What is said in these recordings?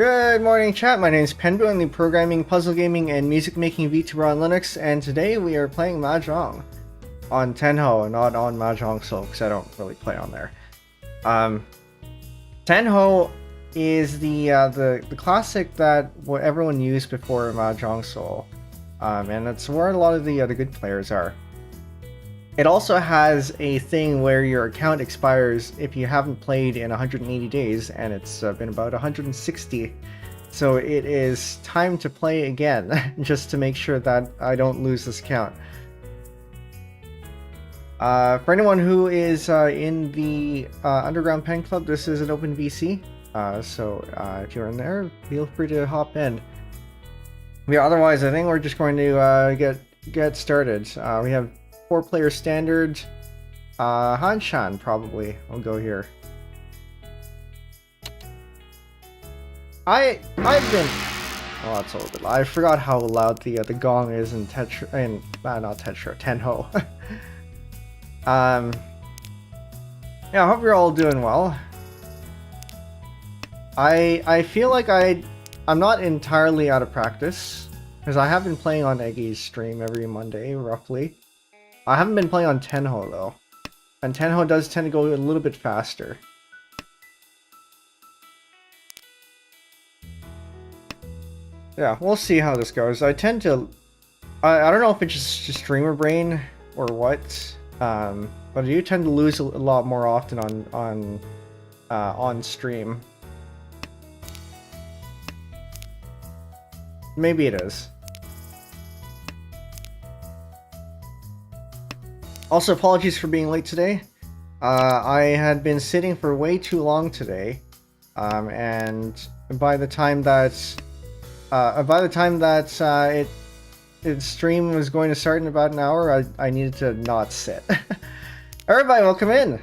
Good morning, chat. My name is Penbu. I'm the programming, puzzle gaming, and music making VTuber on Linux, and today we are playing MAHJONG on Tenhou, not on MAHJONG Soul, because I don't really play on there. Tenhou is the classic that what everyone used before MAHJONG Soul, and that's where a lot of the good players are. It also has a thing where your account expires if you haven't played in 180 days, and it's been about 160. So it is time to play again, just to make sure that I don't lose this account. For anyone who is in the Underground Pen Club, this is an open VC. So if you're in there, feel free to hop in. Yeah, otherwise, I think we're just going to get started. We have 4-player standard. Hanshan probably will go here. I've been. Oh, that's a little bit. I forgot how loud the gong is in not Tetra, Tenhou. Yeah, I hope you're all doing well. I feel like I'm not entirely out of practice because I have been playing on Eggy's stream every Monday roughly. I haven't been playing on Tenhou though, and Tenhou does tend to go a little bit faster. Yeah, we'll see how this goes. I tend to, I don't know if it's just streamer brain or what, but I do tend to lose a lot more often on stream. Maybe it is. Also, apologies for being late today. I had been sitting for way too long today, and by the time that its stream was going to start in about an hour, I needed to not sit. Everybody, welcome in.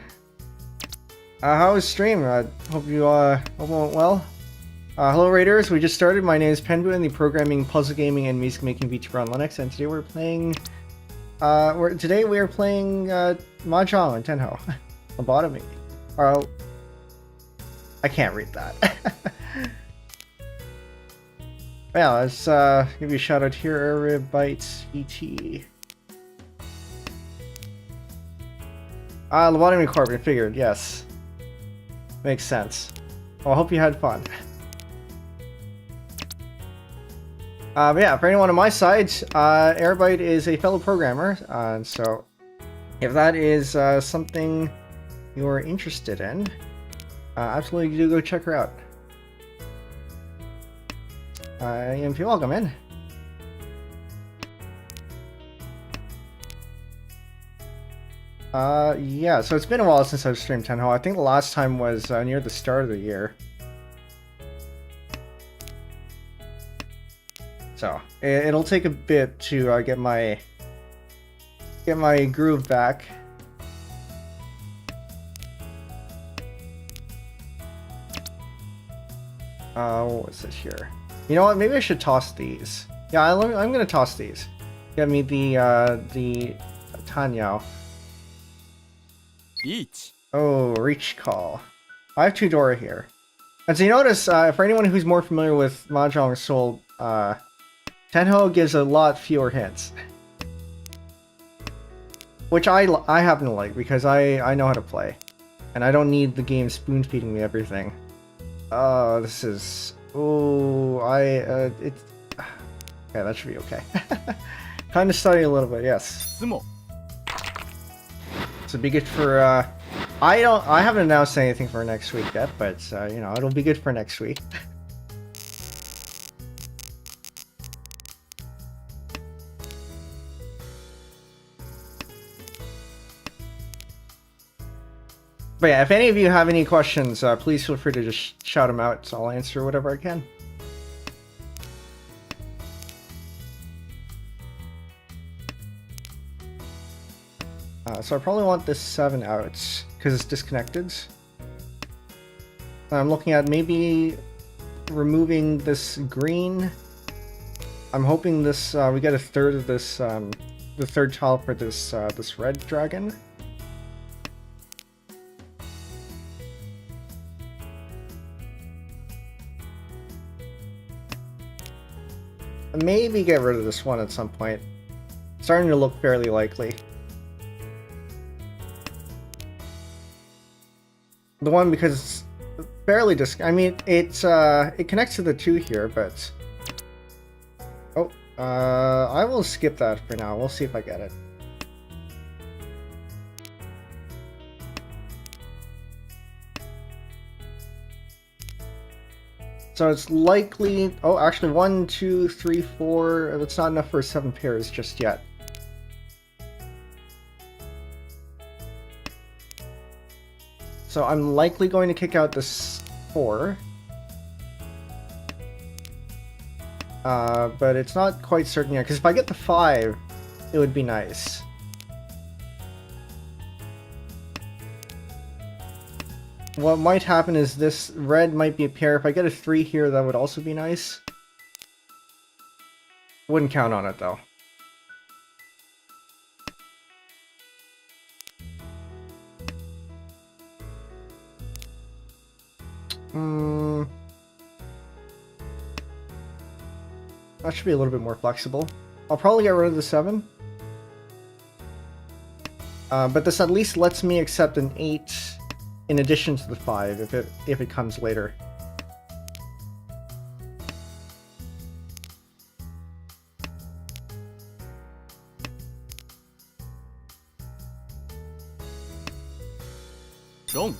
How was stream? I hope you hope it went well. Hello Raiders, we just started. My name is Penbu, and the programming, puzzle gaming, and music making VTuber on Linux, and today we're playing. Today we are playing MAHJONG on Tenhou. Lobotomy. I can't read that. Yeah, let's give you a shout out here, Bytes ET. Lobotomy Corbin, figured, yes. Makes sense. Well, I hope you had fun. But yeah, for anyone on my side, Airbyte is a fellow programmer, so if that is something you're interested in, absolutely do go check her out. And you're welcome in. Yeah, so it's been a while since I've streamed Tenhou. I think the last time was near the start of the year. So it'll take a bit to get my groove back. What was this here? You know what? Maybe I should toss these. Yeah, I'm gonna toss these. Get me the Tenhou. Each. Oh, reach call. I have 2 Dora here. And so you notice, for anyone who's more familiar with MAHJONG Soul, Tenhou gives a lot fewer hints, which I happen to like because I know how to play, and I don't need the game spoon feeding me everything. Oh, this is it's okay. That should be okay. Kind of study a little bit, yes. So be good for I haven't announced anything for next week yet, but you know, it'll be good for next week. But yeah, if any of you have any questions, please feel free to just shout them out, so I'll answer whatever I can. So I probably want this 7 out, because it's disconnected. I'm looking at maybe removing this green. I'm hoping this we get a third of this, the third tile for this this red dragon. maybe get rid of this one at some point. Starting to look fairly likely. The one because it's fairly I mean, it connects to the 2 here, but oh, I will skip that for now. We'll see if I get it. So it's likely. Oh, actually, 1, 2, 3, 4. That's not enough for 7 pairs just yet. So I'm likely going to kick out this 4. But it's not quite certain yet, because if I get the 5, it would be nice. What might happen is this red might be a pair. If I get a 3 here, that would also be nice. Wouldn't count on it, though. That should be a little bit more flexible. I'll probably get rid of the 7. But this at least lets me accept an 8 in addition to the 5 if it comes later. MAHJONG.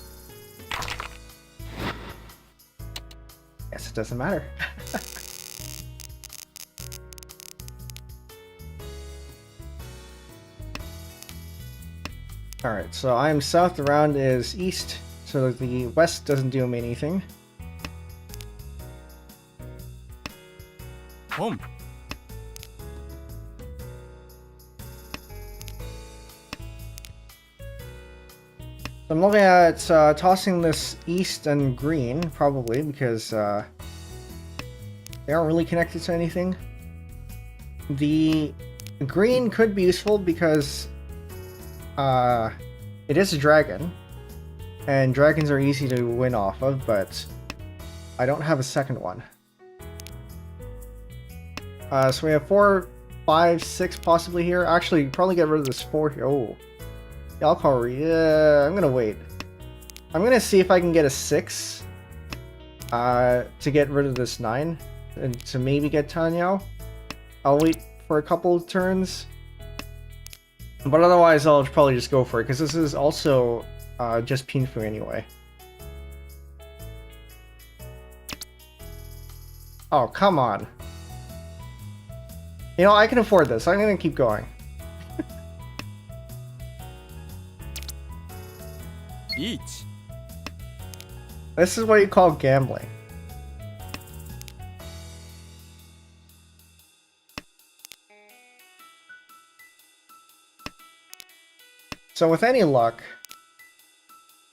Guess it doesn't matter. Alright, so I'm south, the round is east, so the west doesn't do me anything. Home. I'm looking at tossing this east and green, probably, because they aren't really connected to anything. The green could be useful because it is a dragon, and dragons are easy to win off of, but I don't have a second one. So we have 4, 5, 6 possibly here. Actually, probably get rid of this 4 here. Oh, yeah, I'm gonna wait. I'm gonna see if I can get a 6 to get rid of this 9 and to maybe get Tenhou. I'll wait for a couple of turns. But otherwise, I'll probably just go for it, because this is also just Penbu anyway. Oh, come on. You know, I can afford this. I'm going to keep going. Each. This is what you call gambling. So with any luck,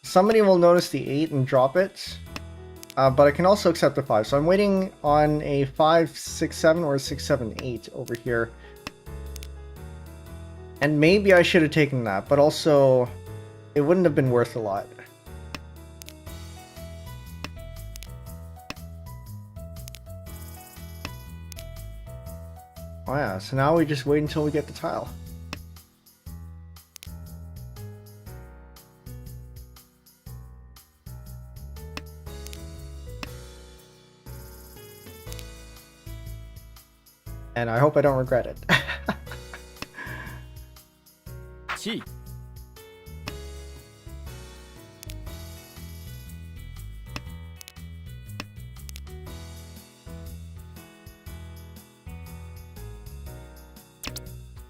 somebody will notice the 8 and drop it, but I can also accept the 5. So I'm waiting on a 5, 6, 7 or a 6, 7, 8 over here. And maybe I should have taken that, but also it wouldn't have been worth a lot. Oh yeah, so now we just wait until we get the tile. And I hope I don't regret it. Chi.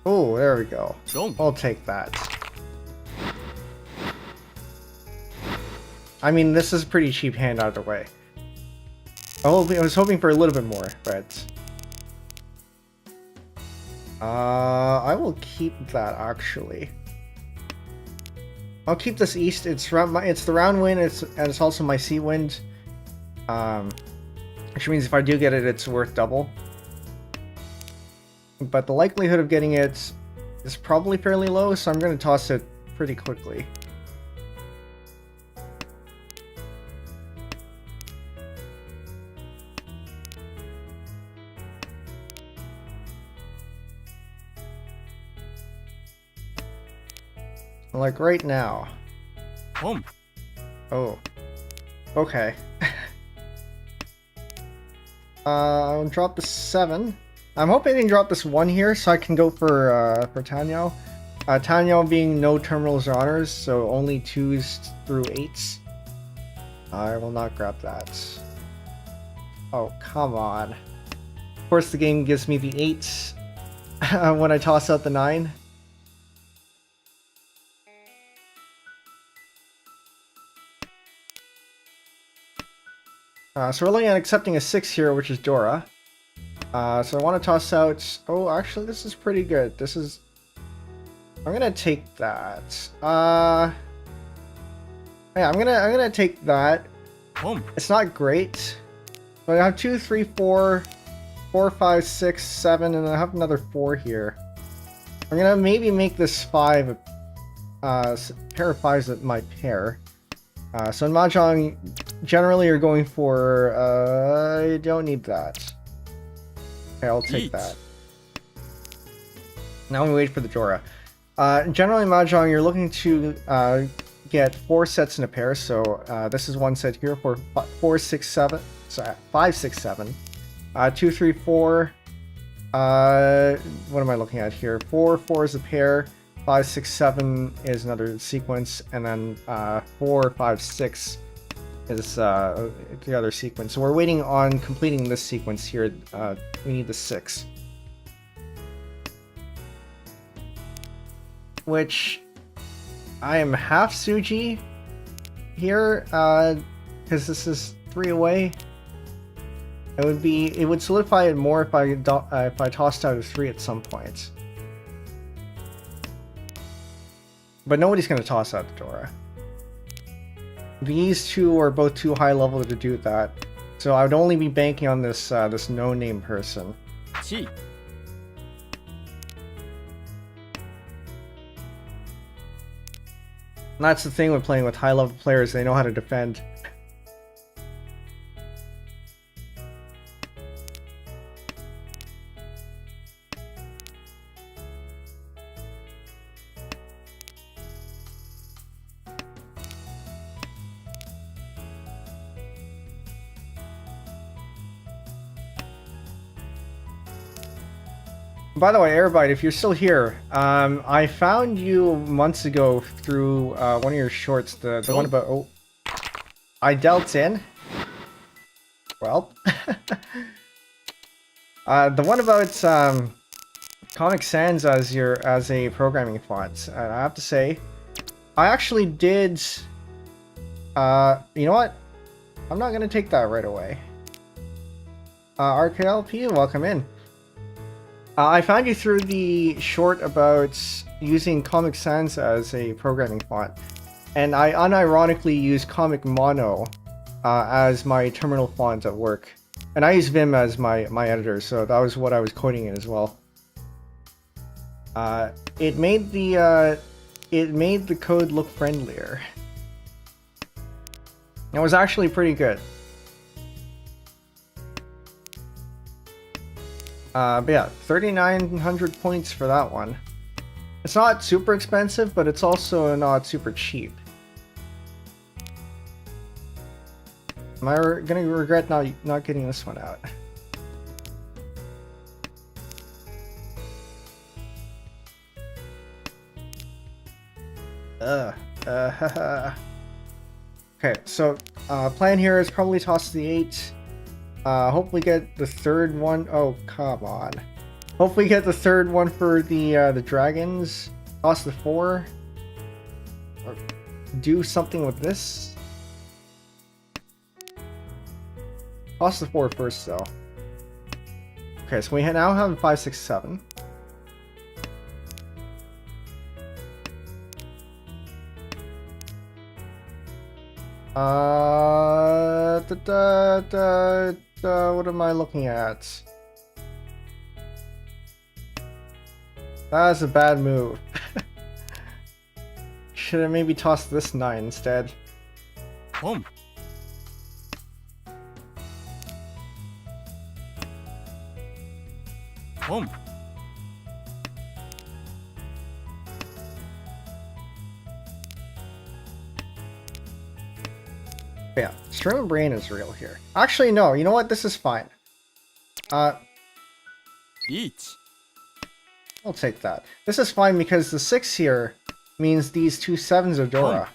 Oh, there we go. MAHJONG. I'll take that. I mean, this is a pretty cheap hand either way. I was hoping for a little bit more, but I will keep that actually. I'll keep this east. It's the round wind. And it's also my sea wind. Which means if I do get it, it's worth double. But the likelihood of getting it is probably fairly low, so I'm going to toss it pretty quickly. Like right now. Home. Oh. Okay. I'll drop the 7. I'm hoping I can drop this 1 here so I can go for Tenhou. Tenhou being no terminals or honors, so only 2s through 8s. I will not grab that. Oh, come on. Of course the game gives me the 8 when I toss out the 9. So we're looking at accepting a 6 here, which is Dora. So I want to toss out... Oh, actually, this is pretty good. This is... I'm gonna take that. Yeah, I'm gonna take that. It's not great, but I have 2, 3, 4, 4, 5, 6, 7, and I have another 4 here. I'm gonna maybe make this 5 pair of 5s at my pair. So in Mahjong, generally you're going for, I don't need that. Okay, I'll take that. Now we wait for the Dora. Generally in Mahjong, you're looking to get 4 sets in a pair. So this is one set here for 4, 6, 7. Sorry, 5, 6, 7. 2, 3, 4. What am I looking at here? 4, 4 is a pair. 5, 6, 7 is another sequence, and then 4, 5, 6 is the other sequence. So we're waiting on completing this sequence here. We need the 6. Which I am half Suji here, because this is 3 away. It would solidify it more if I tossed out a 3 at some point. But nobody's going to toss out the Dora. These 2 are both too high level to do that. So I would only be banking on this this no-name person. Chi. And that's the thing with playing with high-level players, they know how to defend. By the way, Airbite, if you're still here, I found you months ago through one of your shorts, the one about... Oh, I dealt in. Well, the one about Comic Sans as a programming font. I have to say, I actually did. You know what? I'm not gonna take that right away. RKLP, welcome in. I found you through the short about using Comic Sans as a programming font, and I unironically use Comic Mono as my terminal font at work, and I use Vim as my editor, so that was what I was coding in as well. It made the code look friendlier. It was actually pretty good. But yeah, 3,900 points for that one. It's not super expensive, but it's also not super cheap. Am I gonna regret not getting this one out? Okay, so plan here is probably toss the 8. Hopefully get the 3rd one. Oh, come on. Hopefully get the 3rd one for the dragons. Toss the 4. Or do something with this. Toss the 4 first, though. Okay, so we now have 5, 6, 7. What am I looking at? That's a bad move. Should have maybe tossed this 9 instead. Home. Home. Yeah, stream of brain is real here. Actually, no. You know what? This is fine. Each. I'll take that. This is fine because the 6 here means these 2 7s are Dora.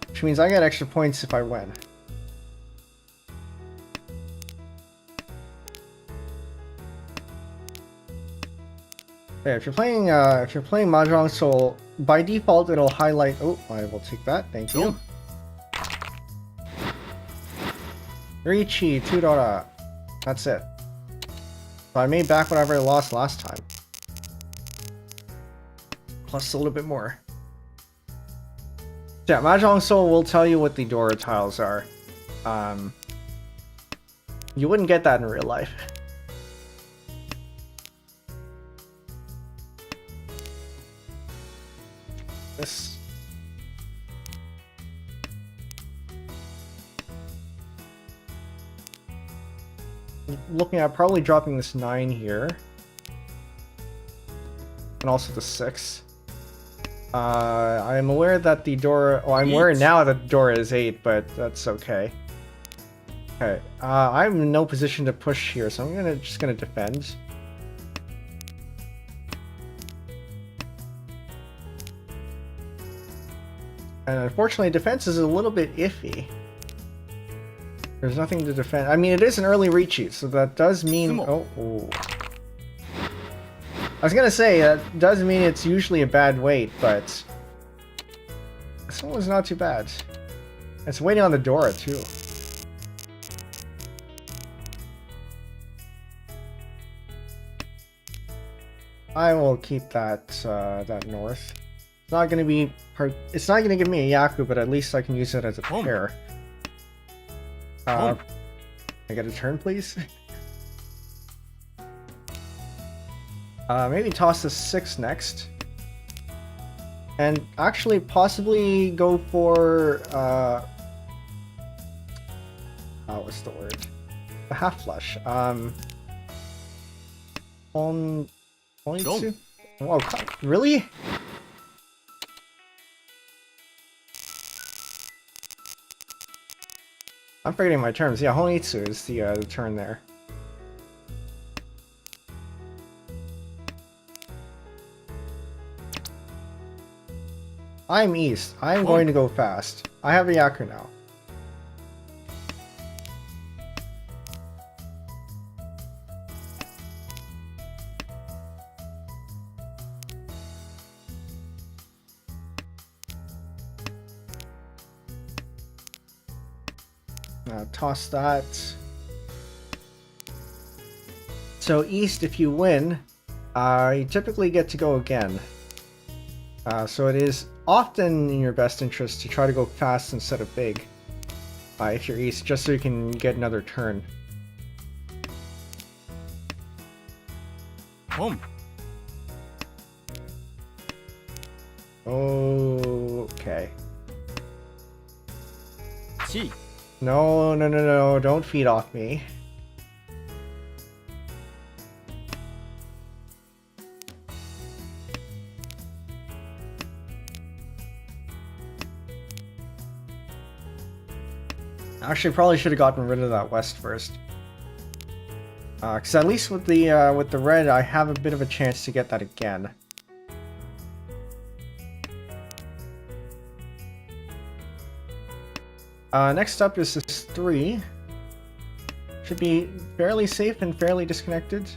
Which means I get extra points if I win. Yeah, if you're playing Mahjong Soul, by default it'll highlight. Oh, I will take that. Thank you. 3 chi, 2 Dora. That's it. So I made back whatever I lost last time. Plus a little bit more. Yeah, Mahjong Soul will tell you what the Dora tiles are. You wouldn't get that in real life. This. Looking at probably dropping this 9 here. And also the 6. I am aware that the Dora... Oh, I'm aware now that Dora is 8, but that's okay. Okay, I'm in no position to push here, so I'm just gonna defend. And unfortunately, defense is a little bit iffy. There's nothing to defend. I mean, it is an early retreat, so that does mean... Oh. I was gonna say, that does mean it's usually a bad wait, but... This one was not too bad. It's waiting on the Dora, too. I will keep that, that north. It's not gonna be... It's not gonna give me a Yaku, but at least I can use it as a pair. I get a turn, please? Maybe toss the 6 next. And actually possibly go for, what's the word? The half flush. Only 2? Whoa, really? I'm forgetting my terms. Yeah, Honitsu is the turn there. I'm east. I'm going to go fast. I have a Yaku now. Toss that. So east, if you win, you typically get to go again. So it is often in your best interest to try to go fast instead of big. If you're east, just so you can get another turn. Okay. No, don't feed off me. Actually, probably should have gotten rid of that west first. Because at least with the red, I have a bit of a chance to get that again. Next up is this 3. Should be fairly safe and fairly disconnected.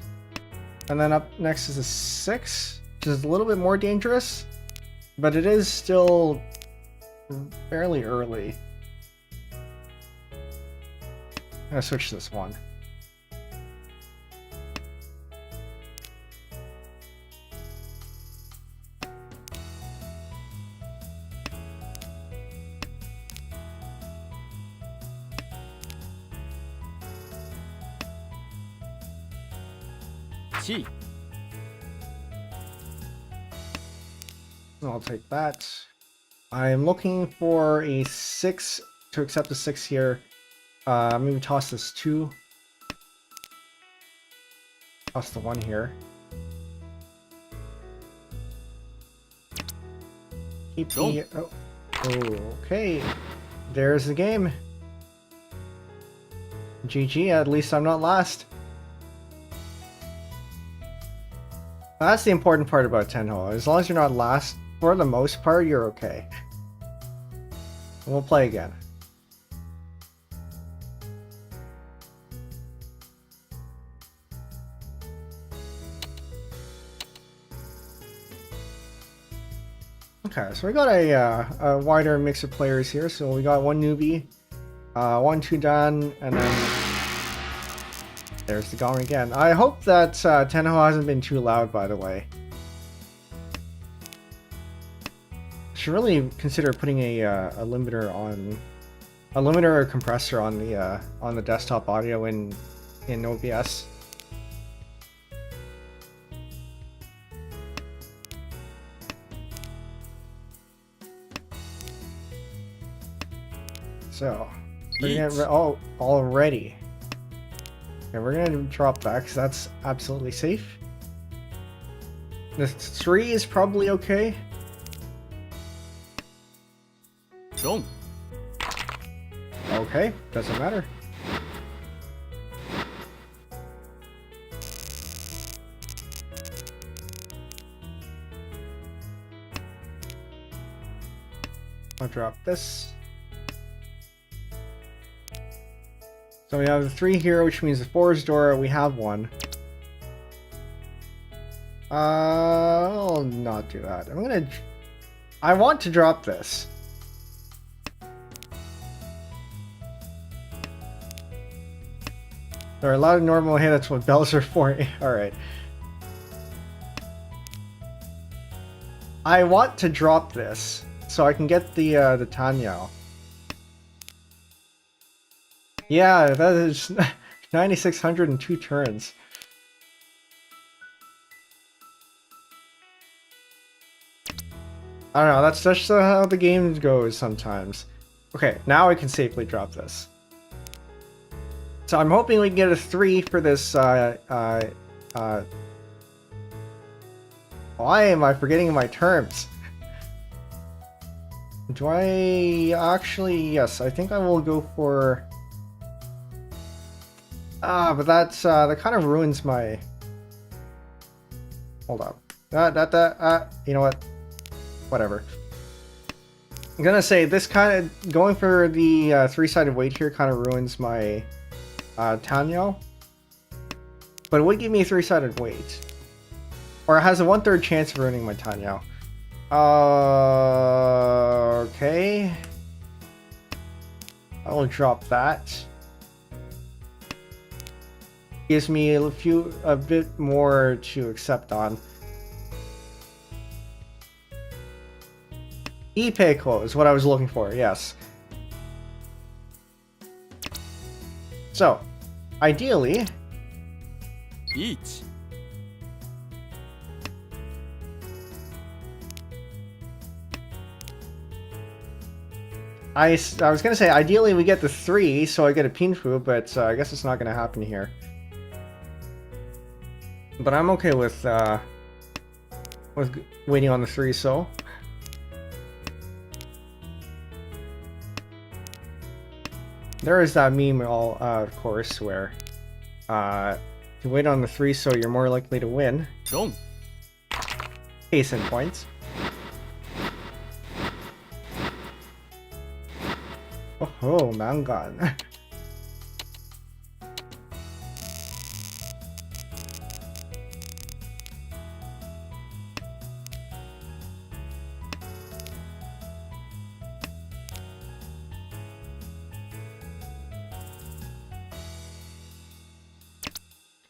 And then up next is a 6, which is a little bit more dangerous, but it is still fairly early. I'm gonna switch to this 1. I'll take that. I'm looking for a 6 to accept a 6 here. Maybe toss this 2. Toss the 1 here. Keep the... Oh, okay. there's the game. GG, at least I'm not last. That's the important part about Tenhou. As long as you're not last, for the most part, you're okay. We'll play again. Okay, so we got a wider mix of players here. So we got one newbie, one Tudan, and then there's the gong again. I hope that Tenhou hasn't been too loud, by the way. Should really consider putting a limiter or compressor on the desktop audio in OBS. So, we're gonna, already. Okay, we're gonna drop back because that's absolutely safe. The 3 is probably okay. MAHJONG. Okay, doesn't matter. I'll drop this. So we have the 3 here, which means the 4 is Dora. We have 1. I'll not do that. I want to drop this. There are a lot of normal. Hey, that's what bells are for. Alright. I want to drop this so I can get the Tenhou. Yeah, that is 9,600 in 2 turns. I don't know, that's just how the game goes sometimes. Okay, now I can safely drop this. So I'm hoping we can get a 3 for this, why am I forgetting my terms? Do I actually, yes, I think I will go for... but that's, that kind of ruins my... Hold up. You know what? Whatever. I'm gonna say this kind of, going for the 3-sided weight here kind of ruins my Tenhou. But it would give me a 3-sided weight. Or it has a 1/3 chance of ruining my Tenhou. Okay. I will drop that. Gives me a bit more to accept on. tPenguin is what I was looking for, yes. So, ideally... Each. I was going to say, ideally we get the 3, so I get a Penbu, but I guess it's not going to happen here. But I'm okay with waiting on the 3, so... There is that meme, of course, where you wait on the 3 so you're more likely to win. MAHJONG. Case in point. Oh, Mangan.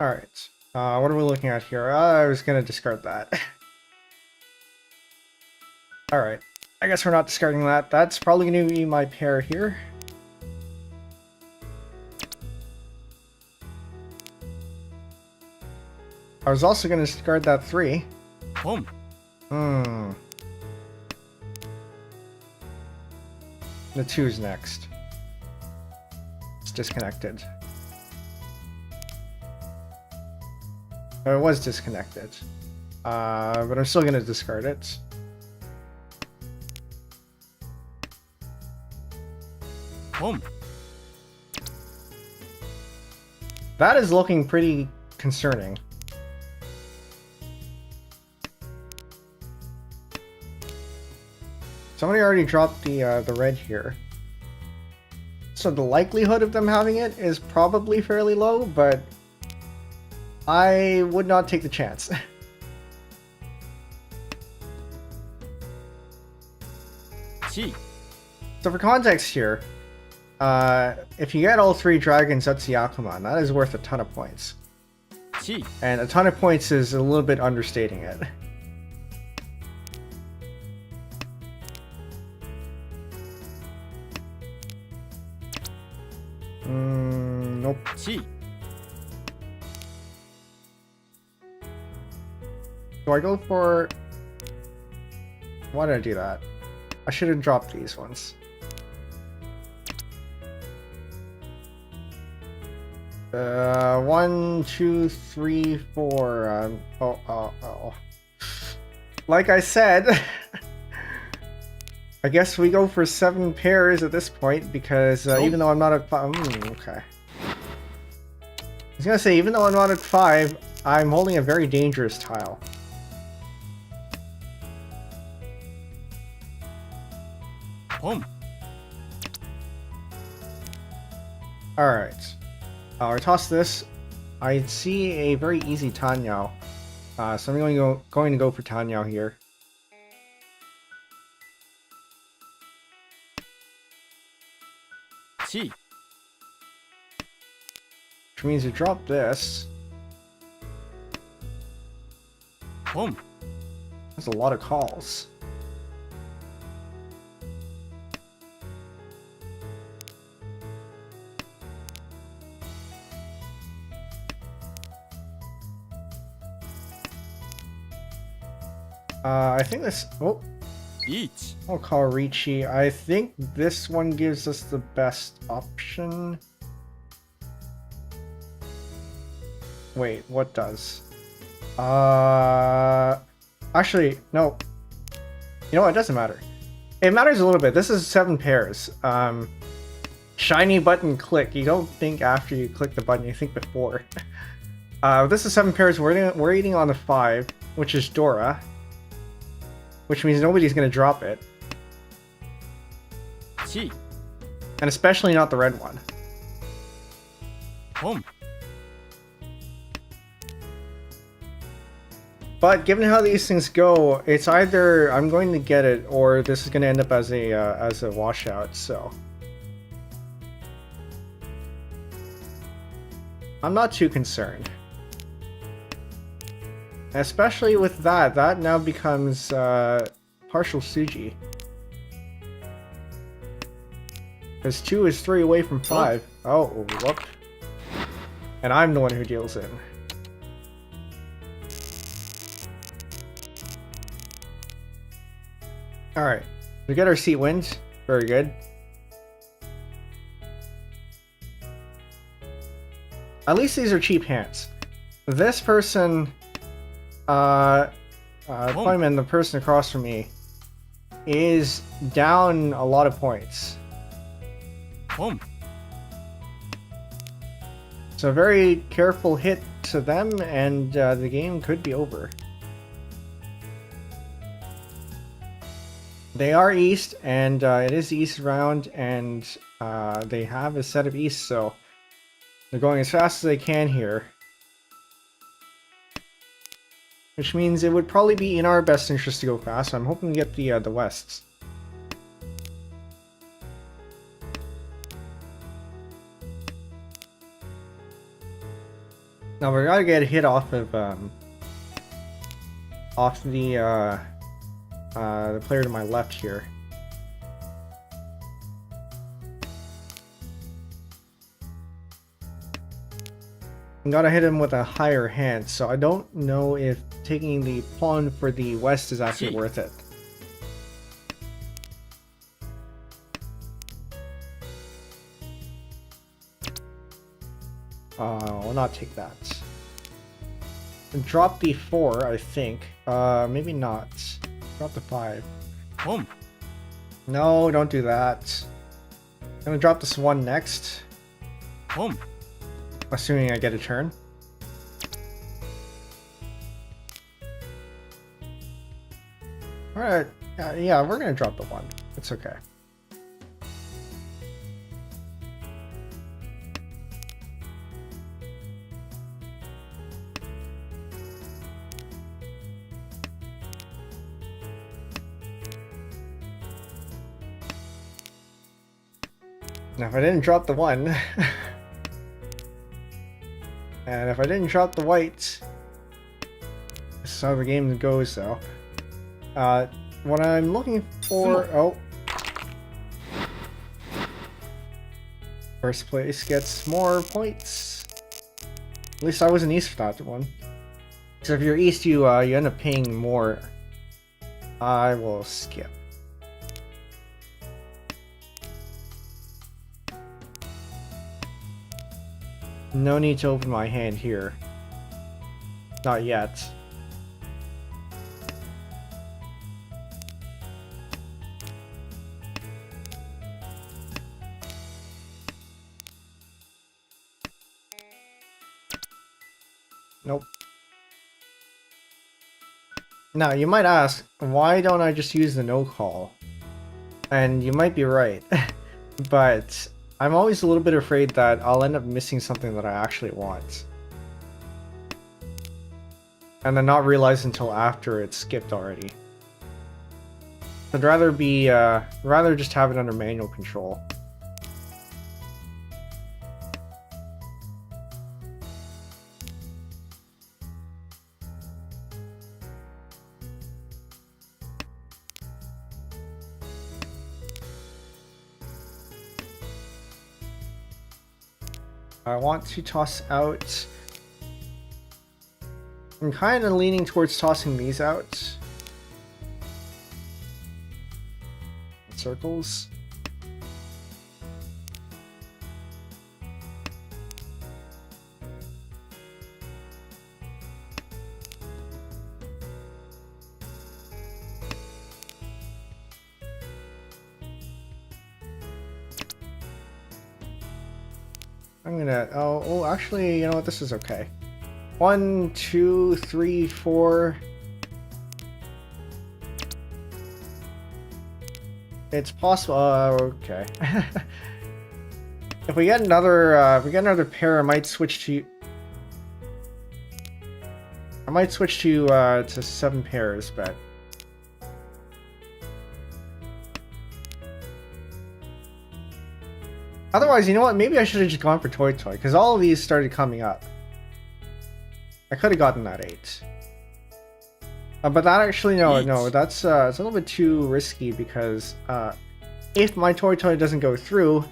Alright, what are we looking at here? I was gonna discard that. Alright, I guess we're not discarding that. That's probably gonna be my pair here. I was also gonna discard that 3. Home. The 2's next. It's disconnected. It was disconnected. But I'm still gonna discard it. Boom. That is looking pretty concerning. Somebody already dropped the red here. So the likelihood of them having it is probably fairly low, but I would not take the chance. Chi. So for context here, if you get all 3 dragons at Yakuman, that is worth a ton of points. Chi. And a ton of points is a little bit understating it. Nope. Chi. Do I go for... Why did I do that? I should have dropped these ones. One, two, three, four. Oh. Like I said, I guess we go for 7 pairs at this point because even though I'm not at 5, okay. I was gonna say, even though I'm not at 5, I'm holding a very dangerous tile. Boom. Alright. I'll toss this. I see a very easy Tenhou. So I'm going to go for Tenhou here. Chi. Which means you drop this. Boom. That's a lot of calls. I think this... Oh, Each. I'll call Ricci. I think this one gives us the best option. Wait, what does? Actually, no. You know what? It doesn't matter. It matters a little bit. This is 7 pairs. Shiny button click. You don't think after you click the button, you think before. This is 7 pairs. We're eating on the 5, which is Dora. Which means nobody's going to drop it. Chi. And especially not the red one. Boom. But given how these things go, it's either I'm going to get it or this is going to end up as a washout, so. I'm not too concerned. Especially with that now becomes partial Suji. Because 2 is 3 away from 5. Oh, whoop. And I'm the one who deals in. Alright, we get our seat wins. Very good. At least these are cheap hands. This person... Playman, the person across from me, is down a lot of points. Boom. So very careful hit to them, and the game could be over. They are East, and it is the East round, and they have a set of East, so they're going as fast as they can here. Which means it would probably be in our best interest to go fast, so I'm hoping to get the Wests. Now we gotta get a hit off of the player to my left here. I gotta hit him with a higher hand, so I don't know if taking the pawn for the West is actually worth it. I'll not take that. And drop the 4, I think. Maybe not. Drop the 5. Boom. No, don't do that. Gonna drop this one next, Home. assuming I get a turn. Alright, yeah, we're gonna drop the one. It's okay. Now, if I didn't drop the one, and if I didn't drop the white, this is how the game goes, though. What I'm looking for... Oh. First place gets more points. At least I wasn't east for that one. So if you're east, you end up paying more. I will skip. No need to open my hand here. Not yet. Nope. Now, you might ask, why don't I just use the no call? And you might be right, but I'm always a little bit afraid that I'll end up missing something that I actually want. And then not realize until after it's skipped already. I'd rather just have it under manual control. I want to toss out... I'm kind of leaning towards tossing these out. Circles. I'm gonna... Oh, actually, you know what? This is okay. 1, 2, 3, 4. It's possible. Okay. If we get another pair, I might switch to. To 7 pairs, but. Otherwise, you know what? Maybe I should have just gone for Toy Toy, because all of these started coming up. I could have gotten that 8. But that actually, no, that's it's a little bit too risky, because if my Toy Toy doesn't go through,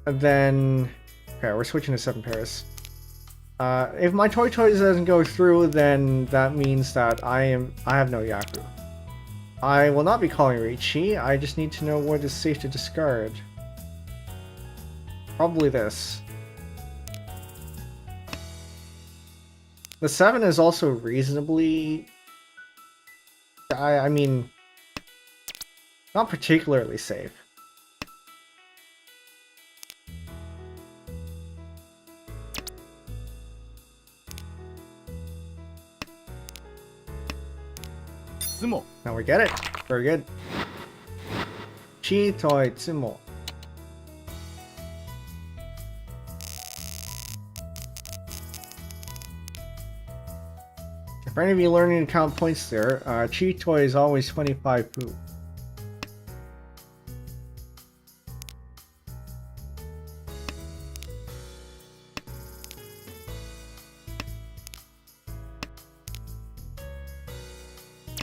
then... Okay, we're switching to 7 pairs. If my Toy Toy doesn't go through, then that means that I have no Yaku. I will not be calling Riichi, I just need to know what is safe to discard. Probably this. The 7 is also reasonably... I mean... not particularly safe. Tsumo. Now we get it. Very good. Chi Toy Tsumo. For any of you learning to count points there, Chi Toy is always 25 poo.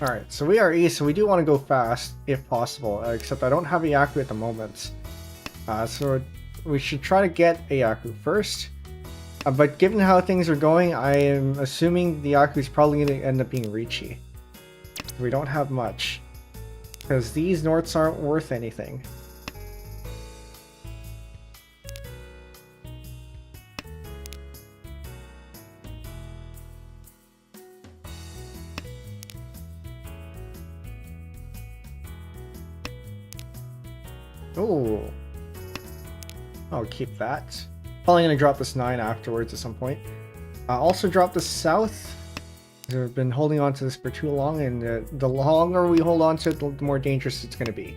Alright, so we are east, so we do want to go fast, if possible, except I don't have a Yaku at the moment. So we should try to get a Yaku first. But given how things are going, I am assuming the Yaku is probably going to end up being Riichi. We don't have much. Because these Norths aren't worth anything. Oh. I'll keep that. Probably gonna drop this 9 afterwards at some point. Also drop the south. I've been holding on to this for too long, and the longer we hold on to it, the more dangerous it's gonna be.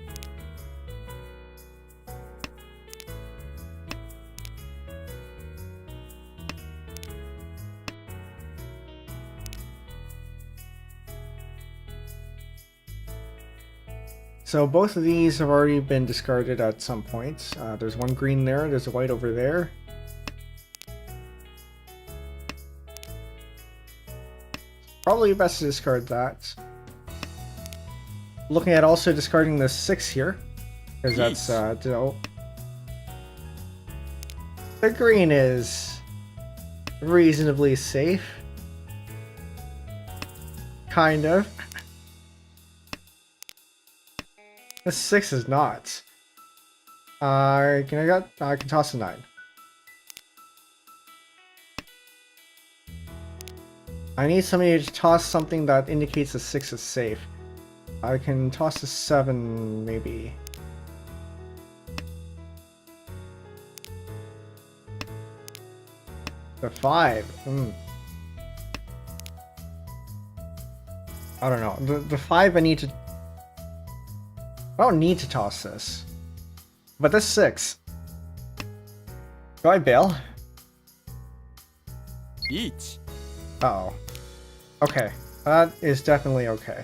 So both of these have already been discarded at some point. There's one green there, there's a white over there. Probably best to discard that. Looking at also discarding the 6 here, because that's the green is reasonably safe. Kind of. The 6 is not. I can toss a 9. I need somebody to toss something that indicates the 6 is safe. I can toss a 7, maybe. The 5. I don't know. The 5 I need to... I don't need to toss this. But this 6. Do I bail? Each. Uh-oh. Okay. That is definitely okay.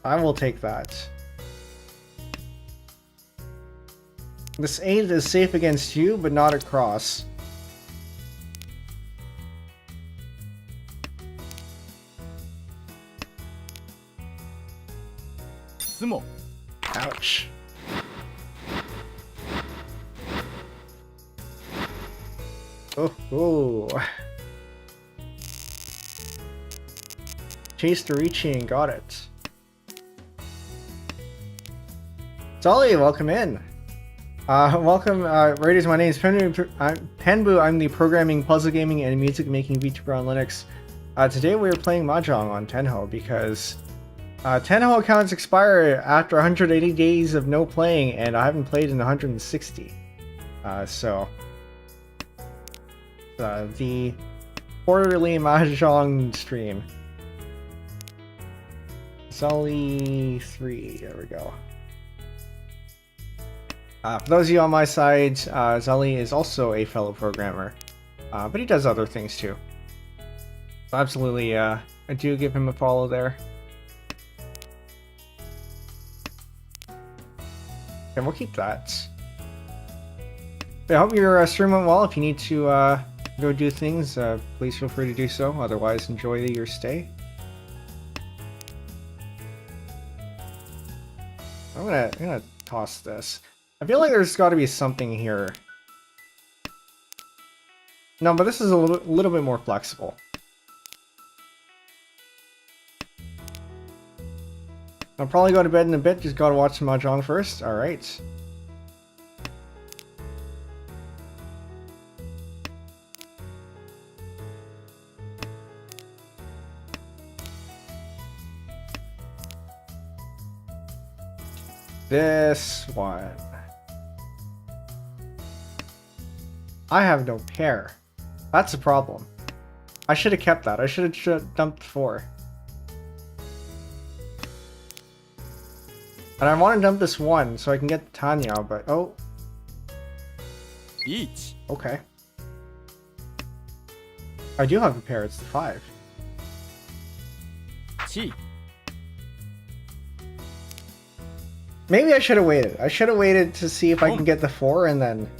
I will take that. This 8 is safe against you, but not across. Sumo. Ouch. Oh. Chase the reaching, got it. Solly, welcome in. Welcome, Raiders. My name is Penbu. I'm the programming, puzzle gaming, and music making VTuber on Linux. Today we are playing Mahjong on Tenhou because Tenhou accounts expire after 180 days of no playing, and I haven't played in 160. So the quarterly Mahjong stream. Sully 3, there we go. For those of you on my side, Zully is also a fellow programmer, but he does other things too. So absolutely, I do give him a follow there. And we'll keep that. But I hope your stream went well. If you need to go do things, please feel free to do so. Otherwise, enjoy your stay. I'm gonna toss this. I feel like there's got to be something here. No, but this is a little bit more flexible. I'll probably go to bed in a bit. Just gotta watch some Mahjong first. All right. This one. I have no pair. That's a problem. I should have kept that. I should have dumped 4. And I want to dump this 1 so I can get Tanya, but oh. Each. Okay. I do have a pair. It's the 5. Chi. Maybe I should have waited. I should have waited to see if I can get the 4 and then...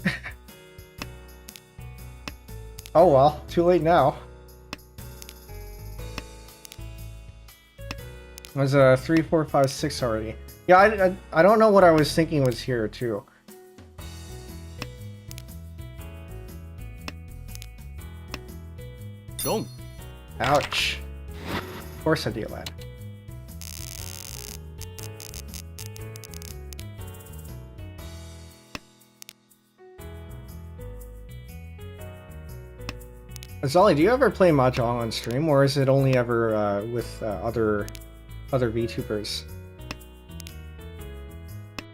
Oh well, too late now. It was a 3, 4, 5, 6 already. Yeah, I don't know what I was thinking was here too. Long. Ouch. Of course I deal that. Zolly, do you ever play Mahjong on stream, or is it only ever with other VTubers?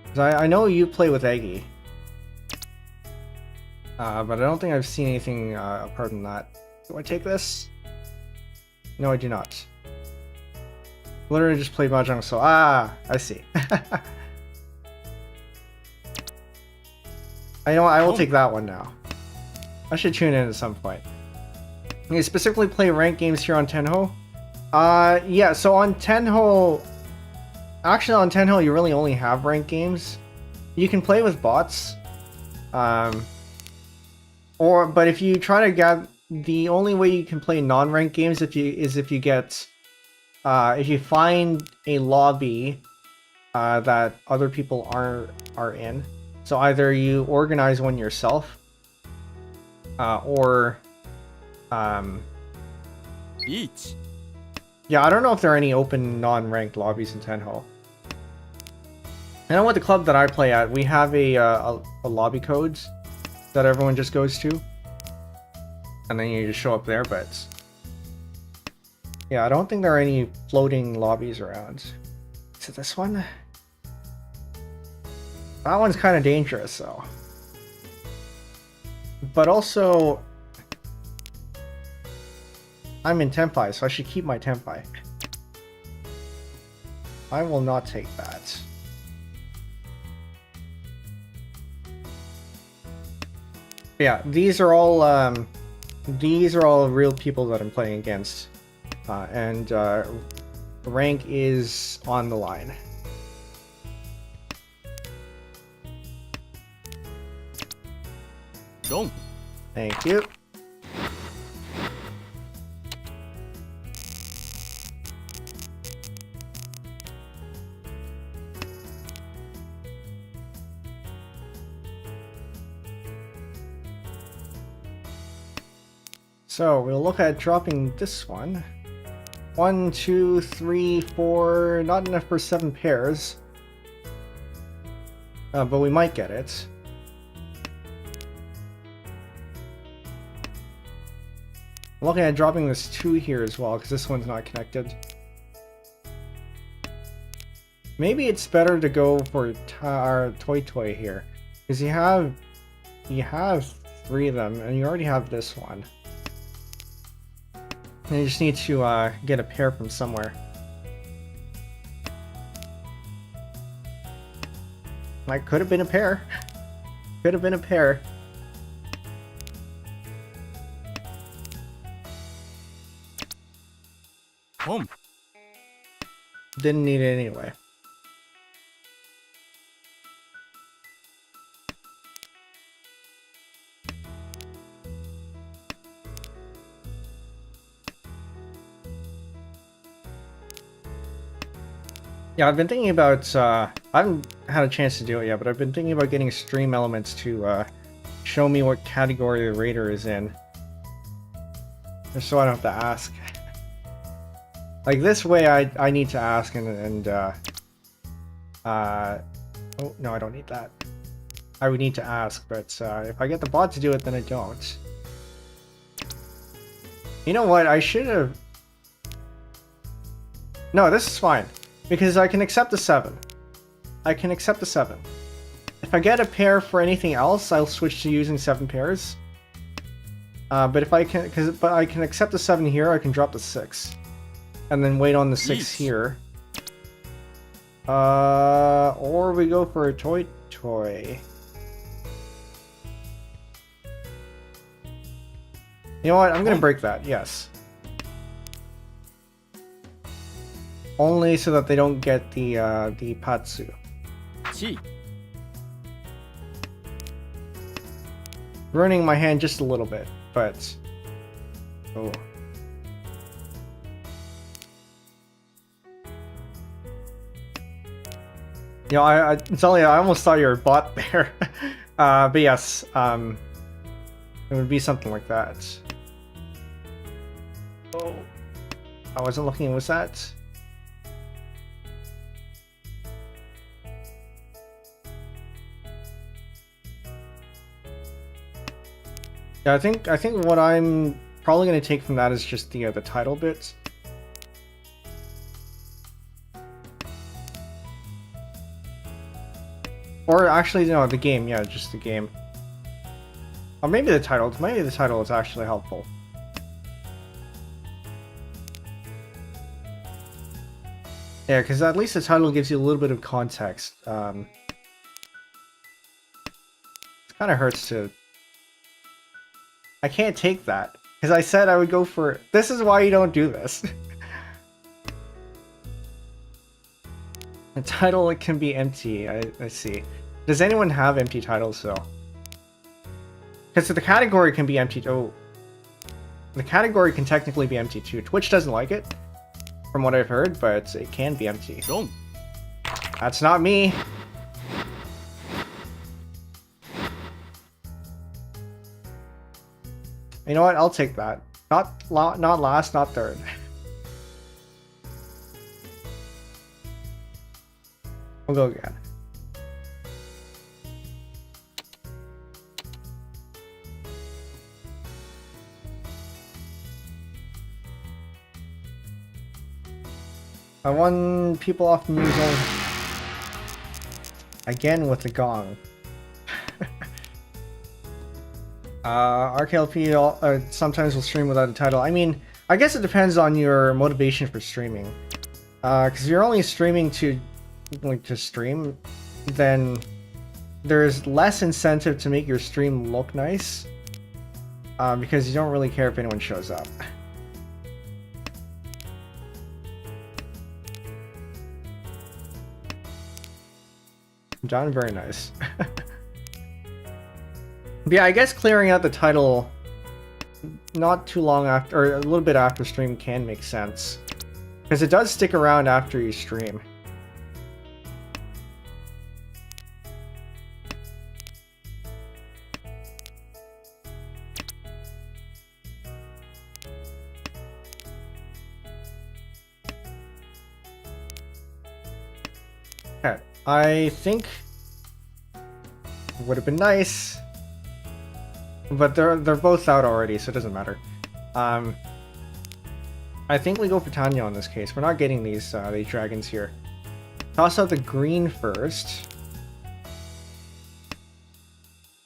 'Cause I know you play with Eggy. But I don't think I've seen anything apart from that. Do I take this? No, I do not. Literally just played Mahjong, so I see. I know I will take that one now. I should tune in at some point. You specifically play ranked games here on Tenhou? Yeah, so on Tenhou... Actually, on Tenhou, you really only have ranked games. You can play with bots. But if you try to get... The only way you can play non-ranked games if you get... if you find a lobby that other people are in. So either you organize one yourself, or... Each. Yeah, I don't know if there are any open non-ranked lobbies in Tenhou. I know with the club that I play at, we have a lobby codes that everyone just goes to. And then you just show up there, but... Yeah, I don't think there are any floating lobbies around. So this one? That one's kind of dangerous, though. But also... I'm in Tenpai, so I should keep my Tenpai. I will not take that. Yeah, these are all real people that I'm playing against, and rank is on the line. Go. Thank you. So we'll look at dropping this one. 1, 2, 3, 4, not enough for 7 pairs. But we might get it. I'm looking at dropping this 2 here as well, because this one's not connected. Maybe it's better to go for Toy here, because you have 3 of them, and you already have this one. And you just need to get a pair from somewhere. Like, could have been a pair. Could have been a pair. Home. Didn't need it anyway. Yeah, I've been thinking about, I haven't had a chance to do it yet, but I've been thinking about getting stream elements to show me what category the raider is in. Just so I don't have to ask. Like, this way I need to ask and oh, no, I don't need that. I would need to ask, but if I get the bot to do it, then I don't. You know what, I should have... No, this is fine. Because I can accept the 7. I can accept the 7. If I get a pair for anything else, I'll switch to using 7 pairs. But if I can, but I can accept the 7 here, I can drop the 6. And then wait on the 6 here. Or we go for a toy. You know what, I'm gonna break that, yes. Only so that they don't get the Patsu. Chi. Ruining my hand just a little bit, but... Oh. You know, I almost thought you were a bot there. But yes, it would be something like that. Oh. I wasn't looking, was that? Yeah, I think what I'm probably going to take from that is just the title bits. Or actually, no, the game. Yeah, just the game. Or maybe the title. Maybe the title is actually helpful. Yeah, because at least the title gives you a little bit of context. It kind of hurts to... I can't take that. Because I said I would go for... This is why you don't do this. The title, it can be empty. I see. Does anyone have empty titles, though? Because the category can be empty. Oh. The category can technically be empty, too. Twitch doesn't like it, from what I've heard, but it can be empty. Wrong. That's not me. You know what? I'll take that. Not last, not third. We'll go again. I won people off the news only. Again with the gong. RKLP sometimes will stream without a title. I mean, I guess it depends on your motivation for streaming. Because if you're only streaming to stream, then there's less incentive to make your stream look nice. Because you don't really care if anyone shows up. Done, very nice. But yeah, I guess clearing out the title not too long after, or a little bit after stream can make sense. Because it does stick around after you stream. Okay, I think it would have been nice, but they're both out already, so it doesn't matter. I think we go for Tenhou in this case. We're not getting these dragons here. Toss out the green first.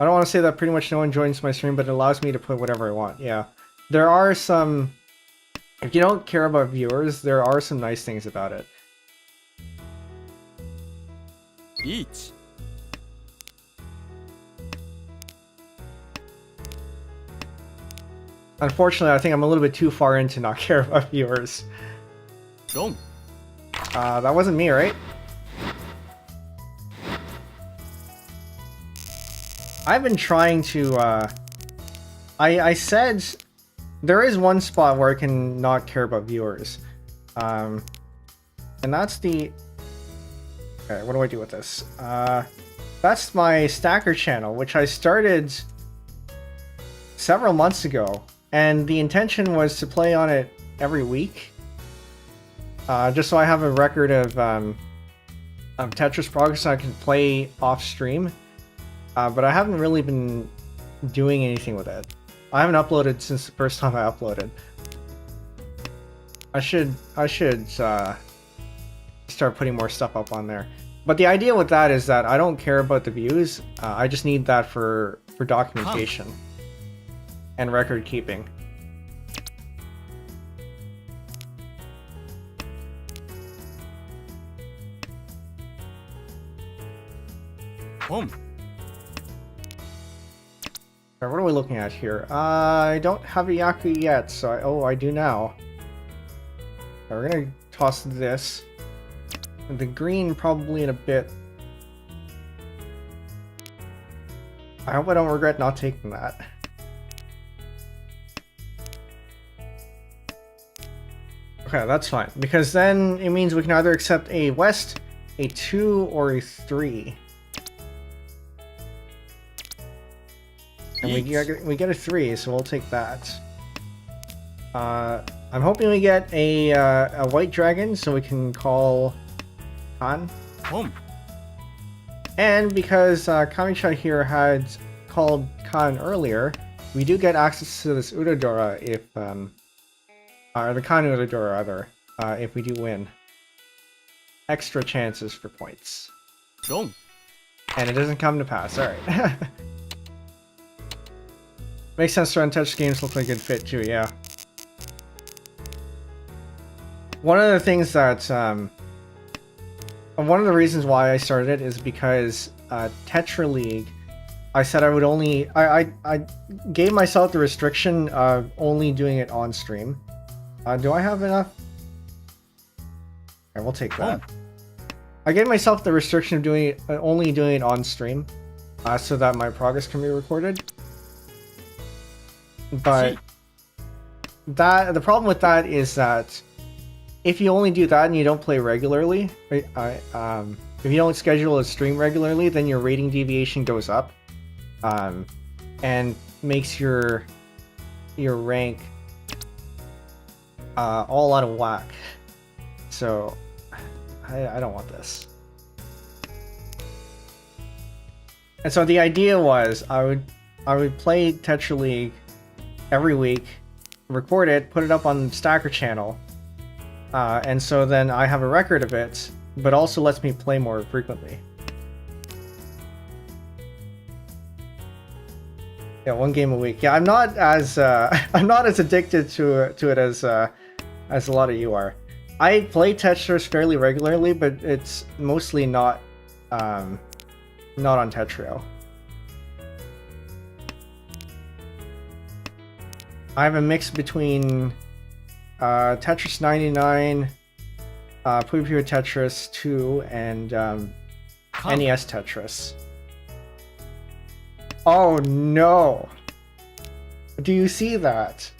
I don't want to say that pretty much no one joins my stream, but it allows me to put whatever I want. Yeah, there are some. If you don't care about viewers, there are some nice things about it. Each. Unfortunately, I think I'm a little bit too far in to not care about viewers. Wrong. That wasn't me, right? I've been trying to, I said there is one spot where I can not care about viewers. And that's the... Okay, what do I do with this? That's my Stacker channel, which I started several months ago. And the intention was to play on it every week. Just so I have a record of Tetris progress I can play off stream. But I haven't really been doing anything with it. I haven't uploaded since the first time I uploaded. I should start putting more stuff up on there. But the idea with that is that I don't care about the views. I just need that for documentation and record keeping. Home. What are we looking at here? I don't have a Yaku yet, so I do now. We're gonna toss this. The green probably in a bit. I hope I don't regret not taking that. Okay, that's fine, because then it means we can either accept a West, a 2, or a 3. And we get a 3, so we'll take that. I'm hoping we get a white dragon, so we can call Khan. Home. And because Kamisha here had called Khan earlier, we do get access to this Udadora if, or the Khan Udadora rather, if we do win. Extra chances for points. Wrong. And it doesn't come to pass, alright. Makes sense to untouched games look like a good fit too, yeah. One of the things that, one of the reasons why I started it is because Tetra League, I said I would only, I gave myself the restriction of only doing it on stream. Do I have enough? Okay, we'll take that. I gave myself the restriction of doing it, only doing it on stream, so that my progress can be recorded. But the problem with that is that if you only do that and you don't play regularly, if you don't schedule a stream regularly, then your rating deviation goes up, and makes your rank all out of whack. So I don't want this. And so the idea was I would play Tetra League every week, record it, put it up on Stacker channel, and so then I have a record of it, but also lets me play more frequently. Yeah, 1 game a week. Yeah, I'm not as I'm not as addicted to it as a lot of you are. I play Tetris fairly regularly, but it's mostly not on Tetrio. I have a mix between Tetris 99, Puyo Tetris 2, and NES Tetris. Oh no! Do you see that?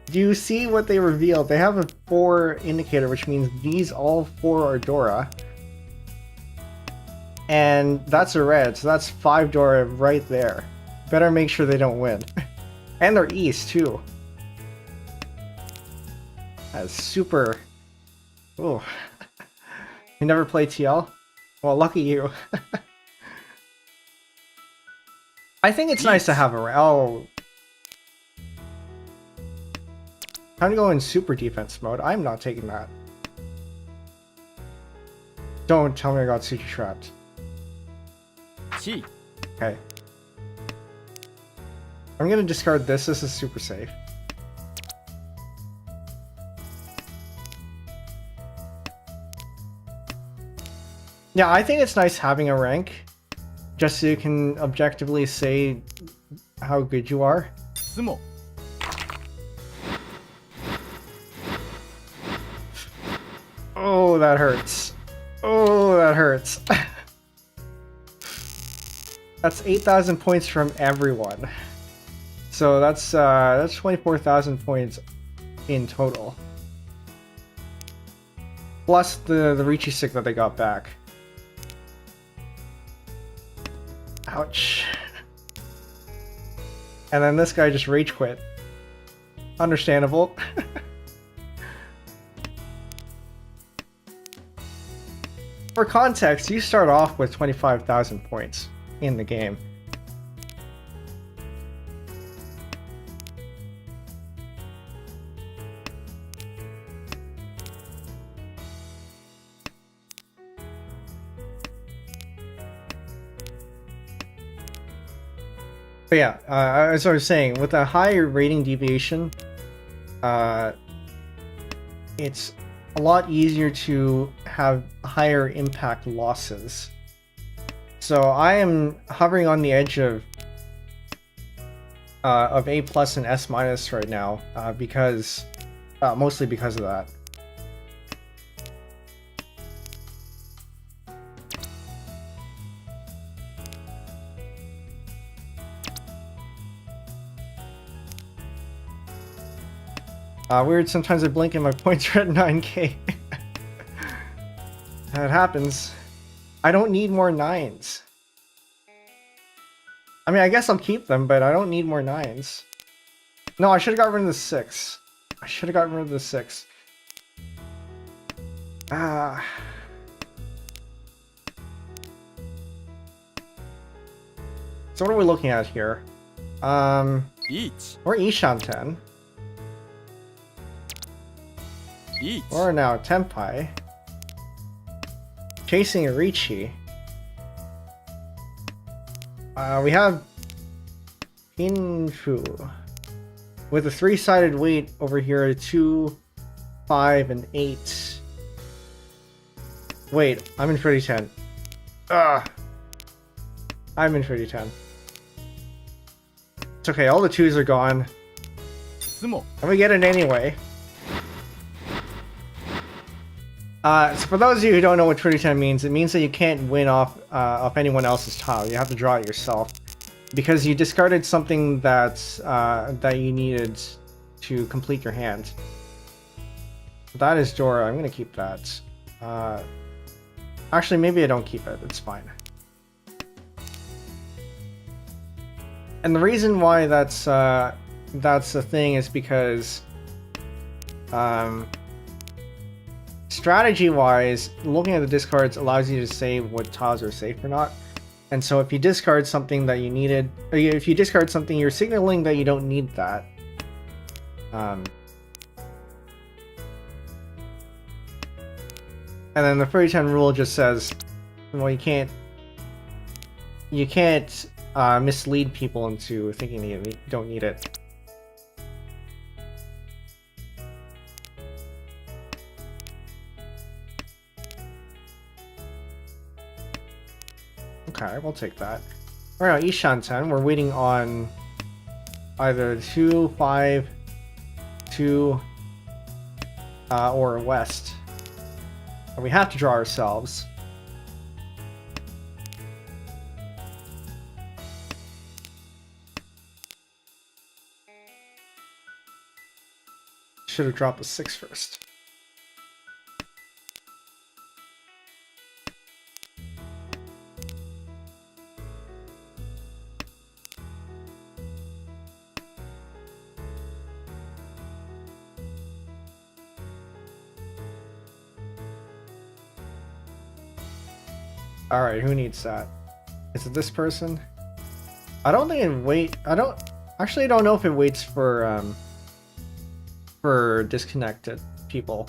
Do you see what they revealed? They have a 4 indicator, which means these all 4 are Dora. And that's a red, so that's 5 Dora right there. Better make sure they don't win. And they're East, too. That's super... Oh. You never play TL? Well, lucky you. I think it's nice to have a... Oh. Time to go in super defense mode. I'm not taking that. Don't tell me I got sushi trapped. Okay. I'm gonna discard this. This is super safe. Yeah, I think it's nice having a rank, just so you can objectively say how good you are. Oh, that hurts. Oh, that hurts. That's 8,000 points from everyone. So that's 24,000 points in total. Plus the Ricci stick that they got back. Ouch. And then this guy just rage quit. Understandable. For context, you start off with 25,000 points in the game. But yeah, as I was saying, with a higher rating deviation, it's a lot easier to have higher impact losses. So I am hovering on the edge of A+ and S- right now, because mostly because of that. Weird, sometimes I blink and my points are at 9k. That happens. I don't need more 9s. I mean, I guess I'll keep them, but I don't need more 9s. No, I should have got rid of the 6. I should have gotten rid of the 6. So what are we looking at here? We're Ishanten. We're now Tenpai. Chasing Ricci. We have Penbu. With a 3-sided weight over here, 2, 5, and 8. Wait, I'm in 3010. Ugh. I'm in 3010. It's okay, all the 2s are gone. 質問 And we get it anyway. So for those of you who don't know what 3010 means, it means that you can't win off anyone else's tile. You have to draw it yourself. Because you discarded something that you needed to complete your hand. That is Dora. I'm gonna keep that. Actually, maybe I don't keep it. It's fine. And the reason why that's the thing is because strategy-wise, looking at the discards allows you to say what tiles are safe or not. And so if you discard something that you needed, or if you discard something, you're signaling that you don't need that. And then the 3010 rule just says, well, you can't mislead people into thinking that you don't need it. Okay, we'll take that. Alright, Ishanten, we're waiting on either 2, 5, 2, or west. And we have to draw ourselves. Should have dropped a 6 first. Alright, who needs that? Is it this person? I don't think it I don't know if it waits for disconnected people.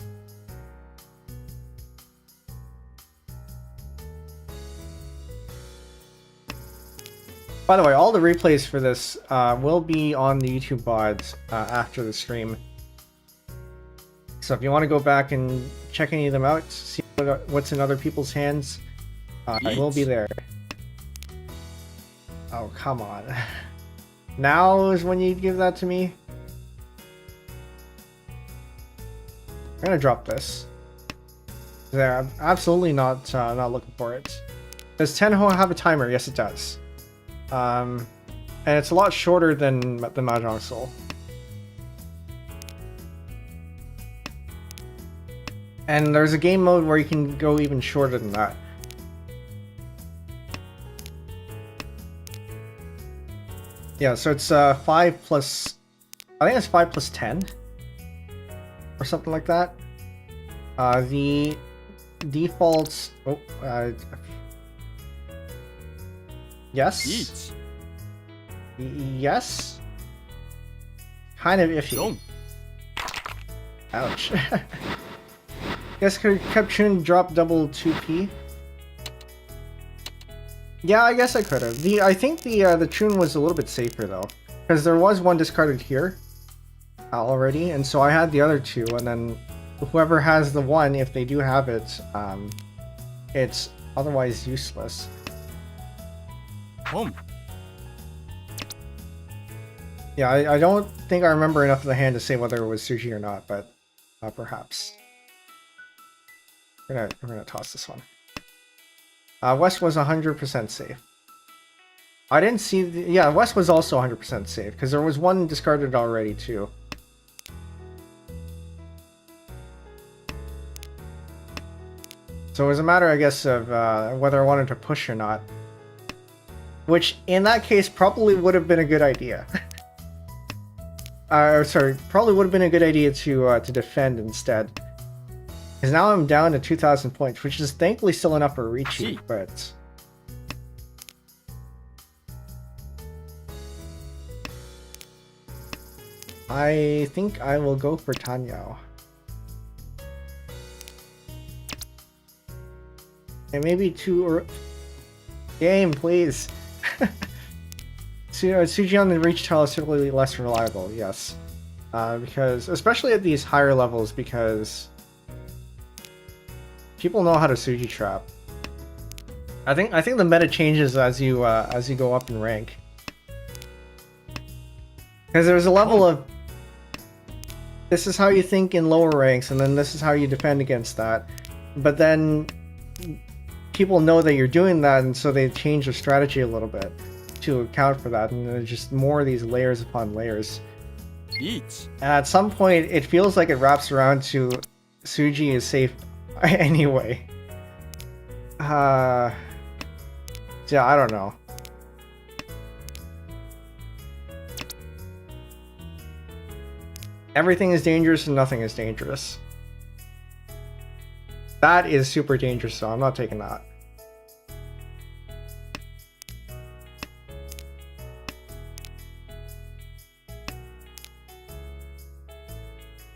By the way, all the replays for this will be on the YouTube VODs after the stream. So if you want to go back and check any of them out, see what's in other people's hands, it will be there. Oh, come on. Now is when you give that to me? I'm gonna drop this. Yeah, I'm absolutely not looking for it. Does Tenhou have a timer? Yes, it does. And it's a lot shorter than the Mahjong Soul. And there's a game mode where you can go even shorter than that. Yeah, so it's 5 plus... I think it's 5 plus 10. Or something like that. The default... Oh, yes? Yes? Kind of iffy. Ouch. Guess Caption drop double 2p. Yeah, I guess I could have. I think the tune was a little bit safer though, because there was one discarded here already, and so I had the other two, and then whoever has the one, if they do have it, it's otherwise useless. Yeah, I don't think I remember enough of the hand to say whether it was Sushi or not, but perhaps. We're gonna toss this one. West was 100% safe. I didn't see yeah, West was also 100% safe, because there was one discarded already, too. So it was a matter, I guess, of whether I wanted to push or not. Which, in that case, probably would have been a good idea. Sorry, probably would have been a good idea to defend instead. Because now I'm down to 2,000 points, which is thankfully still enough for Richi, but... I think I will go for Tenhou. And maybe 2 or... Game, please! Suji on the reach tile is typically less reliable, yes. Because, especially at these higher levels, because people know how to Suji trap. I think the meta changes as you go up in rank. Because there's a level of this is how you think in lower ranks, and then this is how you defend against that. But then people know that you're doing that, and so they change their strategy a little bit to account for that, and there's just more of these layers upon layers. Each. And at some point, it feels like it wraps around to Suji is safe anyway. Yeah, I don't know. Everything is dangerous and nothing is dangerous. That is super dangerous, so I'm not taking that.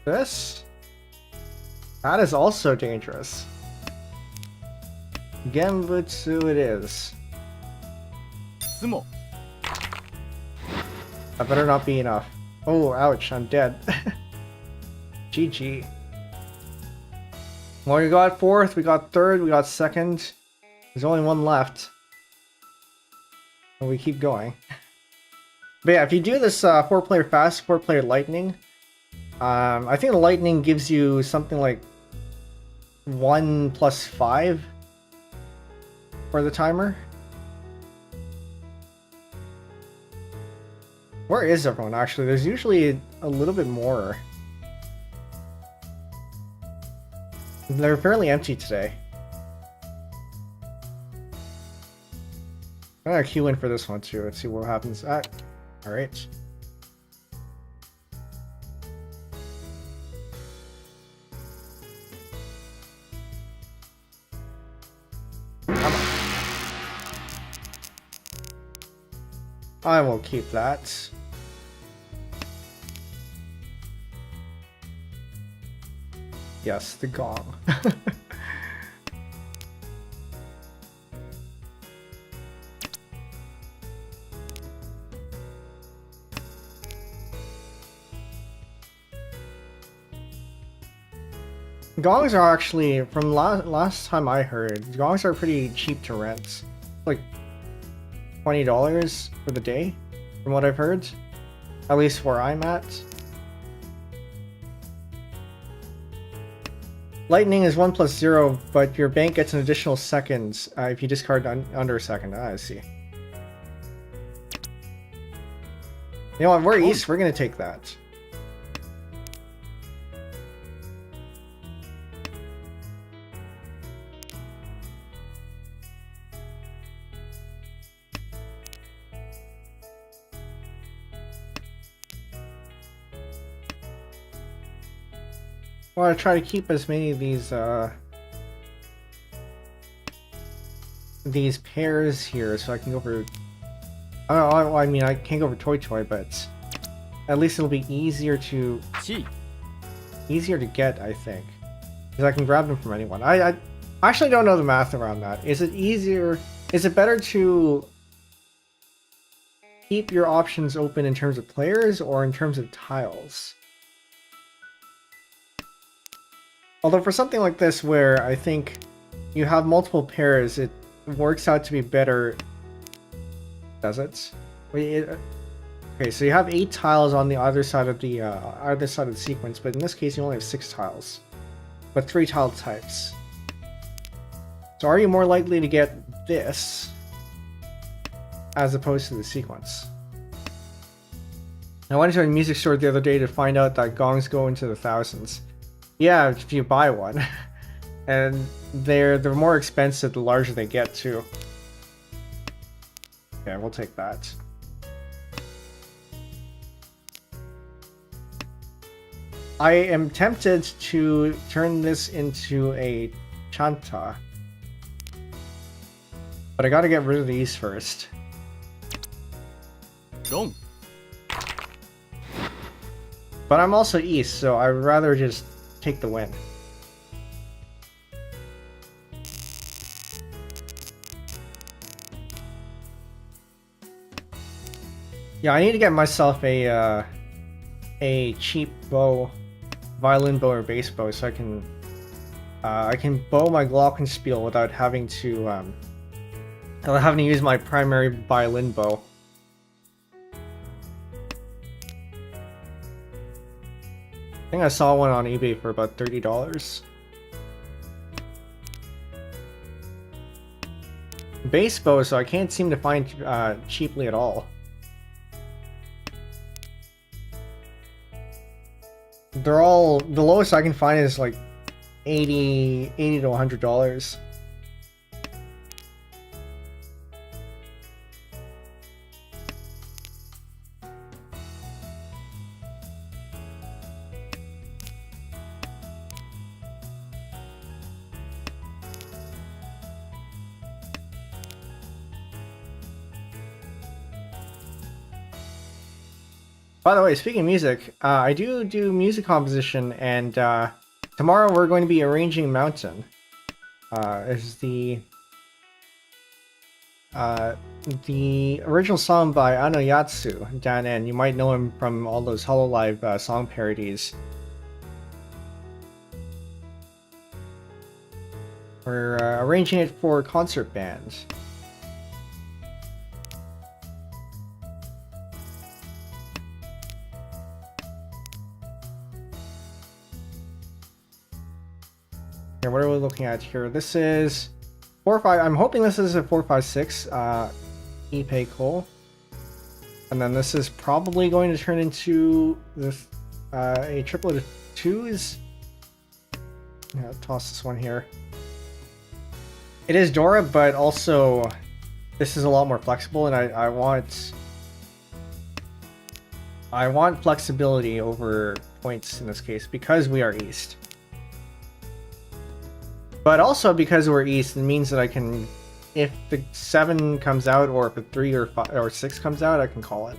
This? That is also dangerous. Genbutsu it is. Sumo. That better not be enough. Oh, ouch, I'm dead. GG. Well, we got 4th, we got 3rd, we got 2nd. There's only one left. And we keep going. But yeah, if you do this 4-player fast, 4-player lightning, I think the lightning gives you something like 1 plus 5 for the timer. Where is everyone, actually? There's usually a little bit more. They're fairly empty today. I'm gonna queue in for this one too. Let's see what happens. Alright. I will keep that. Yes, the gong. Gongs are actually, from last time I heard, gongs are pretty cheap to rent. Like $20 for the day, from what I've heard. At least where I'm at. Lightning is 1 plus 0, but your bank gets an additional second if you discard under a second. I see. You know what, we're east, we're gonna take that. I want to try to keep as many of these pairs here, so I can go for. I mean, I can't go for Toy, but at least it'll be easier to get, I think, because I can grab them from anyone. I actually don't know the math around that. Is it easier? Is it better to keep your options open in terms of players or in terms of tiles? Although for something like this where I think you have multiple pairs, it works out to be better. Does it? Wait, okay, so you have 8 tiles on the other side of the sequence, but in this case you only have 6 tiles, but 3 tile types. So are you more likely to get this as opposed to the sequence? I went to a music store the other day to find out that gongs go into the thousands. Yeah, if you buy one. And they're more expensive the larger they get too. Okay, we'll take that. I am tempted to turn this into a chanta. But I gotta get rid of these first. Long. But I'm also east, so I'd rather just take the win. Yeah, I need to get myself a cheap bow, violin bow or bass bow, so I can bow my glockenspiel without having to use my primary violin bow. I think I saw one on eBay for about $30. Bass bow, so I can't seem to find cheaply at all. They're all, the lowest I can find is like $80 to $100. By the way, speaking of music, I do music composition, and tomorrow we're going to be arranging Mountain. Is the original song by Anoyatsu, Dan N. You might know him from all those Hololive song parodies. We're arranging it for concert bands. Here, what are we looking at here? This is 4-5. I'm hoping this is a 4-5-6 Ippei Cole. And then this is probably going to turn into this a triplet of twos. Yeah, toss this one here. It is Dora, but also this is a lot more flexible, and I want flexibility over points in this case because we are East. But also because we're East, it means that I can, if the 7 comes out, or if the 3 or 5 or 6 comes out, I can call it.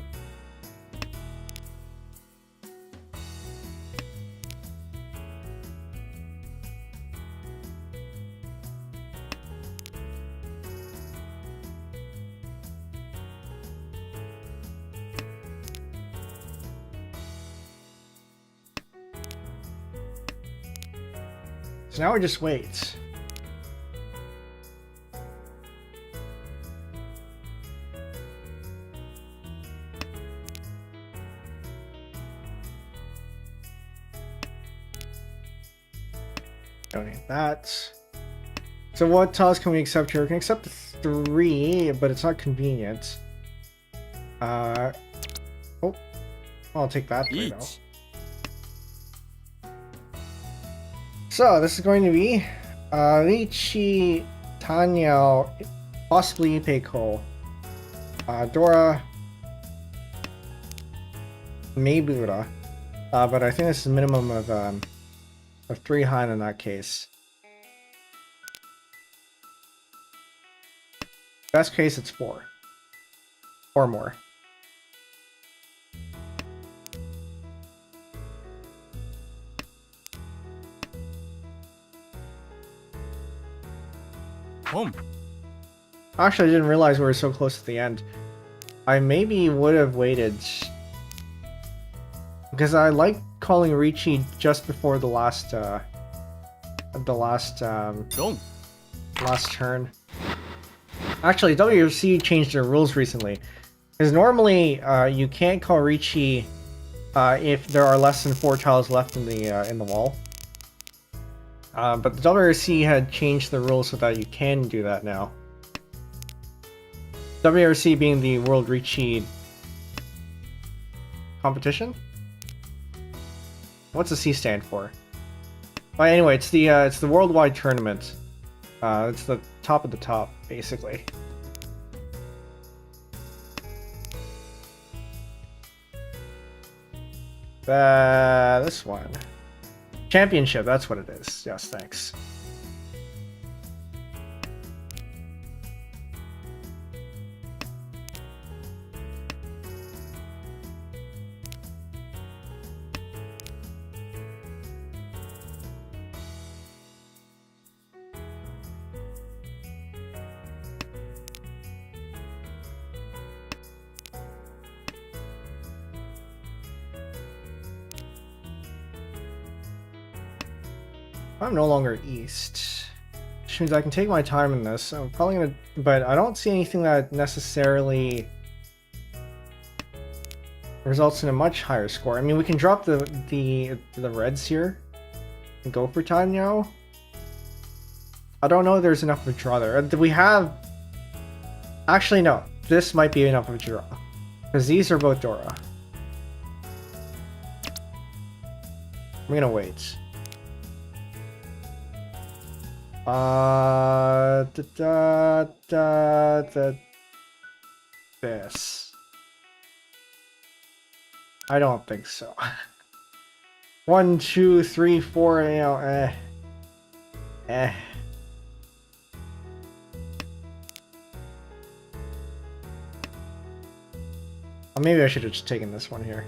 So now we just wait. Donate that. So what tiles can we accept here? We can accept 3, but it's not convenient. Oh, I'll take that 3 though. So this is going to be Lichi, Tanyao, possibly Ippei Cole, Dora, Meibura, but I think this is a minimum of 3 Han in that case. Best case, it's 4 or more. Actually, I didn't realize we were so close to the end. I maybe would have waited because I like calling Ricci just before the last turn. Actually, WRC changed their rules recently, because normally you can't call Ricci if there are less than 4 tiles left in the wall. But the WRC had changed the rules so that you can do that now. WRC being the World Ricci competition? What's the C stand for? Well, anyway, it's the worldwide tournament. It's the top of the top, basically. This one. Championship, that's what it is. Yes, thanks. I'm no longer east. Which means I can take my time in this. I'm probably gonna, but I don't see anything that necessarily results in a much higher score. I mean, we can drop the reds here and go for Tenhou. I don't know if there's enough of a draw there. Do we have... Actually, no. This might be enough of a draw. Because these are both Dora. I'm gonna wait. This. I don't think so. 1, 2, 3, 4, you know, Oh, maybe I should have just taken this one here.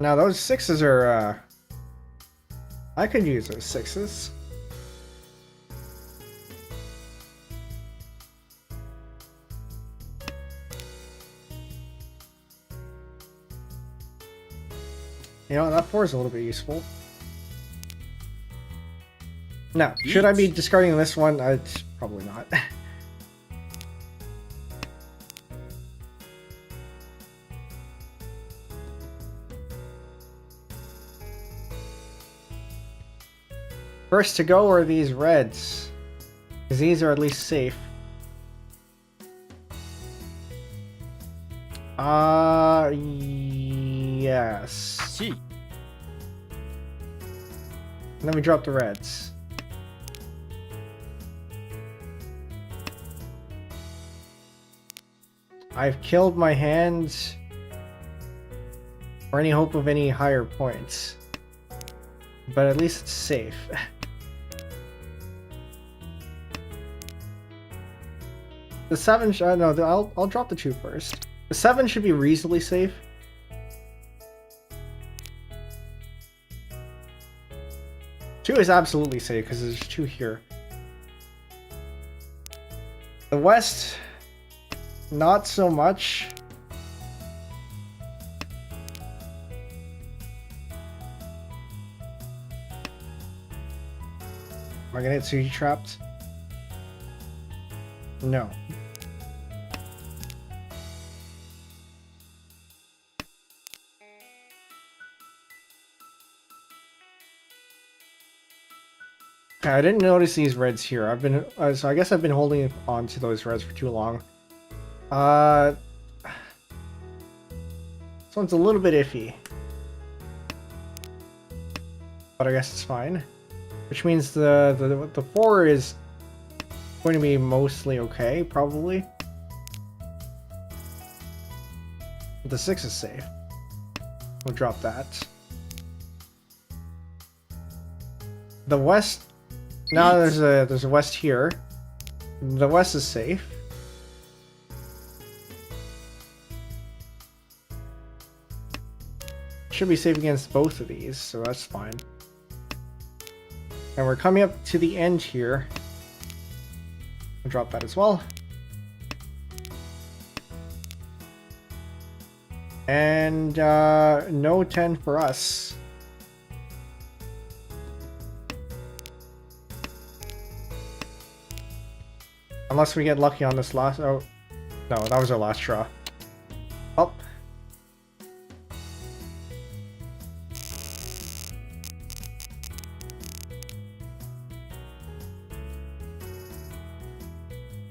Now those 6s are, I could use those 6s. You know, that 4 is a little bit useful. Now, should I be discarding this one? Probably not. First to go are these reds, because these are at least safe. Yes. C. And then we drop the reds. I've killed my hand for any hope of any higher points. But at least it's safe. The 7 no, I'll drop the 2 first. The 7 should be reasonably safe. Two is absolutely safe because there's 2 here. The west, not so much. Am I gonna get Suji trapped? No. Okay, I didn't notice these reds here. I've been so I guess I've been holding on to those reds for too long. This one's a little bit iffy, but I guess it's fine. Which means the 4 is going to be mostly okay, probably. But the 6 is safe. We'll drop that. The west. Now there's a west here. The west is safe. Should be safe against both of these, so that's fine. And we're coming up to the end here. I'll drop that as well. And no 10 for us. Unless we get lucky on this last... Oh, no, that was our last draw. Oh.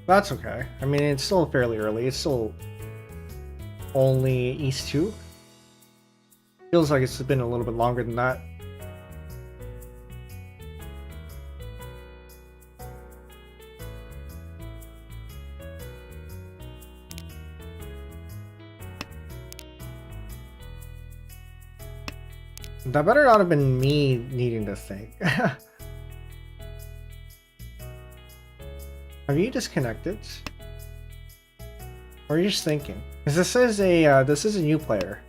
That's okay. I mean, it's still fairly early. It's still only East 2. Feels like it's been a little bit longer than that. That better not have been me needing to think. Have you disconnected? Or are you just thinking? Because this is a new player.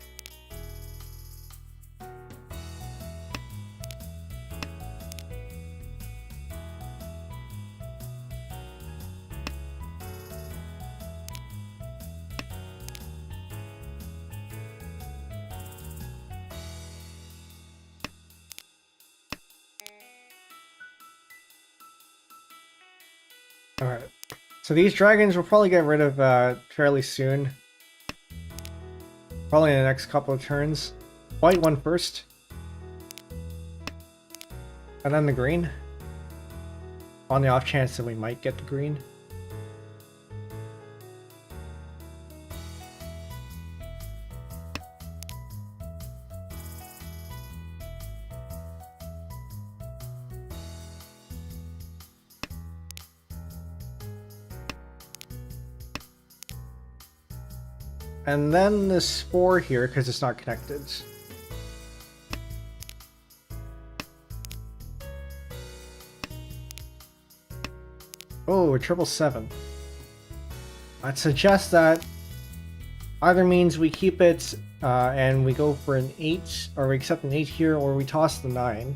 Alright. So these dragons we'll probably get rid of fairly soon. Probably in the next couple of turns. White one first. And then the green. On the off chance that we might get the green. And then this 4 here, because it's not connected. Oh, a 777. I'd suggest that either means we keep it and we go for an 8, or we accept an 8 here, or we toss the 9.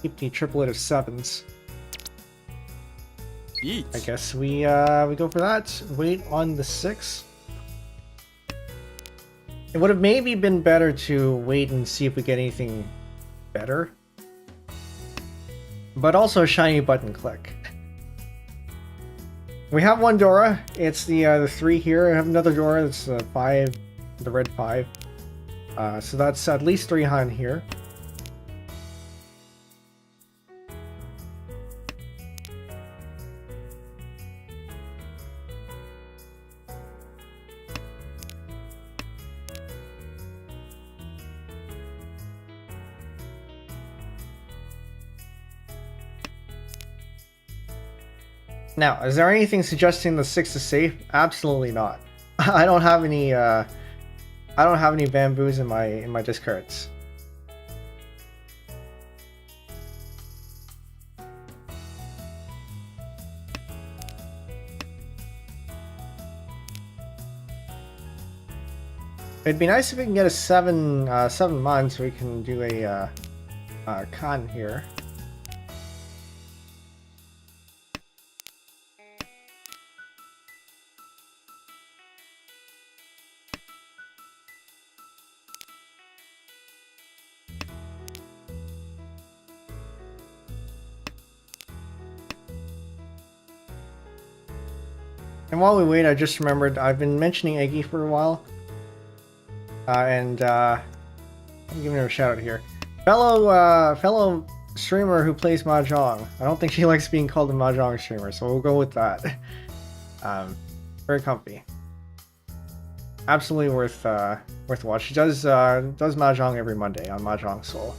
Keep the triplet of 7s. I guess we go for that. Wait on the 6. It would have maybe been better to wait and see if we get anything better. But also shiny button click. We have one Dora. It's the 3 here. I have another Dora. That's the 5, the red 5. So that's at least 3 Han here. Now, is there anything suggesting the 6 is safe? Absolutely not. I don't have any bamboos in my discards. It'd be nice if we can get a 7 mon so we can do a con here. And while we wait, I just remembered I've been mentioning Eggy for a while. I'm giving her a shout out here. Fellow streamer who plays Mahjong. I don't think she likes being called a Mahjong streamer, so we'll go with that. Very comfy. Absolutely worth watch. She does Mahjong every Monday on Mahjong Soul.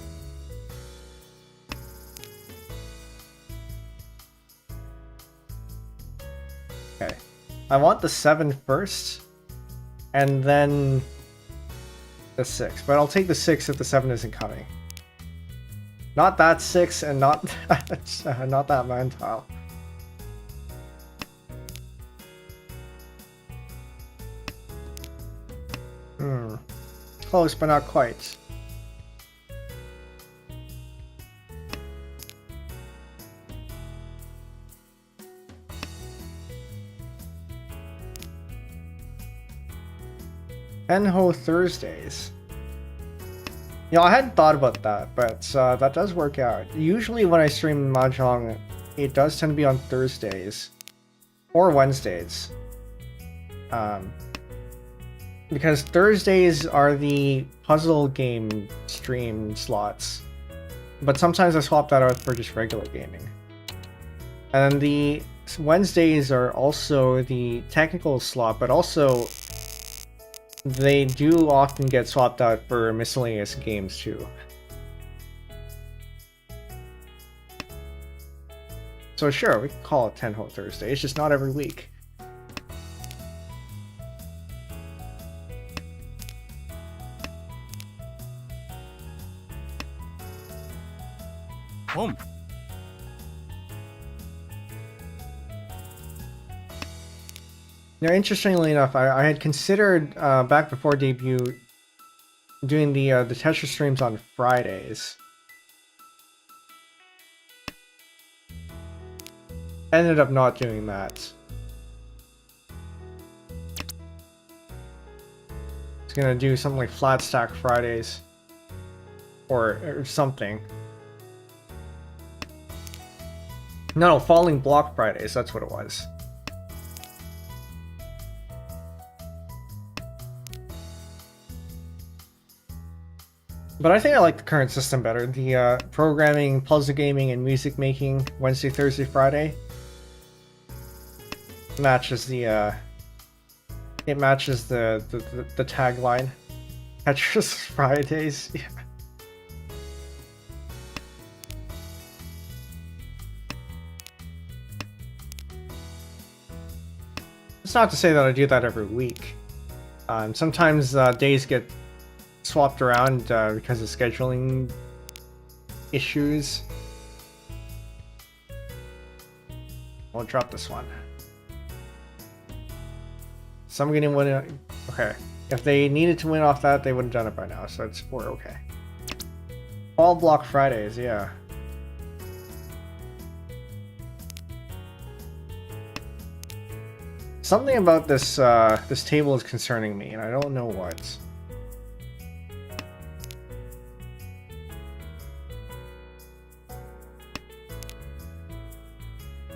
Okay. I want the 7 first, and then the 6. But I'll take the 6 if the 7 isn't coming. Not that 6, and not that, not that man tile. Close, but not quite. Tenhou Thursdays. You know, I hadn't thought about that, but that does work out. Usually when I stream Mahjong, it does tend to be on Thursdays. Or Wednesdays. Because Thursdays are the puzzle game stream slots. But sometimes I swap that out for just regular gaming. And then the Wednesdays are also the technical slot, but also they do often get swapped out for miscellaneous games too. So sure, we can call it Tenhou Thursday, it's just not every week. Home. Now, interestingly enough, I had considered back before debut doing the Tetris streams on Fridays. Ended up not doing that. It's gonna do something like Flat Stack Fridays, or something. No, Falling Block Fridays, that's what it was. But I think I like the current system better. The programming, puzzle gaming, and music making Wednesday, Thursday, Friday matches the it matches the tagline. Tetris Fridays. Yeah. It's not to say that I do that every week. Sometimes days get swapped around because of scheduling issues. I'll drop this one. So I'm gonna win. Okay, if they needed to win off that, they would have done it by now. So it's 4. Okay. All block Fridays, yeah. Something about this this table is concerning me, and I don't know what.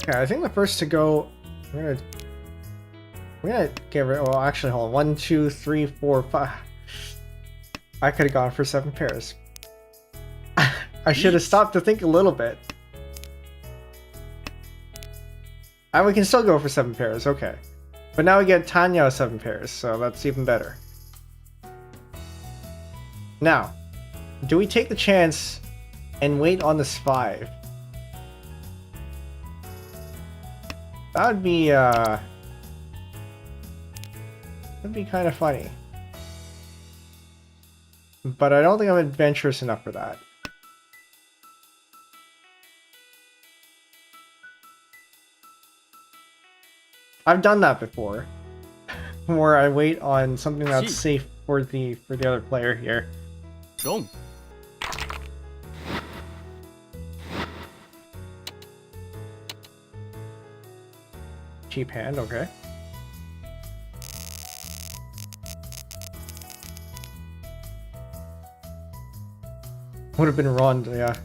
Okay, I think the first to go. We're gonna get rid. Well, actually, hold on. 1, 2, 3, 4, 5. I could have gone for 7 pairs. I should have stopped to think a little bit. And we can still go for 7 pairs. Okay, but now we get Tenhou 7 pairs, so that's even better. Now, do we take the chance and wait on this 5? That would be that'd be kind of funny. But I don't think I'm adventurous enough for that. I've done that before, where I wait on something that's safe for the other player here. Wrong. Cheap hand, okay. Would have been Rond, yeah.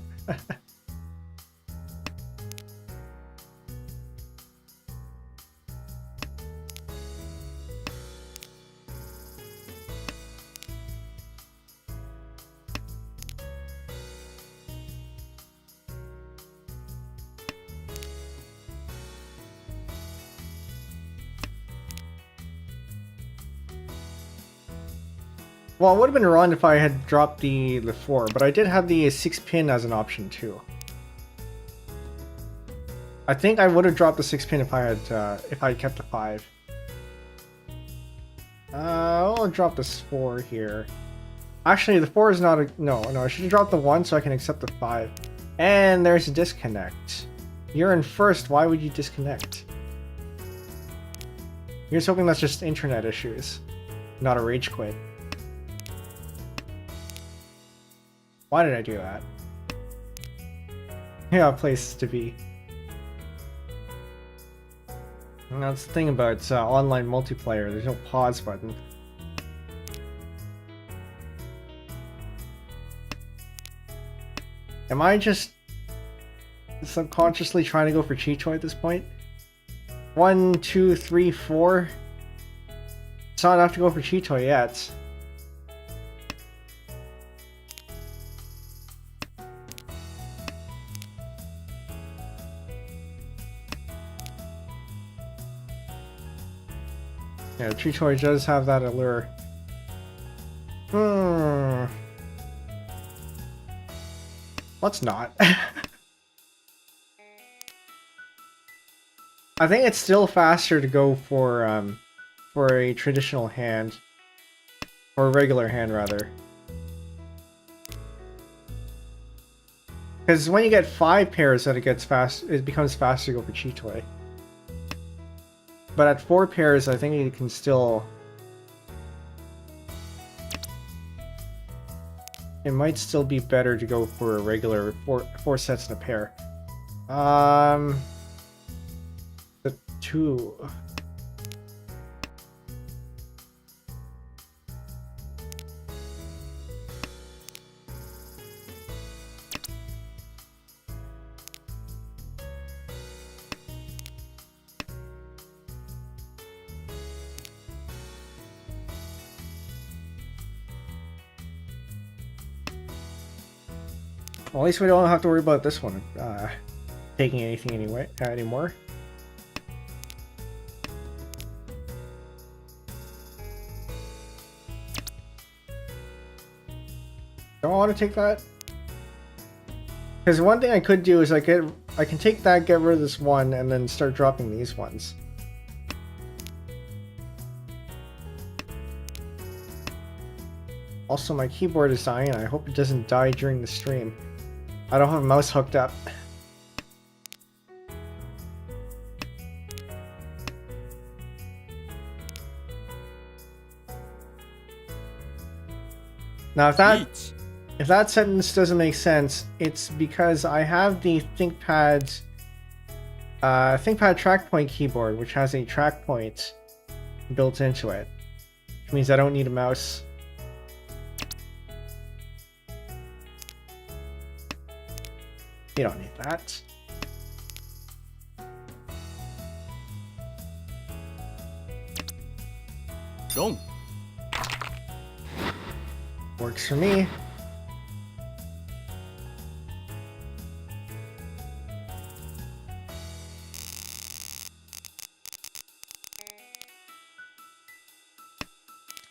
Well, it would have been Rond if I had dropped the 4, but I did have the 6 pin as an option too. I think I would have dropped the 6 pin if I had kept the 5. I'll drop this 4 here. Actually, the 4 is not a no. I should have dropped the 1 so I can accept the 5. And there's a disconnect. You're in first. Why would you disconnect? You're just hoping that's just internet issues, not a rage quit. Why did I do that? Yeah, places to be. And that's the thing about online multiplayer, there's no pause button. Am I just subconsciously trying to go for Chicho at this point? 1, 2, 3, 4. It's not enough to go for Chicho yet. Yeah, Chicho does have that allure. Let's not. I think it's still faster to go for a traditional hand, or a regular hand rather. Because when you get 5 pairs, that it becomes faster to go for Chitoy. But at 4 pairs, I think you can still. It might still be better to go for a regular 4 sets in a pair. The 2. Well, at least we don't have to worry about this one taking anything anymore. Don't want to take that. Because one thing I could do is I can take that, get rid of this one, and then start dropping these ones. Also, my keyboard is dying, and I hope it doesn't die during the stream. I don't have a mouse hooked up. Now, if that sentence doesn't make sense, it's because I have the ThinkPad TrackPoint keyboard, which has a track point built into it, which means I don't need a mouse. You don't need that. Wrong. Works for me.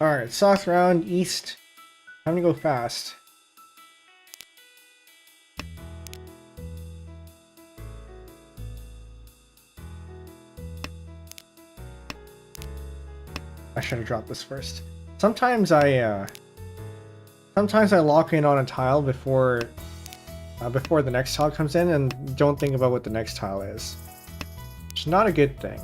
Alright, south round, east. Time to go fast. I should have dropped this first. Sometimes I lock in on a tile before the next tile comes in and don't think about what the next tile is. It's not a good thing.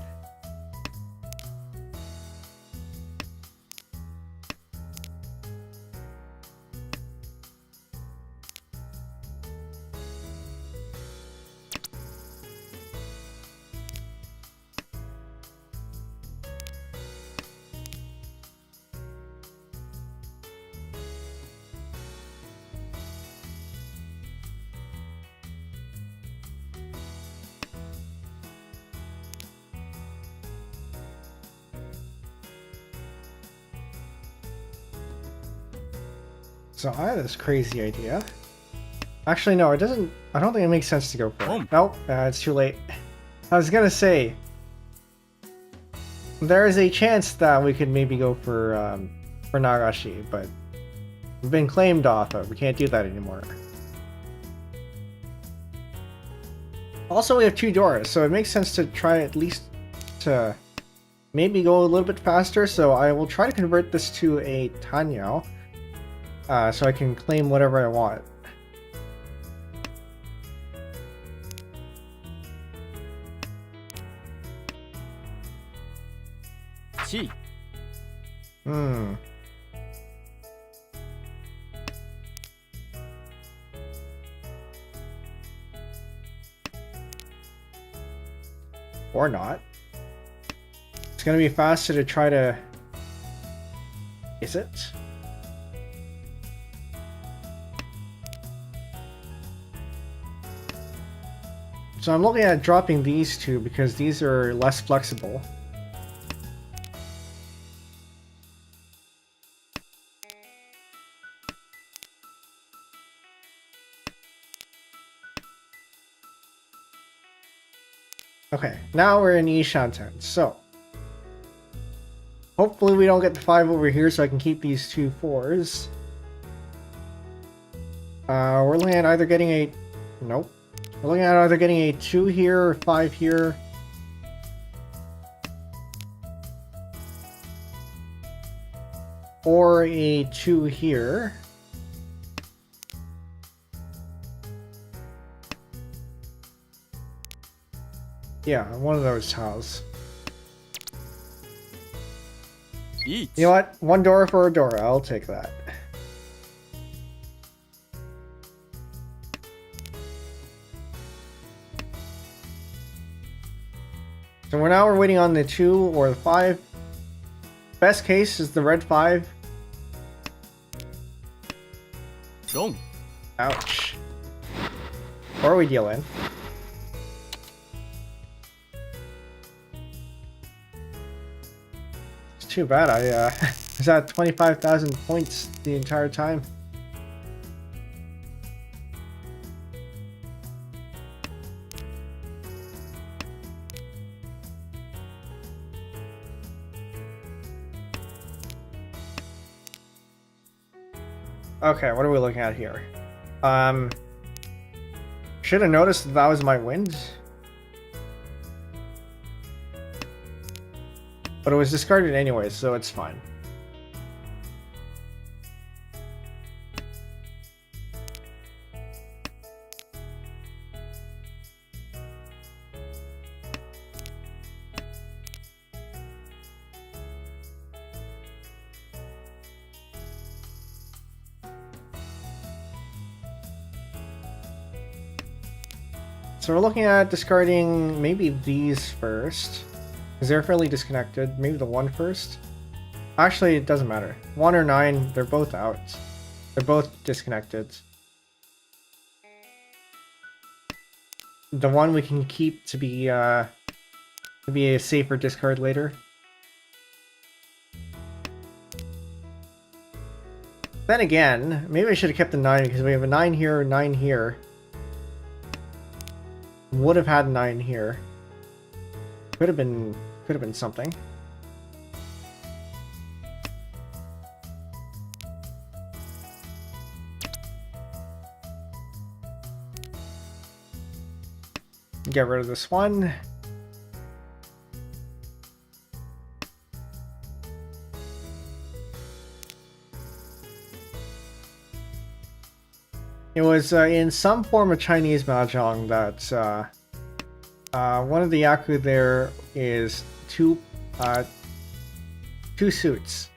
So I have this crazy idea. Actually, no, it doesn't. I don't think it makes sense to go for it. Nope, it's too late. I was gonna say there is a chance that we could maybe go for Nagashi, but we've been claimed off of. We can't do that anymore. Also, we have 2 doors, so it makes sense to try at least to maybe go a little bit faster. So I will try to convert this to a Tenhou. So I can claim whatever I want. Chi. Or not. It's gonna be faster to try to... Is it? So I'm looking at dropping these 2 because these are less flexible. Okay, now we're in Ishanten, so hopefully we don't get the 5 over here so I can keep these 2 4s. We're looking at either getting a... Nope. We're looking at either getting a 2 here or 5 here. Or a 2 here. Yeah, one of those tiles. Each. You know what? 1 door for a door. I'll take that. So we're waiting on the 2 or the 5. Best case is the red 5. Wrong. Ouch. Or we deal in. It's too bad I was at 25,000 points the entire time. Okay, what are we looking at here? Should have noticed that was my wind. But it was discarded anyway, so it's fine. So we're looking at discarding maybe these first, because they're fairly disconnected. Maybe the one first. Actually, it doesn't matter. 1 or 9, they're both out. They're both disconnected. The one we can keep to be a safer discard later. Then again, maybe I should have kept the 9 because we have a 9 here, 9 here. Would have had 9 here. Could have been something. Get rid of this one. It was in some form of Chinese mahjong that one of the yaku there is two suits.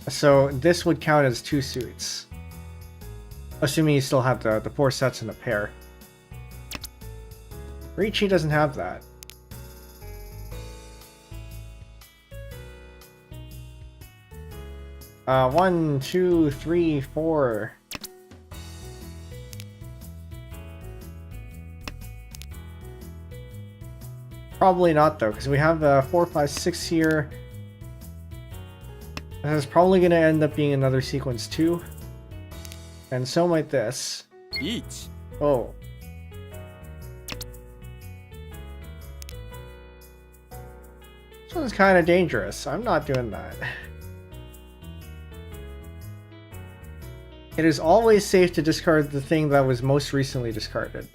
So this would count as 2 suits. Assuming you still have the 4 sets in a pair. Ricci doesn't have that. One, two, three, 4. Probably not though, because we have 4, 5, 6 here. This is probably going to end up being another sequence 2. And so might this. Each. Oh. This one's kind of dangerous. I'm not doing that. It is always safe to discard the thing that was most recently discarded.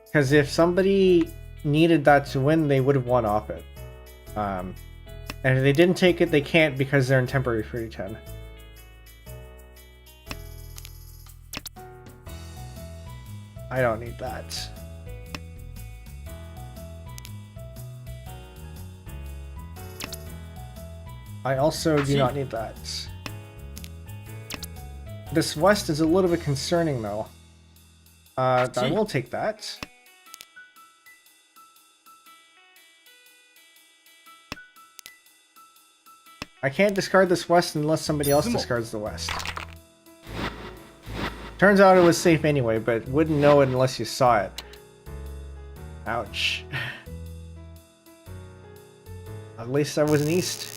Because if somebody needed that to win, they would have won off it. And if they didn't take it, they can't because they're in temporary free 10. I don't need that. I also do not need that. This west is a little bit concerning though. I will take that. I can't discard this west unless somebody else discards the west. Turns out it was safe anyway, but wouldn't know it unless you saw it. Ouch. At least I was an east.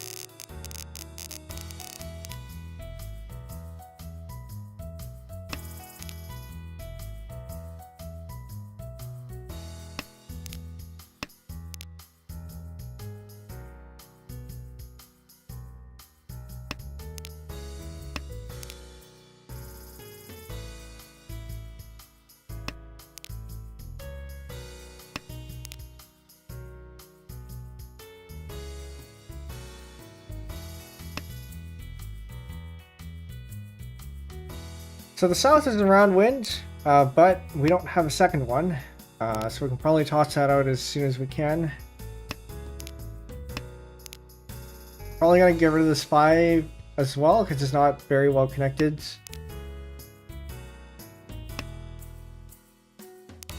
So the south is around wind, but we don't have a second one, so we can probably toss that out as soon as we can. Probably gonna get rid of this 5 as well, because it's not very well connected.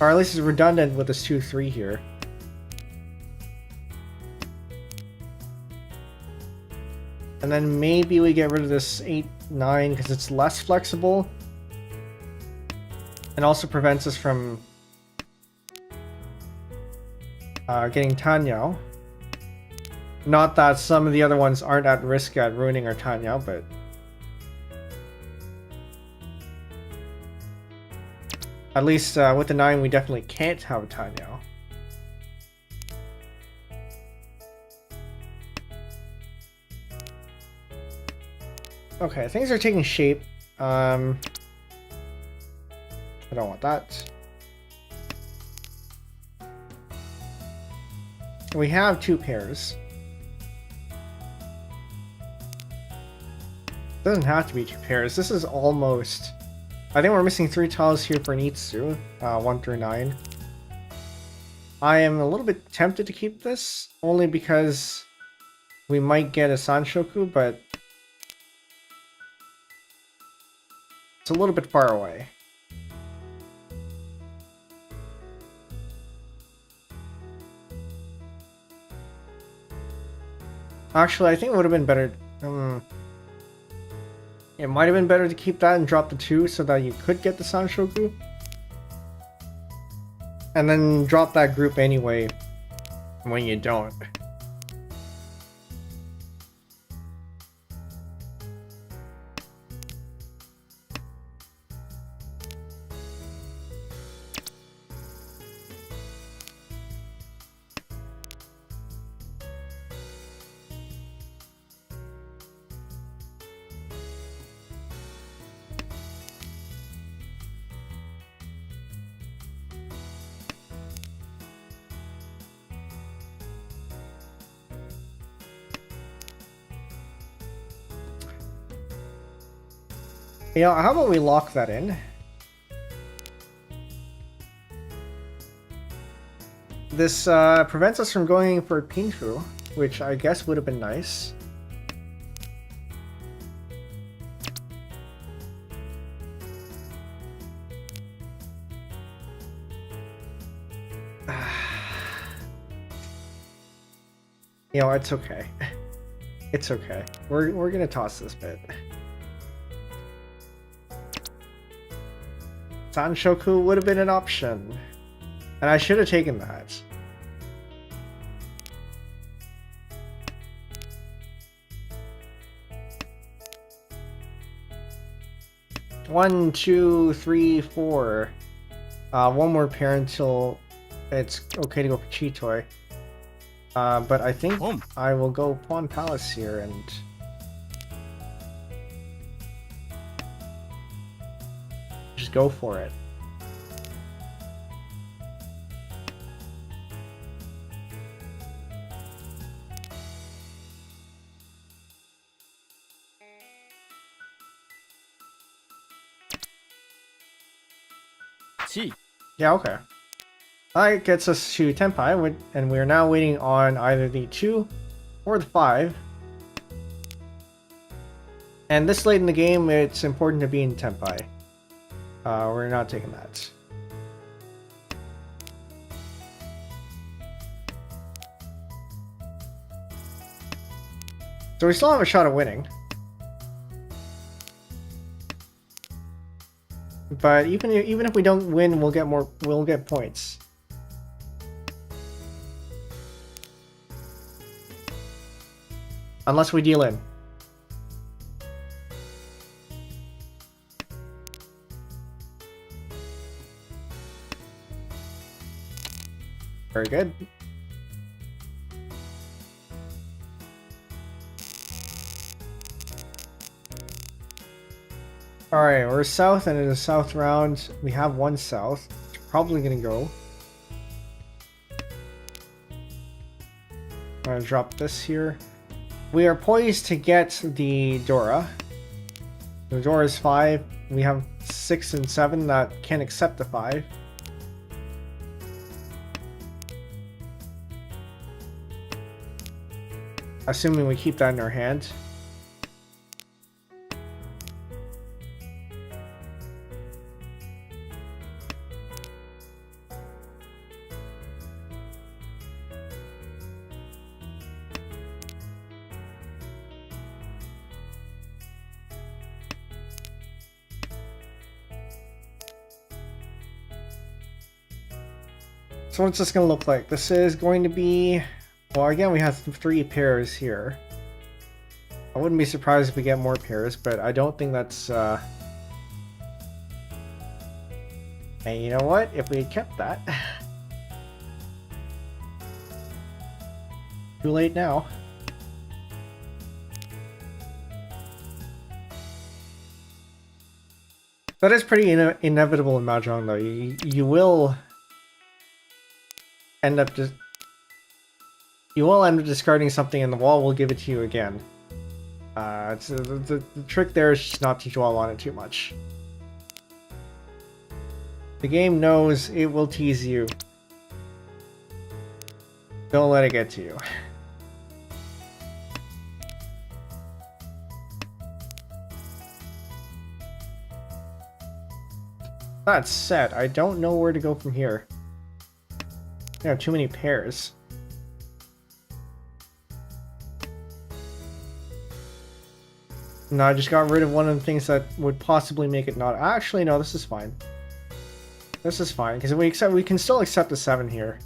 Or at least it's redundant with this 2-3 here. And then maybe we get rid of this 8-9 because it's less flexible. And also prevents us from getting Tenhou. Not that some of the other ones aren't at risk at ruining our Tenhou, but at least with the 9 we definitely can't have a Tenhou. Okay, things are taking shape. I don't want that. We have 2 pairs. Doesn't have to be 2 pairs. This is almost... I think we're missing 3 tiles here for Nitsu, 1 through 9. I am a little bit tempted to keep this, only because we might get a Sanshoku, but it's a little bit far away. Actually, I think it would have been better... it might have been better to keep that and drop the 2 so that you could get the Sanshoku. And then drop that group anyway when you don't. You know, how about we lock that in? This prevents us from going for Penbu, which I guess would have been nice. You know, it's okay. It's okay. We're gonna toss this bit. Sanshoku would have been an option. And I should have taken that. One, two, three, four. One more pair until it's okay to go for Chitoy. But I think I will go Pawn Palace here and... just go for it. Yeah, okay. That gets us to Tenpai, and we're now waiting on either the 2 or the 5. And this late in the game, it's important to be in Tenpai. We're not taking that. So we still have a shot at winning. But even if we don't win, we'll get points. Unless we deal in. Very good. Alright, we're south, and in the south round, we have 1 south. It's probably gonna go. I'm gonna drop this here. We are poised to get the Dora. The Dora is 5. We have 6 and 7 that can accept the 5. Assuming we keep that in our hand. So what's this going to look like? This is going to be... Well, again, we have 3 pairs here. I wouldn't be surprised if we get more pairs, but I don't think that's... And you know what? If we had kept that... Too late now. That is pretty inevitable in Mahjong, though. You will end up just discarding something, and the wall will give it to you again. The trick there is just not to dwell on it too much. The game knows it will tease you. Don't let it get to you. That said, I don't know where to go from here. I have too many pairs. No, I just got rid of one of the things that would possibly make it not. Actually, no, this is fine. This is fine because we can still accept the 7 here.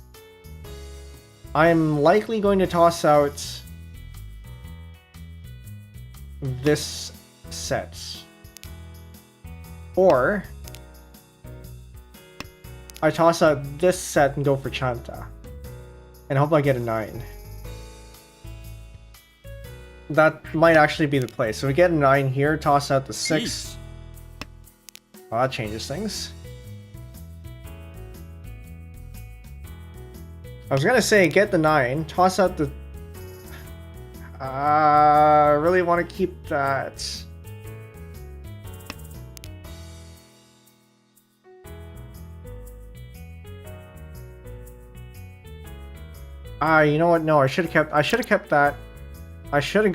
I'm likely going to toss out this set, or I toss out this set and go for Chanta, and hope I get a 9. That might actually be the play. So we get a 9 here, toss out the 6. Well, that changes things. I was gonna say get the 9, toss out the... I really want to keep that. You know what? No, I should have kept that. I should have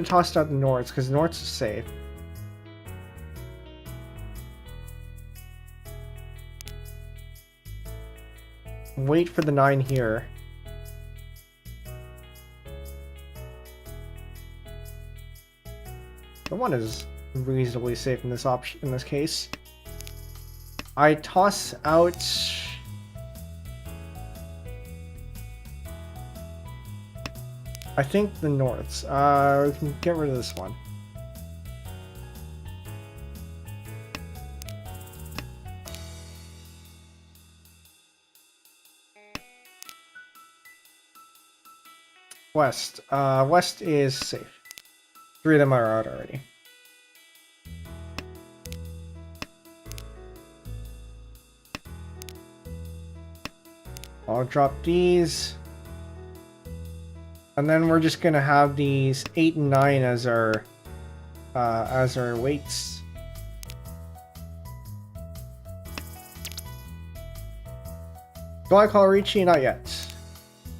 tossed out the Nords, because Nords is safe. Wait for the 9 here. The 1 is reasonably safe in this case. I toss out... I think the Norths. We can get rid of this one. West. West is safe. 3 of them are out already. I'll drop these. And then we're just gonna have these 8 and 9 as our weights. Do I call Ricci? Not yet.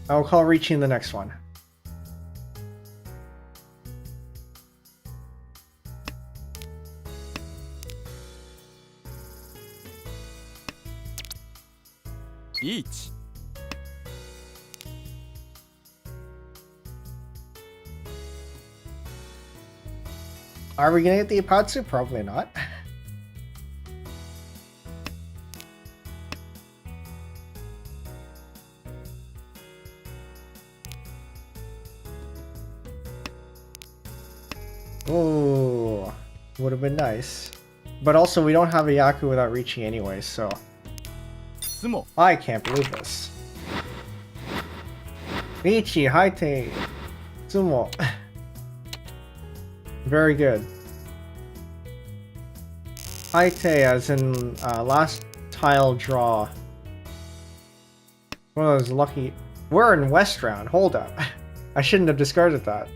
I'll call Ricci in the next one. Each. Are we gonna get the Ipatsu? Probably not. Oh, would have been nice. But also, we don't have a Yaku without Ricci anyway, so... Sumo. I can't believe this. Ricci, Haite, Sumo. Very good. Haite, as in last tile draw. One of those lucky... We're in West round. Hold up. I shouldn't have discarded that.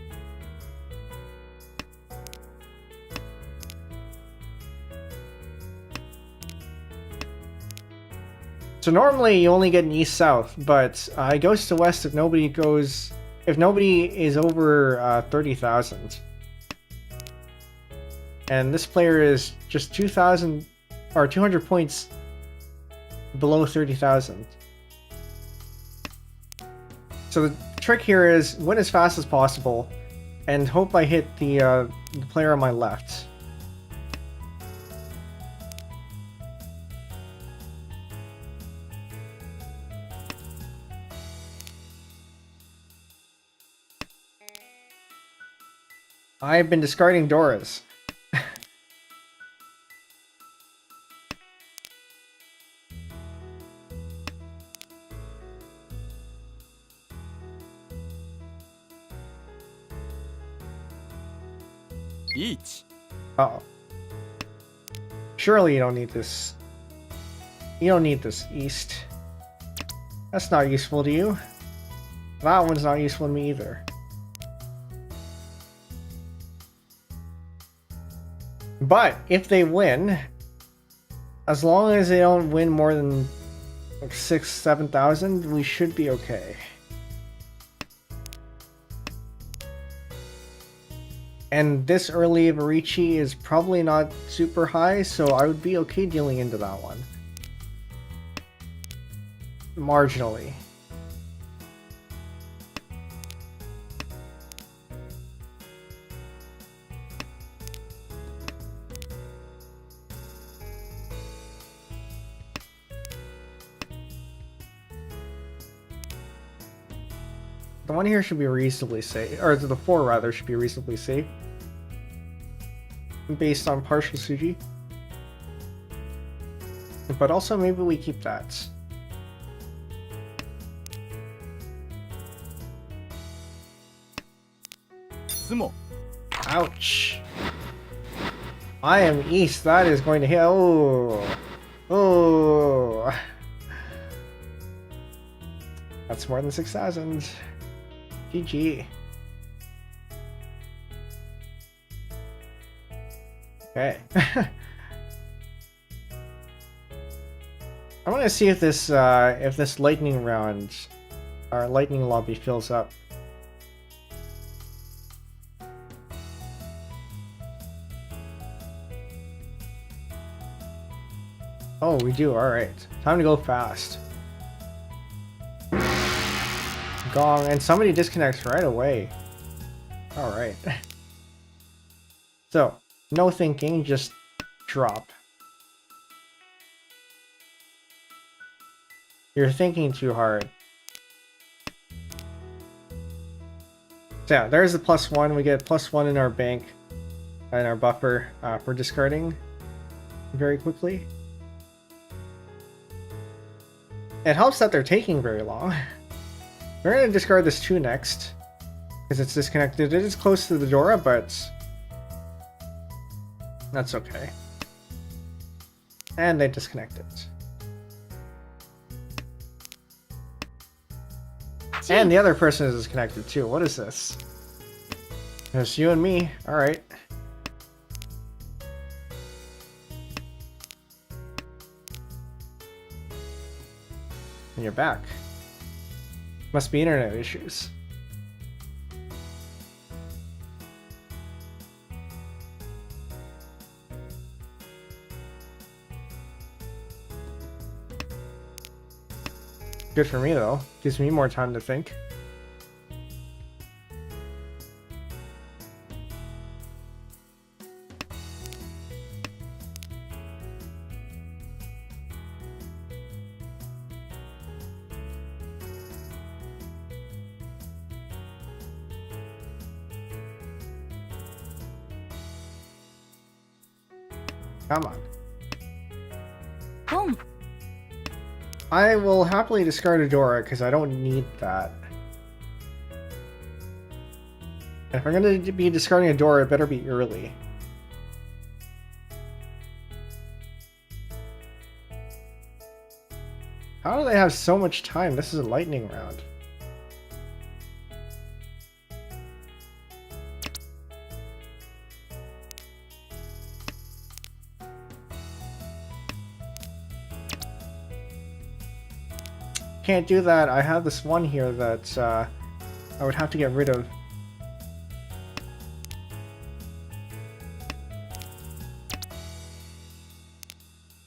So normally you only get an East-South, but it goes to West if nobody is over 30,000. And this player is just 2,000 or 200 points below 30,000. So the trick here is win as fast as possible and hope I hit the player on my left. I've been discarding Doras. Each. Uh-oh. Surely you don't need this. You don't need this east. That's not useful to you. That one's not useful to me either. But if they win, as long as they don't win more than like 7,000, we should be okay. And this early of Arichi is probably not super high, so I would be okay dealing into that one. Marginally. The one here should be reasonably safe, or the 4 rather should be reasonably safe. Based on partial Suji. But also maybe we keep that. Sumo. Ouch. I am east, that is going to hit. Oh. Oh. That's more than 6,000. GG. Okay. I want to see if this lightning round, or lightning lobby fills up. Oh, we do. All right. Time to go fast. Gong, and somebody disconnects right away. All right. So, no thinking, just drop. You're thinking too hard. So yeah, there's the +1. We get +1 in our bank and our buffer for discarding very quickly. It helps that they're taking very long. We're going to discard this 2 next, because it's disconnected. It is close to the Dora, but that's okay. And they disconnect it. And the other person is disconnected too. What is this? There's you and me. Alright. And you're back. Must be internet issues. Good for me though. Gives me more time to think. Come on. Boom. I will happily discard a Dora because I don't need that. And if I'm going to be discarding a Dora, it better be early. How do they have so much time? This is a lightning round. Can't do that. I have this one here that I would have to get rid of.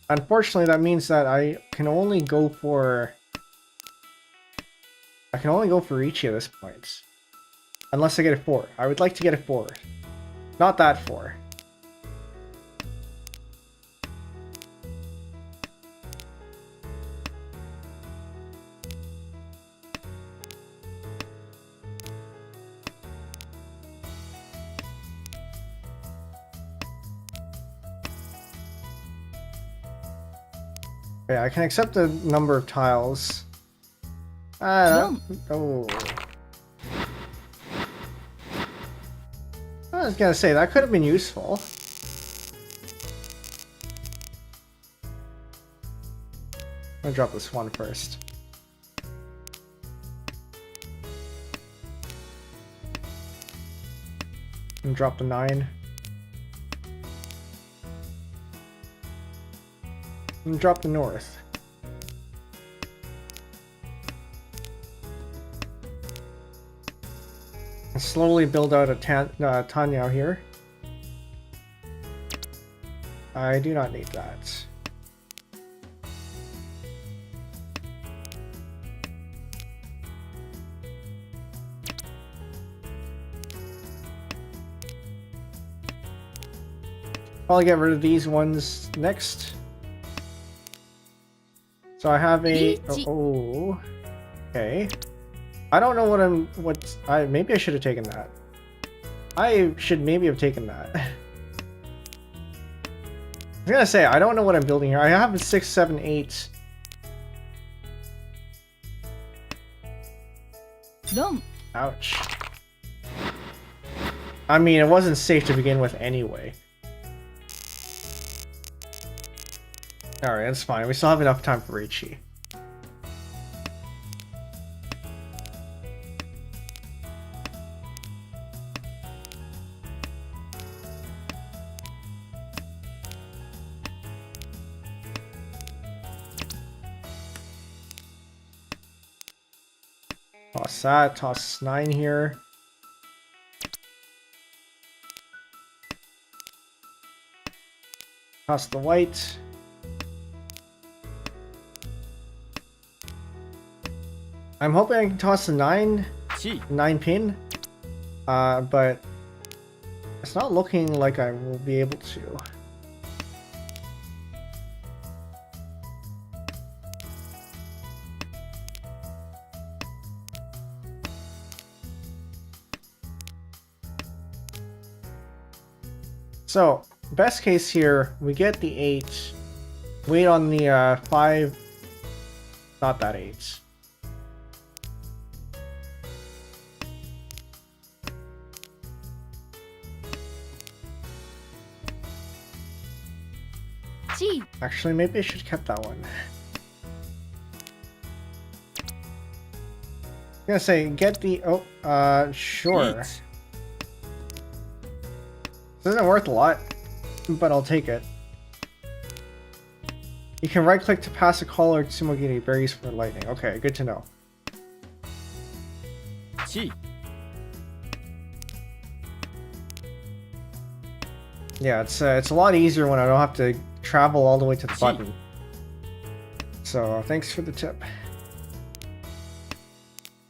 Unfortunately, that means that I can only go for Ichi at this point. Unless I get a 4. I would like to get a 4. Not that 4. Okay, I can accept the number of tiles. Oh. I was gonna say, that could have been useful. I'll drop this one first. And drop the 9. And drop the north. And slowly build out a Tenhou here. I do not need that. Probably get rid of these ones next. So I have a okay. I don't know maybe I should have taken that. I should maybe have taken that. I was gonna say I don't know what I'm building here. I have a 6, 7, 8. Ouch. I mean, it wasn't safe to begin with anyway. Alright, that's fine. We still have enough time for Riichi. Toss that, toss 9 here. Toss the white. I'm hoping I can toss the 9 pin, but it's not looking like I will be able to. So, best case here, we get the 8, wait on the 5, not that 8. Actually, maybe I should have kept that one. I'm gonna say, get the... sure. This isn't worth a lot, but I'll take it. You can right-click to pass a call or Tsumogiri berries for lightning. Okay, good to know. Yeah, it's a lot easier when I don't have to travel all the way to the button. So, thanks for the tip.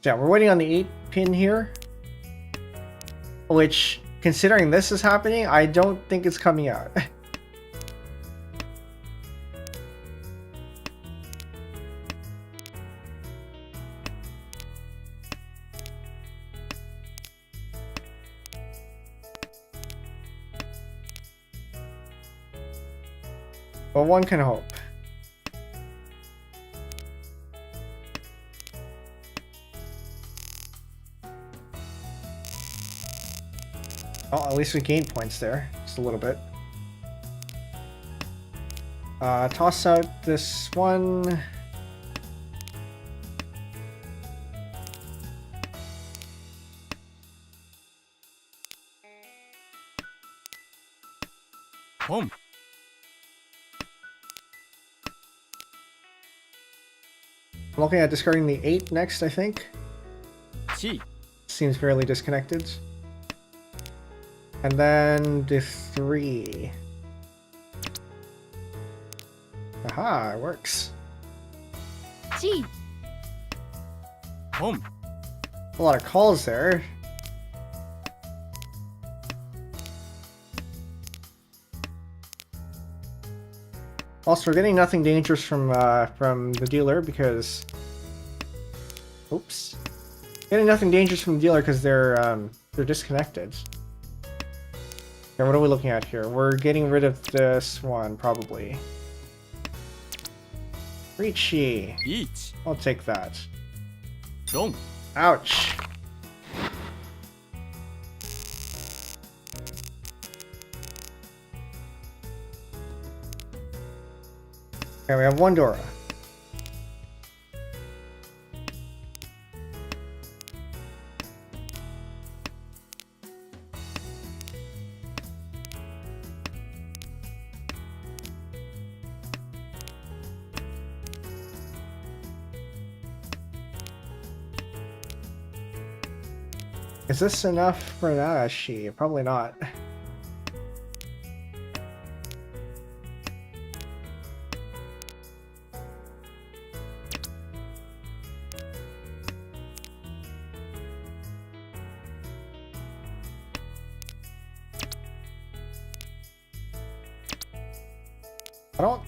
Yeah, we're waiting on the 8 pin here. Which, considering this is happening, I don't think it's coming out. But one can hope. Oh, at least we gained points there. Just a little bit. Toss out this one. Home. I'm looking at discarding the 8 next, I think. Seems fairly disconnected. And then the 3. Aha, it works. Home. A lot of calls there. Also, we're getting nothing dangerous from the dealer because... Oops. Getting nothing dangerous from the dealer because they're disconnected. Okay, what are we looking at here? We're getting rid of this one, probably. Riichi. I'll take that. Don't. Ouch. Okay, we have one Dora. Is this enough for that? Probably not.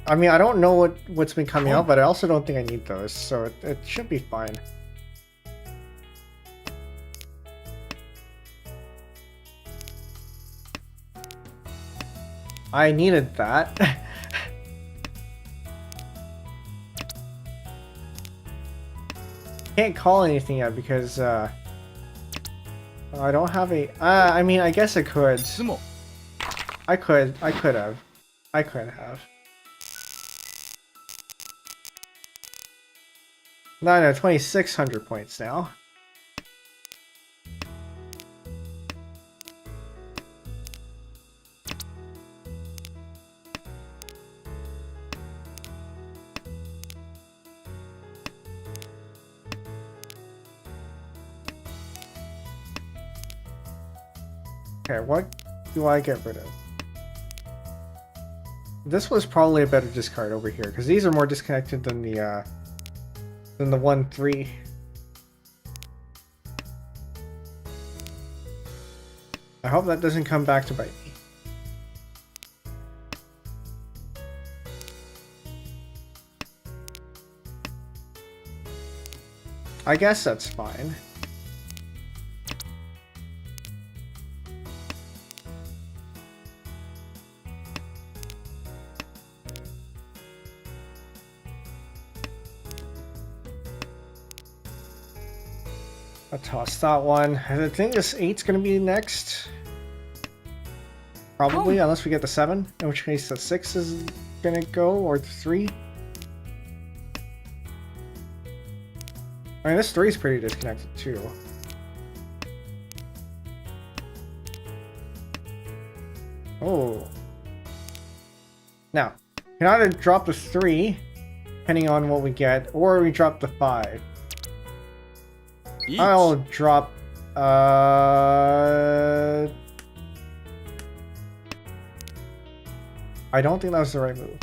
I don't know what's been coming out, but I also don't think I need those, so it should be fine. I needed that. Can't call anything yet because I don't have a. I mean, I guess I could. I could have. No, 2,600 points now. Okay, what do I get rid of? This was probably a better discard over here, because these are more disconnected than the 1-3. I hope that doesn't come back to bite me. I guess that's fine. I'll toss that one. I think this 8's gonna be next. Probably, unless we get the 7, in which case the 6 is gonna go, or the 3. I mean, this 3 is pretty disconnected too. Oh. Now, we can either drop the 3, depending on what we get, or we drop the 5. I'll drop, I don't think that was the right move.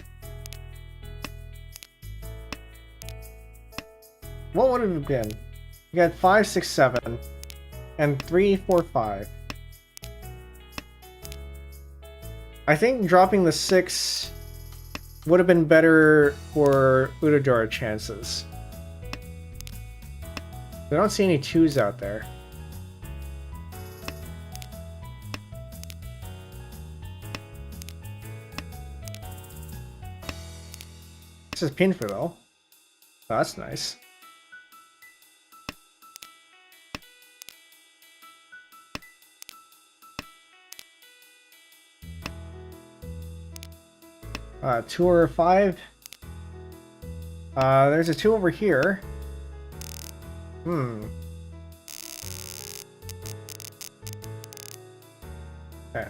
What would it have been? We got 5, 6, 7, and 3, 4, 5. I think dropping the 6 would have been better for Utadora chances. I don't see any 2s out there. This is Pinfu though. Oh, that's nice. Two or 5. There's a 2 over here. Okay,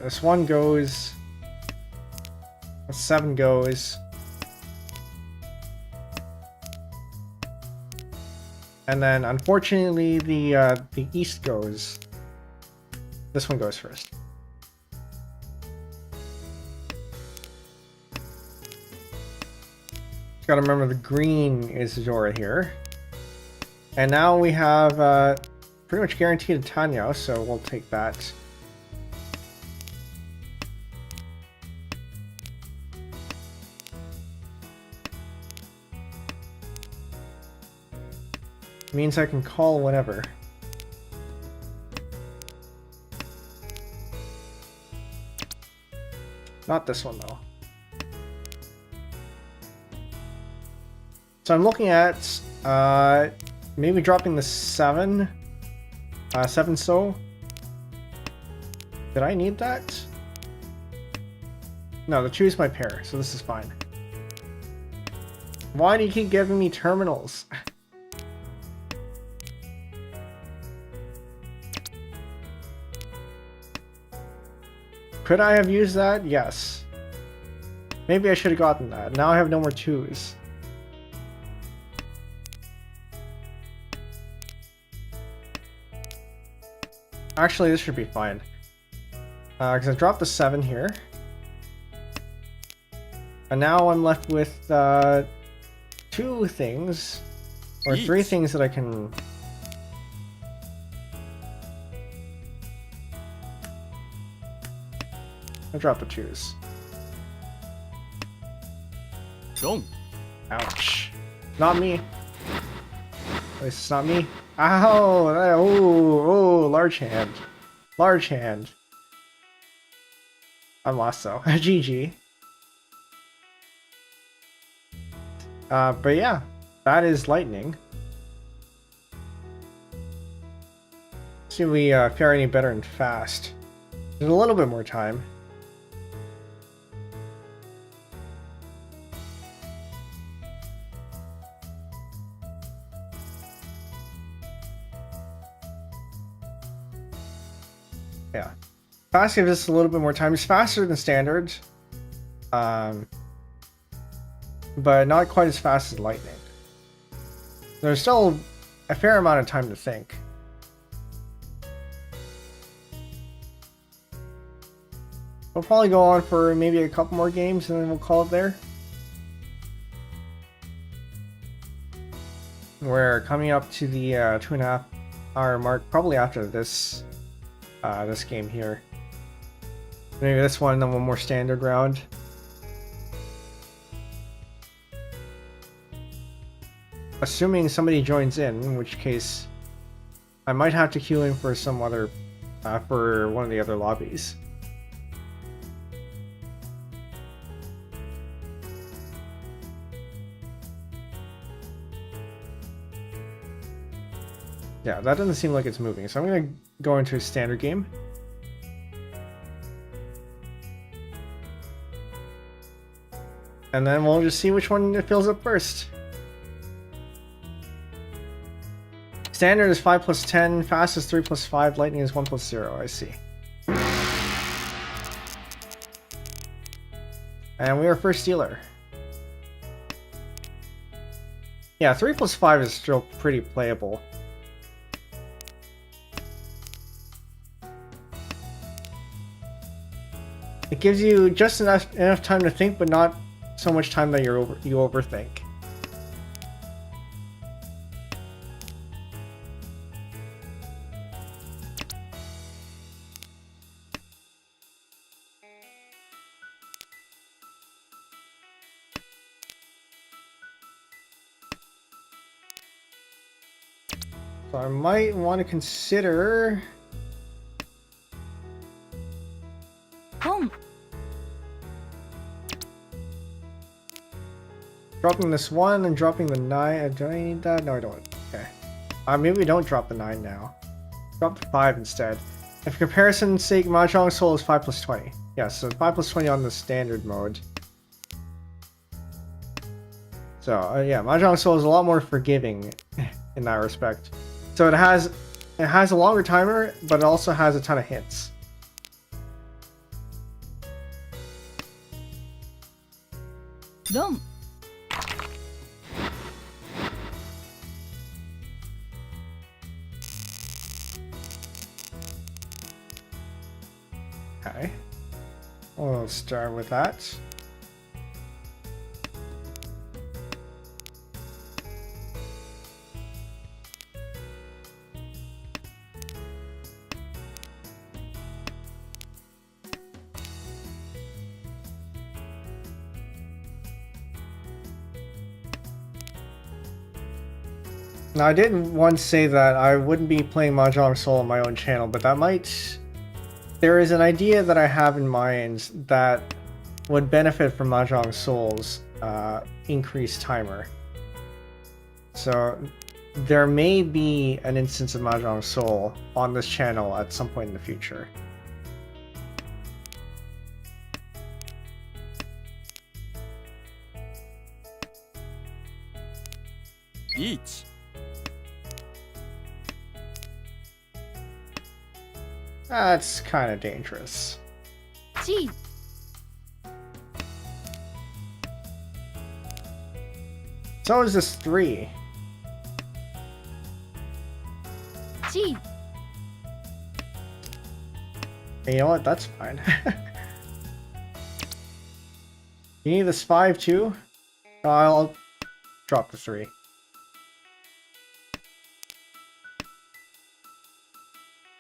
this 1 goes. This 7 goes. And then, unfortunately, the east goes. This one goes first. Gotta remember the green is Zora here. And now we have pretty much guaranteed a Tenhou, so we'll take that. Means I can call whenever. Not this one though. So I'm looking at maybe dropping the 7. 7 so. Did I need that? No, the 2 is my pair, so this is fine. Why do you keep giving me terminals? Could I have used that? Yes. Maybe I should have gotten that. Now I have no more 2s. Actually, this should be fine. Because I dropped the 7 here. And now I'm left with 2 things. Or 3 things that I can... I dropped the 2s. Zhong. Ouch. Not me. At least it's not me. Ow! Oh, large hand. Large hand. I lost though. GG. But yeah, that is lightning. See if we fare any better in fast. There's a little bit more time. Yeah. Fast gives us a little bit more time. It's faster than standard. But not quite as fast as lightning. There's still a fair amount of time to think. We'll probably go on for maybe a couple more games and then we'll call it there. We're coming up to the 2.5 hour mark, probably after this this game here. Maybe this one, then one more standard round. Assuming somebody joins in which case I might have to queue in for some other, for one of the other lobbies. Yeah, that doesn't seem like it's moving, so I'm gonna go into a standard game. And then we'll just see which one fills up first. Standard is 5 plus 10, fast is 3 plus 5, lightning is 1 plus 0, I see. And we are first dealer. Yeah, 3 plus 5 is still pretty playable. It gives you just enough time to think, but not so much time that you overthink. So I might want to consider... dropping this 1 and dropping the 9. Do I need that? No, I don't. Okay. Maybe we don't drop the 9 now. Drop the 5 instead. And for comparison's sake, Mahjong Soul is 5 plus 20. Yeah, so 5 plus 20 on the standard mode. So, yeah, Mahjong Soul is a lot more forgiving in that respect. So it has a longer timer, but it also has a ton of hits. Dumb. Okay. We'll start with that. Now, I did once say that I wouldn't be playing Mahjong Soul on my own channel, but that might... There is an idea that I have in mind that would benefit from Mahjong Soul's increased timer. So there may be an instance of Mahjong Soul on this channel at some point in the future. Each. That's kind of dangerous. G. So is this 3. G. Hey, you know what? That's fine. You need this 5 too? I'll drop the 3.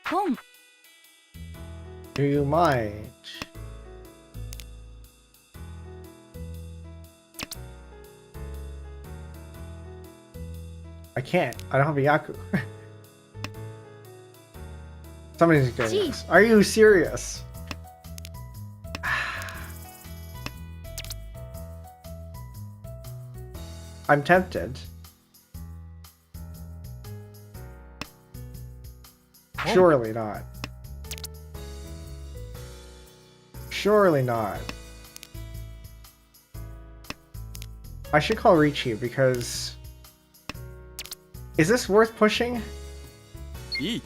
Pon. Do you mind? I can't. I don't have a Yaku. Somebody's getting Gee. this. Are you serious? I'm tempted. Surely not. Surely not. I should call Ricci because... Is this worth pushing? 1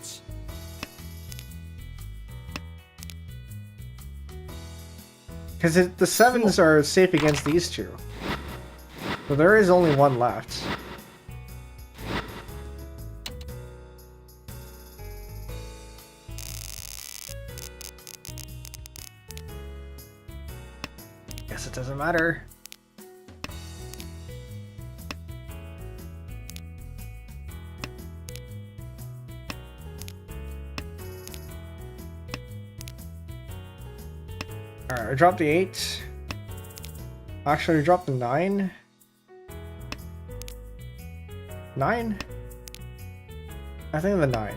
Because the 7s are safe against these two. So there is only one left. Guess it doesn't matter. Alright, I dropped the 8. Actually, I dropped the 9. 9? I think the 9.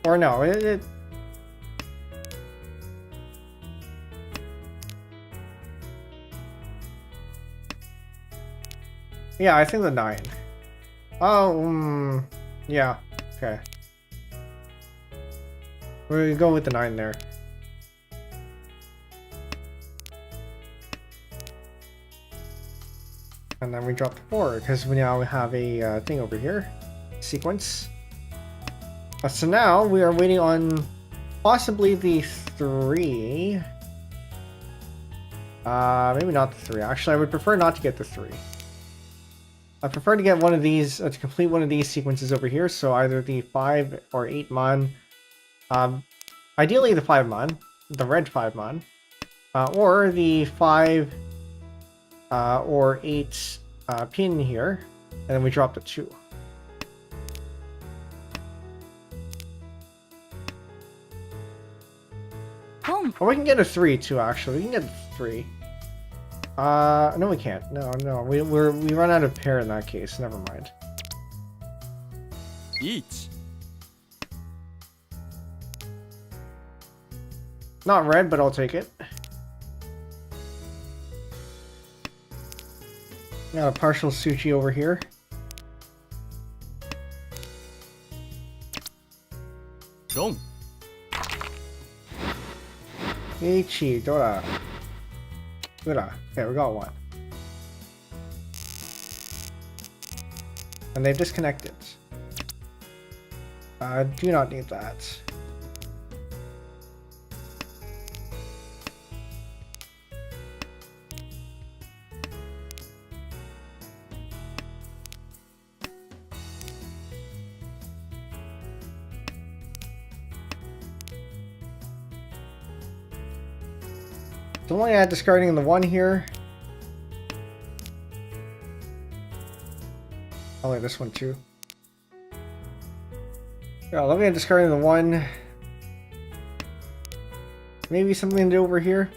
Or no, yeah, I think the 9. Oh, yeah, okay. We're gonna go with the 9 there. And then we drop the 4 because we now have a thing over here. Sequence. So now we are waiting on possibly the 3. Maybe not the 3. Actually, I would prefer not to get the 3. I prefer to get one of these, to complete one of these sequences over here. So either the 5 or 8 mon. Ideally the 5 mon. The red 5 mon. Or the 5 or 8 pin here. And then we drop the 2. Pon. Or we can get a 3 too, actually. We can get a 3. No we can't. No. We run out of pair in that case. Never mind. 1 Not red, but I'll take it. Got a partial Suchi over here. Long. Ichi, Dora. Ura. Okay, we got one. And they've disconnected. Do not need that. So only at discarding the 1 here. I'll let this one too. Yeah, let me at discarding the 1. Maybe something to do over here.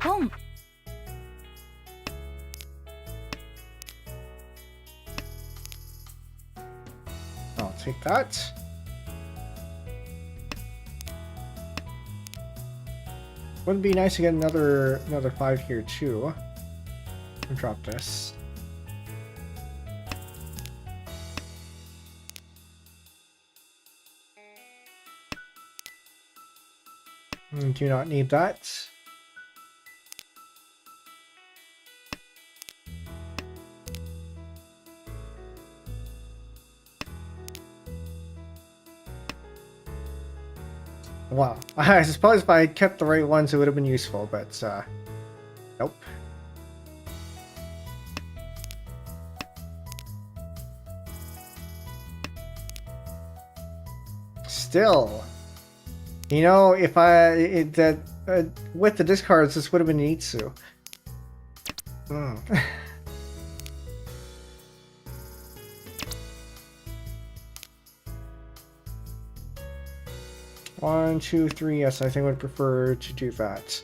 Pon. I'll take that. Wouldn't be nice to get another 5 here too. I'll drop this. Do not need that. Wow. I suppose if I had kept the right ones, it would have been useful, but nope. Still, you know, if with the discards, this would have been Nitsu. Mm. 1, 2, 3. Yes, I think I would prefer to do that.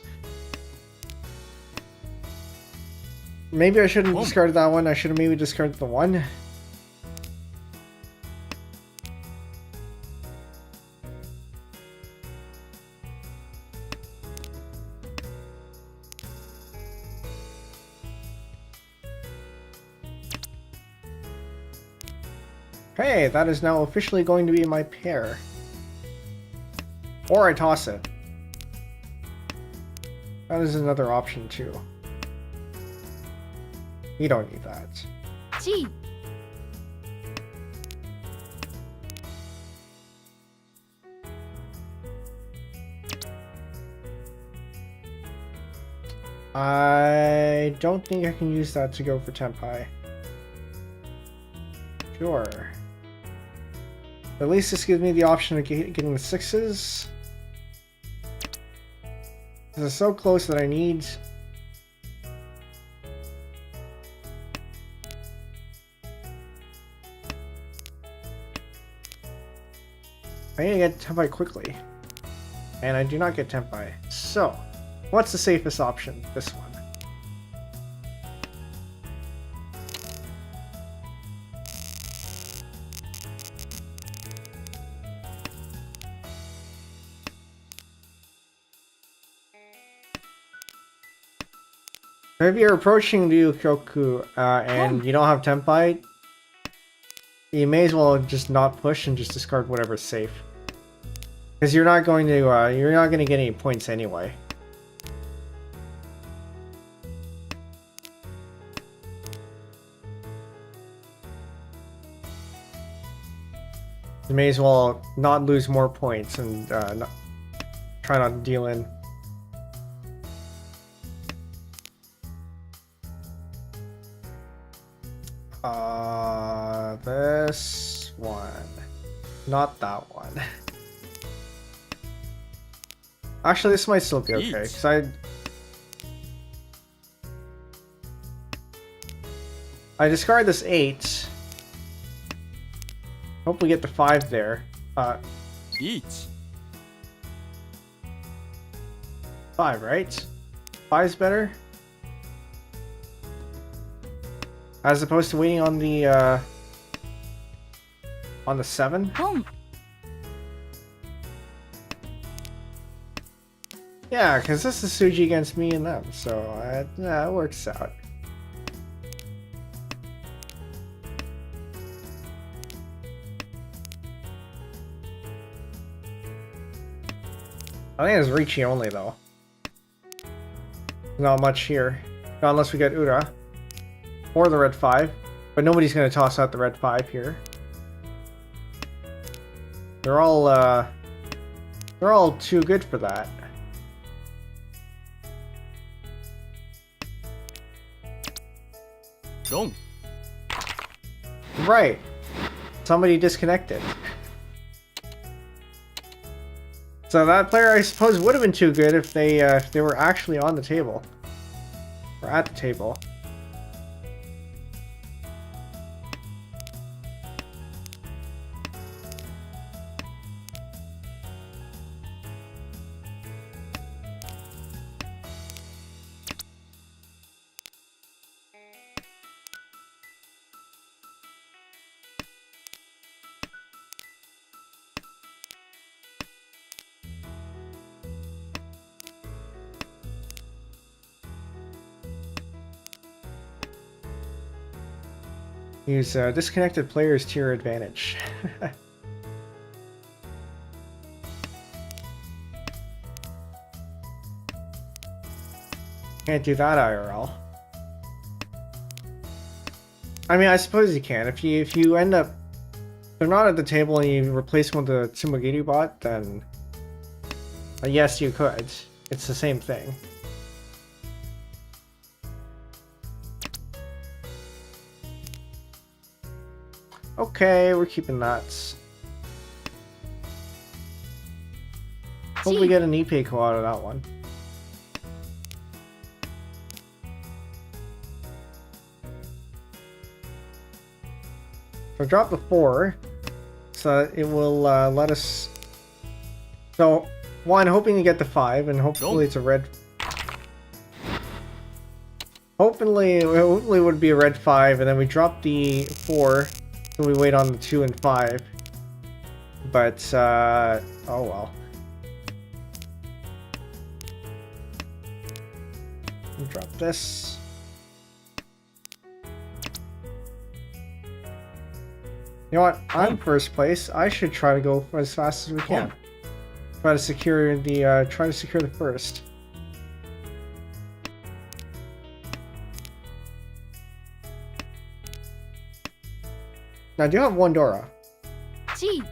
Maybe I shouldn't have discarded that one. I should have maybe discarded the one. Hey, that is now officially going to be my pair. Or I toss it. That is another option too. You don't need that. G. I don't think I can use that to go for Tenpai. Sure. At least this gives me the option of getting the 6s. This is so close that I need... I need to get Tenpai quickly. And I do not get Tenpai. So, what's the safest option? This one. If you're approaching Ryukyoku and you don't have Tenpai, you may as well just not push and just discard whatever's safe. Because you're not going to get any points anyway. You may as well not lose more points and try not to deal in. This one. Not that one. Actually, this might still be okay, because I discard this 8. Hope we get the 5 there. 1 5, right? 5's better? As opposed to waiting on the 7? Home. Yeah, because this is Suji against me and them, so yeah, it works out. I think it's Ricci only, though. Not much here. Not unless we get Ura. Or the red 5. But nobody's going to toss out the red 5 here. They're all too good for that. Don't. Right. Somebody disconnected. So that player, I suppose, would have been too good if they were actually on the table. Or at the table. Use disconnected players to your advantage. Can't do that IRL. I mean, I suppose you can. If you end up... they're not at the table and you replace one with the Tsumagiri bot, then Yes, you could. It's the same thing. Okay, we're keeping that. Hope we get an Ipeco out of that one. So drop the 4, so it will let us. So one, hoping to get the 5, and hopefully it's a red. Hopefully it would be a red 5, and then we drop the 4, so we wait on the 2 and 5. But oh well. Drop this. You know what? I'm first place. I should try to go as fast as we can. Try to secure the first. Now I do have one Dora. G.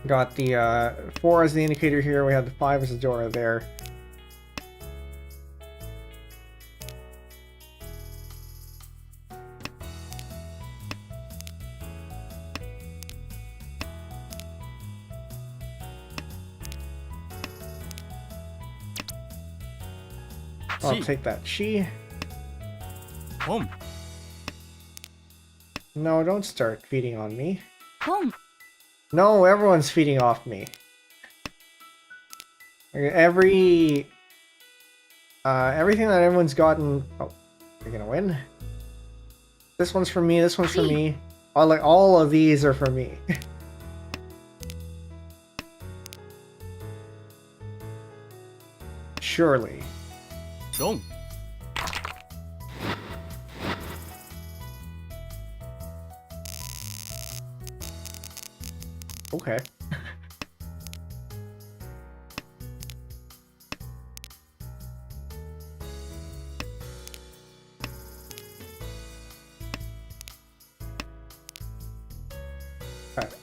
Got the 4 as the indicator here. We have the 5 as the Dora there. I'll take that chi. Home. No, don't start feeding on me. Home. No, everyone's feeding off me. Everything that everyone's gotten. Oh, you're gonna win. This one's for me. This one's for me. All of these are for me. Surely. Wrong. Okay. Alright.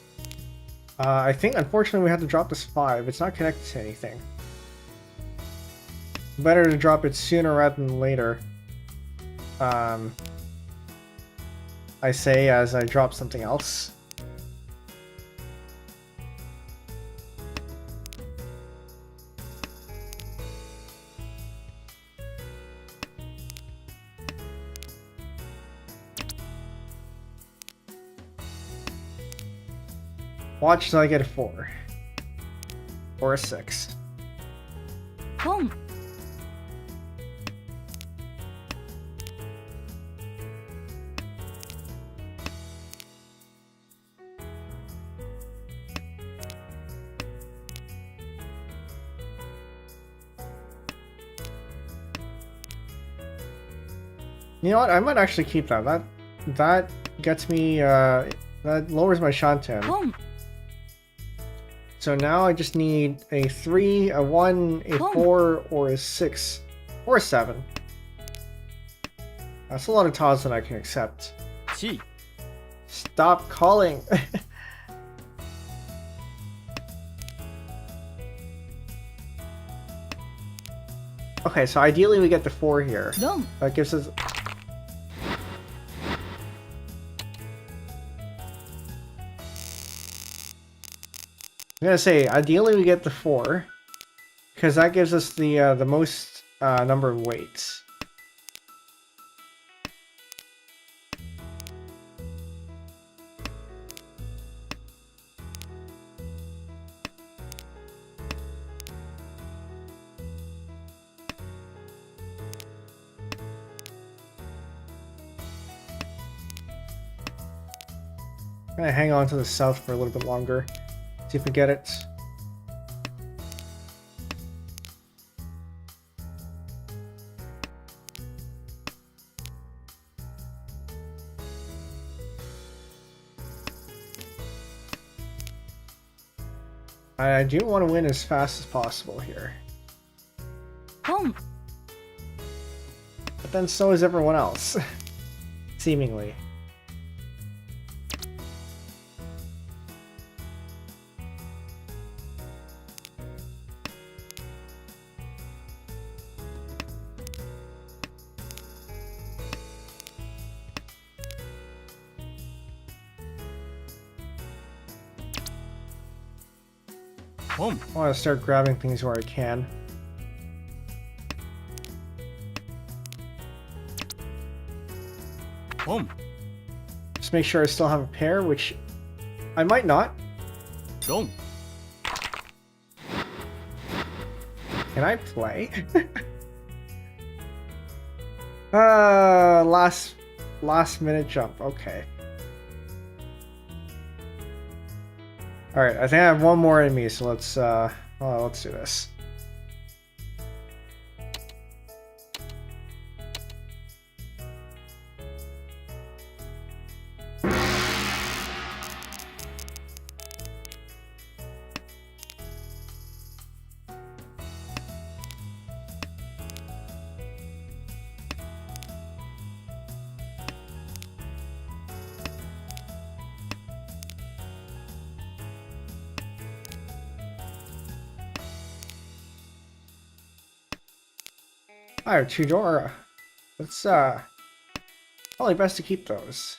I think unfortunately we have to drop this 5. It's not connected to anything. Better to drop it sooner rather than later. I say as I drop something else. Watch till I get a 4. Or a 6. Home. You know what? I might actually keep that. That gets me. That lowers my Shantan. Home. So now I just need a 3, a 1, a 4, or a 6, or a 7. That's a lot of tiles that I can accept. Chi. Stop calling. Okay, so ideally we get the 4 here. Wrong. That gives us. I'm gonna say ideally we get the 4 because that gives us the most number of weights. I'm gonna hang on to the south for a little bit longer. See if we get it. I do want to win as fast as possible here. Home. But then so is everyone else. Seemingly. Home. I want to start grabbing things where I can. Home. Just make sure I still have a pair, which I might not. Don't. Can I play? Last minute jump. Okay. All right, I think I have one more in me, so let's do this. I have two Dora. It's probably best to keep those.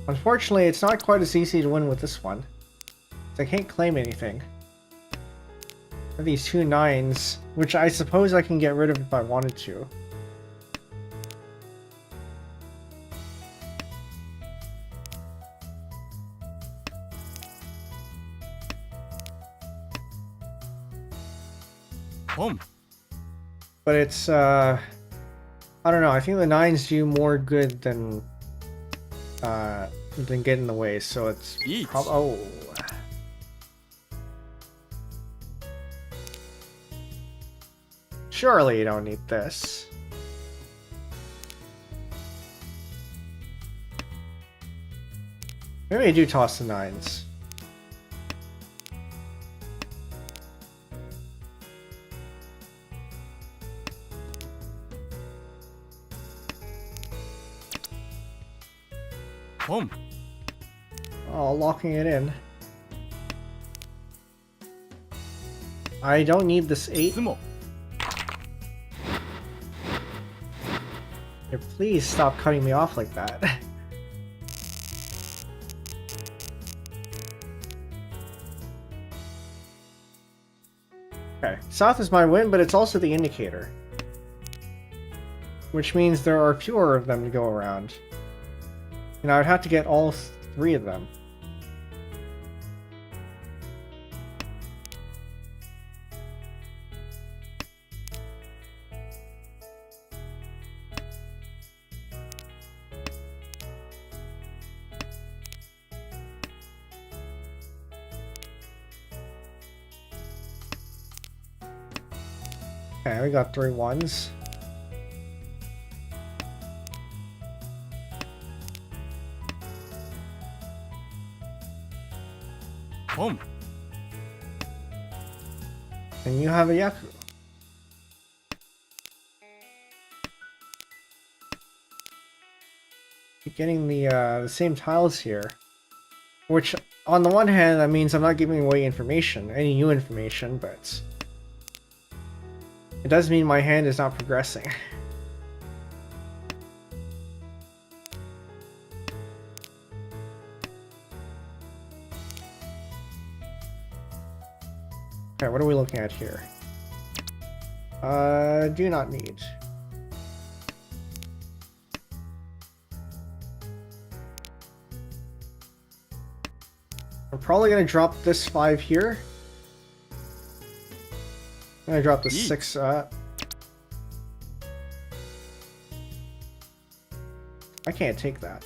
Unfortunately, it's not quite as easy to win with this one. I can't claim anything. I have these two 9s, which I suppose I can get rid of if I wanted to. Home. But it's, I don't know, I think the 9s do more good than get in the way, so it's Eat. oh. Surely you don't need this. Maybe I do toss the 9s. Home. Oh, locking it in. I don't need this 8. Sumo. Here, please stop cutting me off like that. Okay, south is my win, but it's also the indicator. Which means there are fewer of them to go around. And I would have to get all 3 of them. Okay, we got 3 1s. Home. And you have a Yaku. Keep getting the same tiles here. Which, on the one hand, that means I'm not giving away information, any new information, but it does mean my hand is not progressing. Okay, what are we looking at here? Do not need. I'm probably gonna drop this 5 here. I'm gonna drop the 6. I can't take that.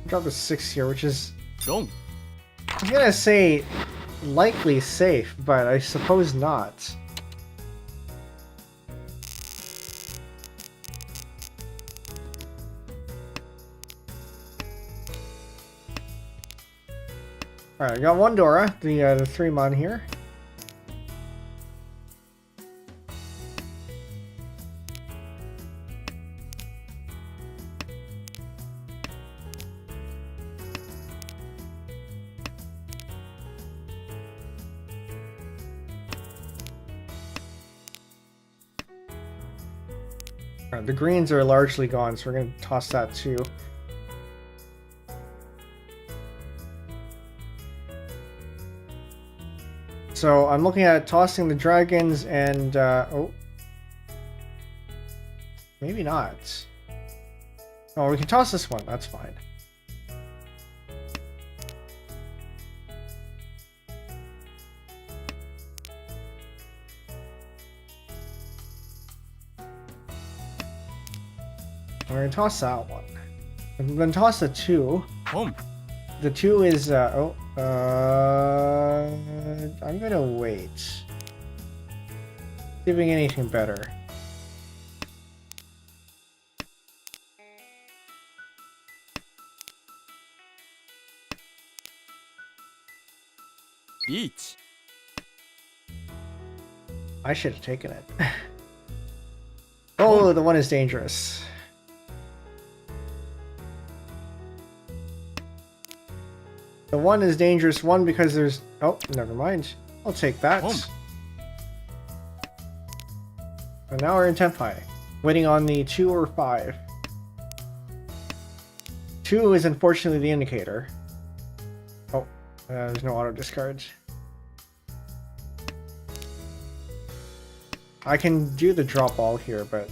Drop the 6 here, which is, Don't. I was gonna say likely safe, but I suppose not. Alright, I got 1 Dora, the 3 mon here. The greens are largely gone, so we're going to toss that too. So I'm looking at tossing the dragons and oh, maybe not. Oh, we can toss this one. That's fine. We're gonna toss that one. I'm gonna toss the 2. Home. The 2 is I'm gonna wait. See if we get anything better. Each. I should have taken it. Oh, the 1 is dangerous. The 1 is dangerous. 1 because there's... Oh, never mind. I'll take that. Home. And now we're in Tenpai. Waiting on the 2 or 5. 2 is unfortunately the indicator. Oh, there's no auto discards. I can do the drop ball here, but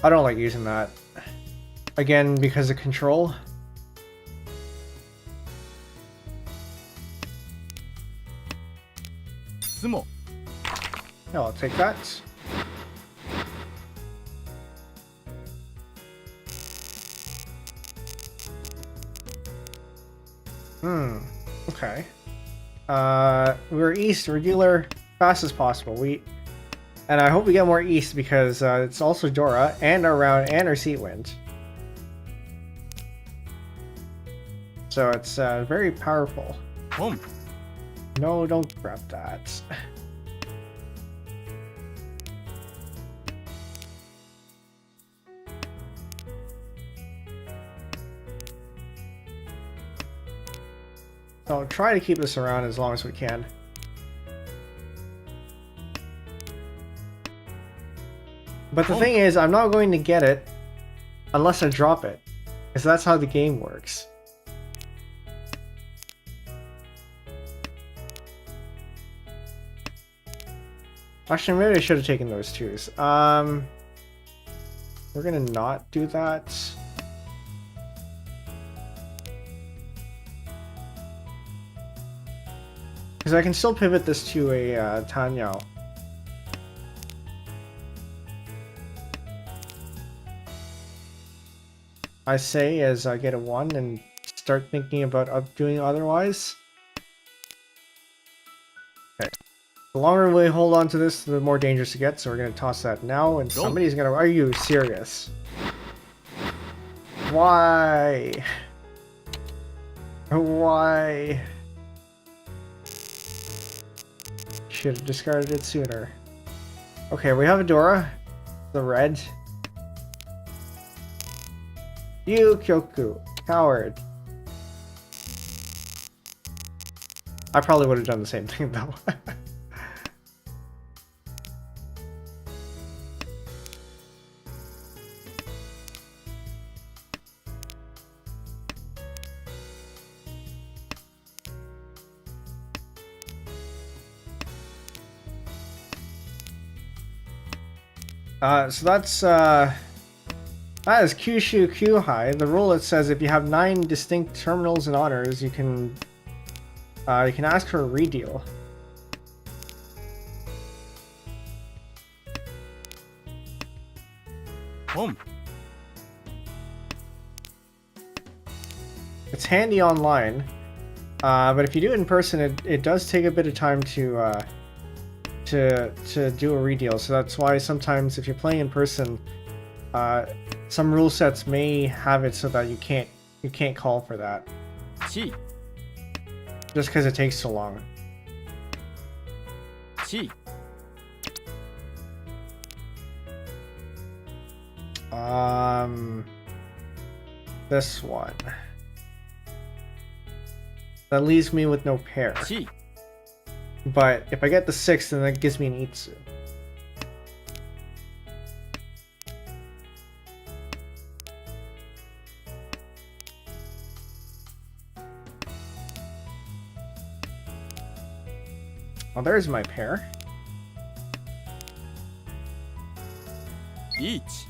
I don't like using that. Again, because of control. Sumo. Yeah, I'll take that. Okay. We're east, regular, fast as possible. And I hope we get more east because it's also Dora and our round and our seat wind. So it's very powerful. Home. No, don't grab that. I'll try to keep this around as long as we can. But the thing is, I'm not going to get it unless I drop it, because that's how the game works. Actually, maybe I should have taken those 2s. We're gonna not do that. Because I can still pivot this to a Tenhou. I say as I get a 1 and start thinking about doing otherwise. Okay. The longer we hold on to this, the more dangerous it gets, so we're going to toss that now, and somebody's going to... Are you serious? Why? Why? Should have discarded it sooner. Okay, we have a Dora. The red. You Kyoku. Coward. I probably would have done the same thing though. So that is Kyushu Kyuhai. The rule it says if you have 9 distinct terminals and honors, you can ask for a redeal. Home. It's handy online, but if you do it in person, it does take a bit of time to do a redeal. So that's why sometimes if you're playing in person, some rule sets may have it so that you can't call for that. Chi. Just because it takes so long. Chi. This one. That leaves me with no pair. Chi. But if I get the 6th, then that gives me an Itsu. Well, there's my pair. each,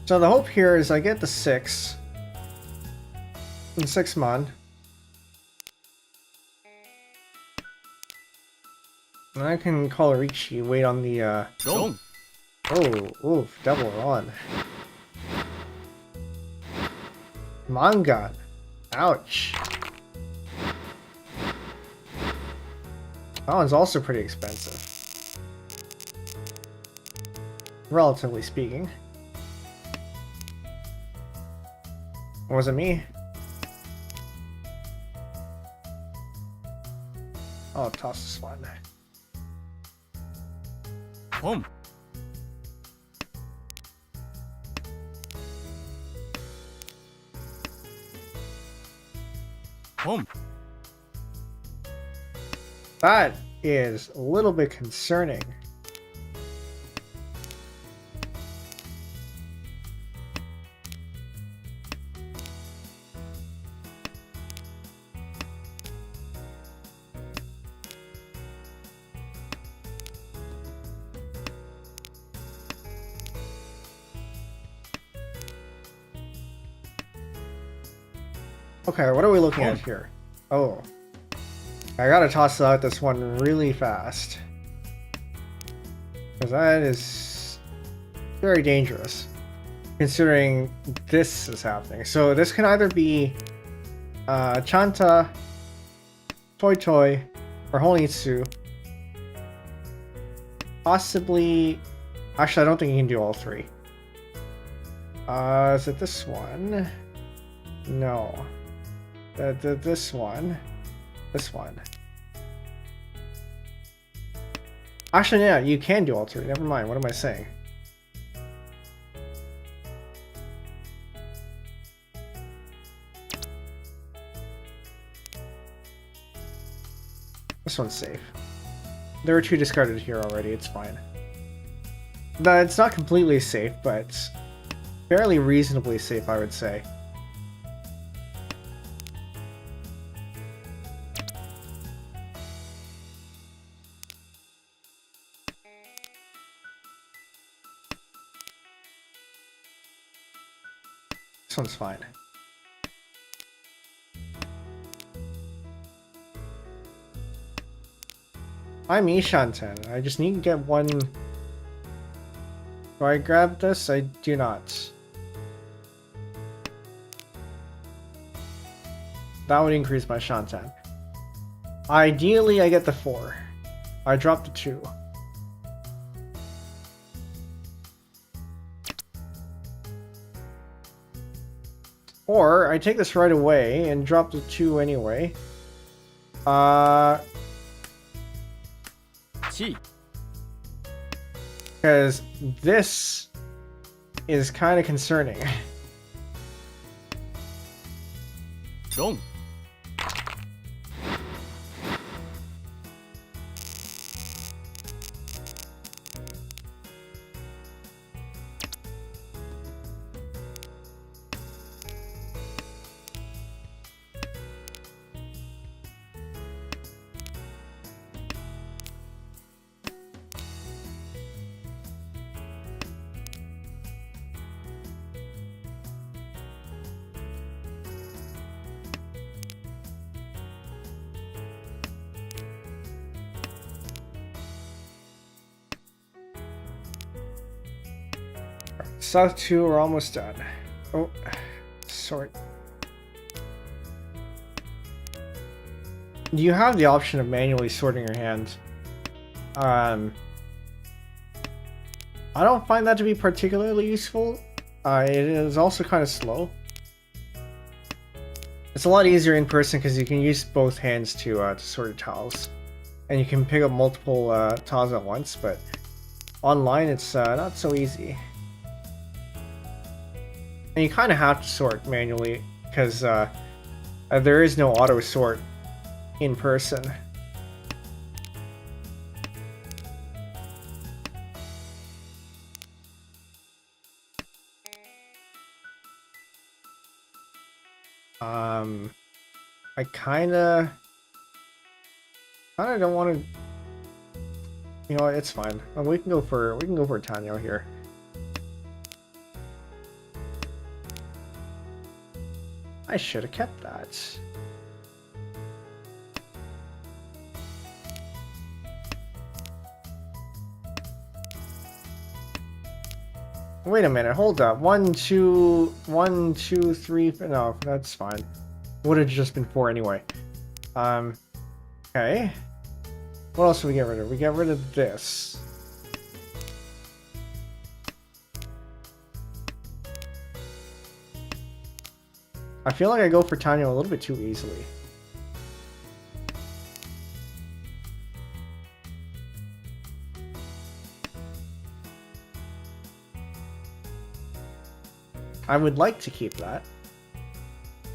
So the hope here is I get the 6. And 6 mon. And I can call Richi, wait on the dong, oh, oof, double on. Manga. Ouch. That one's also pretty expensive. Relatively speaking. Or was it me? I'll toss this one. home, home, That is a little bit concerning. Okay, what are we looking at here? Oh. I gotta toss out this one really fast. Because that is very dangerous. Considering this is happening. So this can either be Chanta, Toy Toy, or Honitsu. Possibly... Actually, I don't think you can do all 3. Is it this one? No. This one. This one. Actually, yeah, you can do all 3. Never mind. What am I saying? This one's safe. There were 2 discarded here already. It's fine. It's not completely safe, but it's fairly reasonably safe, I would say. This one's fine. I'm Ishanten. I just need to get one. Do I grab this? I do not. That would increase my Shantan. Ideally, I get the 4. I drop the 2. Or I take this right away and drop the 2 anyway. chi, Because this is kind of concerning. dong, South 2, we're almost done. Oh, sort. You have the option of manually sorting your hand. I don't find that to be particularly useful. It is also kind of slow. It's a lot easier in person because you can use both hands to sort your tiles. And you can pick up multiple tiles at once, but online it's not so easy. And you kind of have to sort manually because there is no auto sort in person. I kind of Kinda don't want to. You know what? It's fine. We can go for Tenhou here. I should have kept that. Wait a minute, hold up. 1, 2, 1, 2, 3. No, that's fine. Would have just been 4 anyway. Okay. What else do we get rid of? We get rid of this. I feel like I go for Tenhou a little bit too easily. I would like to keep that.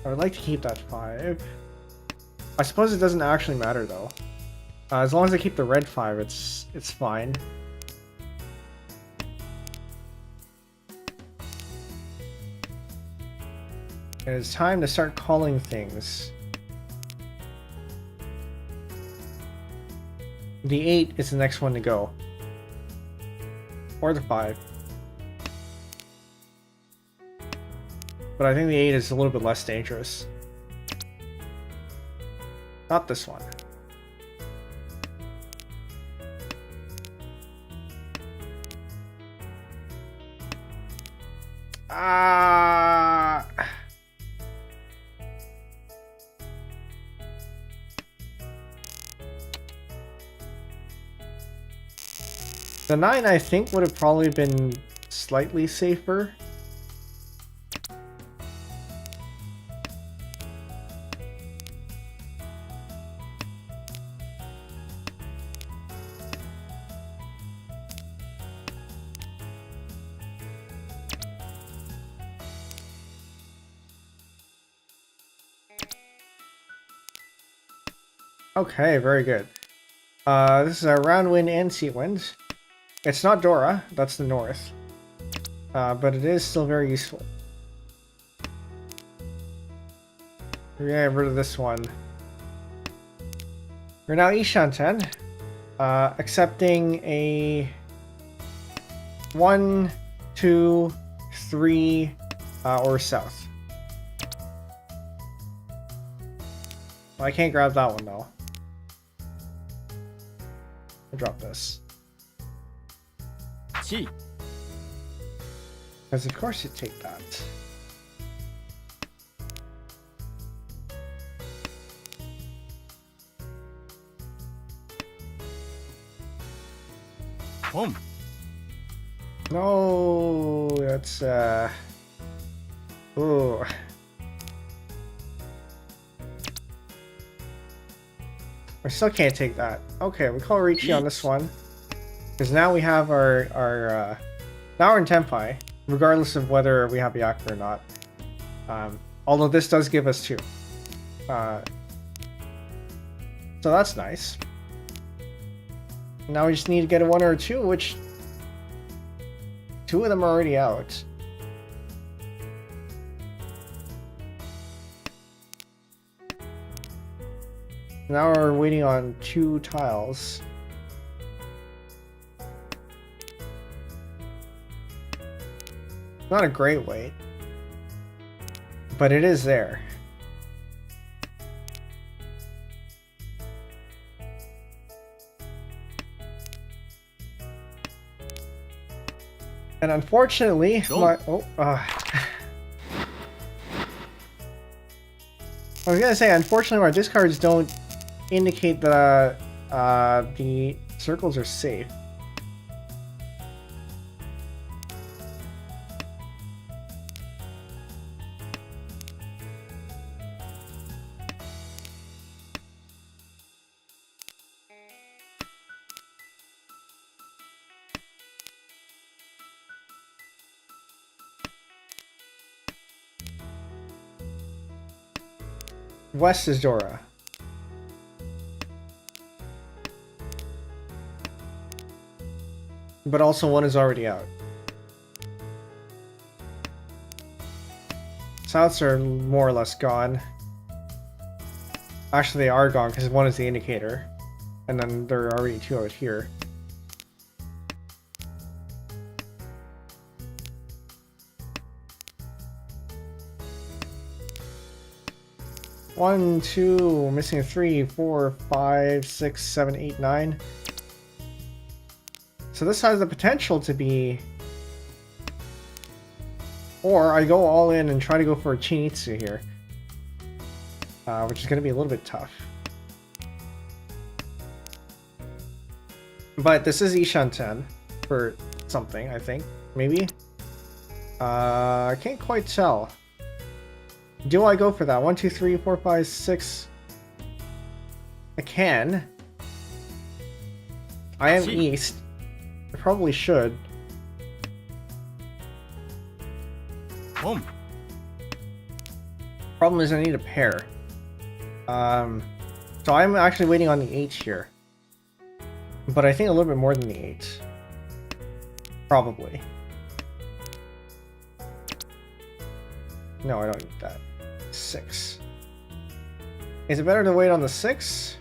I would like to keep that 5. I suppose it doesn't actually matter though. As long as I keep the red 5, it's fine. It's time to start calling things. The 8 is the next one to go. Or the 5. But I think the 8 is a little bit less dangerous. Not this one. The 9 I think would have probably been slightly safer. Okay, very good. This is our round wind and sea wind. It's not Dora, that's the north. But it is still very useful. We're gonna get rid of this one. We're now Ishanten, accepting a 1, 2, 3, or south. Well, I can't grab that one though. I'll drop this. Chi. Because of course you take that. Home. No, that's ooh. I still can't take that. Okay, we call Ricci on this one. Because now we have our now we're in Tenpai, regardless of whether we have Yaku or not. Although this does give us 2. So that's nice. Now we just need to get a 1 or a 2, which 2 of them are already out. Now we're waiting on 2 tiles. Not a great wait, but it is there. And unfortunately, I was gonna say, unfortunately, our discards don't indicate that the circles are safe. West is Dora. But also 1 is already out. Souths are more or less gone. Actually, they are gone because 1 is the indicator. And then there are already 2 out here. One, two, missing a 3, 4, 5, 6, 7, 8, 9. So this has the potential to be... Or I go all in and try to go for a Chinitsu here. Which is going to be a little bit tough. But this is Ishanten for something, I think. Maybe? I can't quite tell. Do I go for that? 1, 2, 3, 4, 5, 6. I can. I am east. I probably should. Problem is I need a pair. So I'm actually waiting on the 8 here. But I think a little bit more than the 8. Probably. No, I don't need that. 6. Is it better to wait on the 6?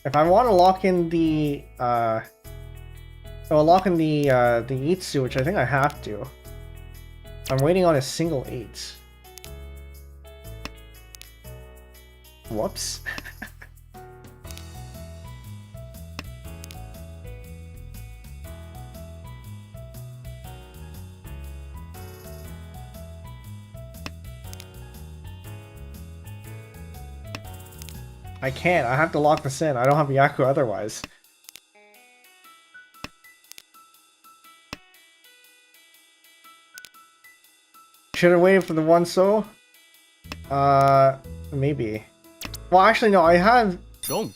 If I want to lock in the the Itsu, which I think I have to. I'm waiting on a single 8. Whoops. I can't. I have to lock this in. I don't have Yaku otherwise. Should have waited for the 1 so? Maybe. Well, actually, no. I have... Don't.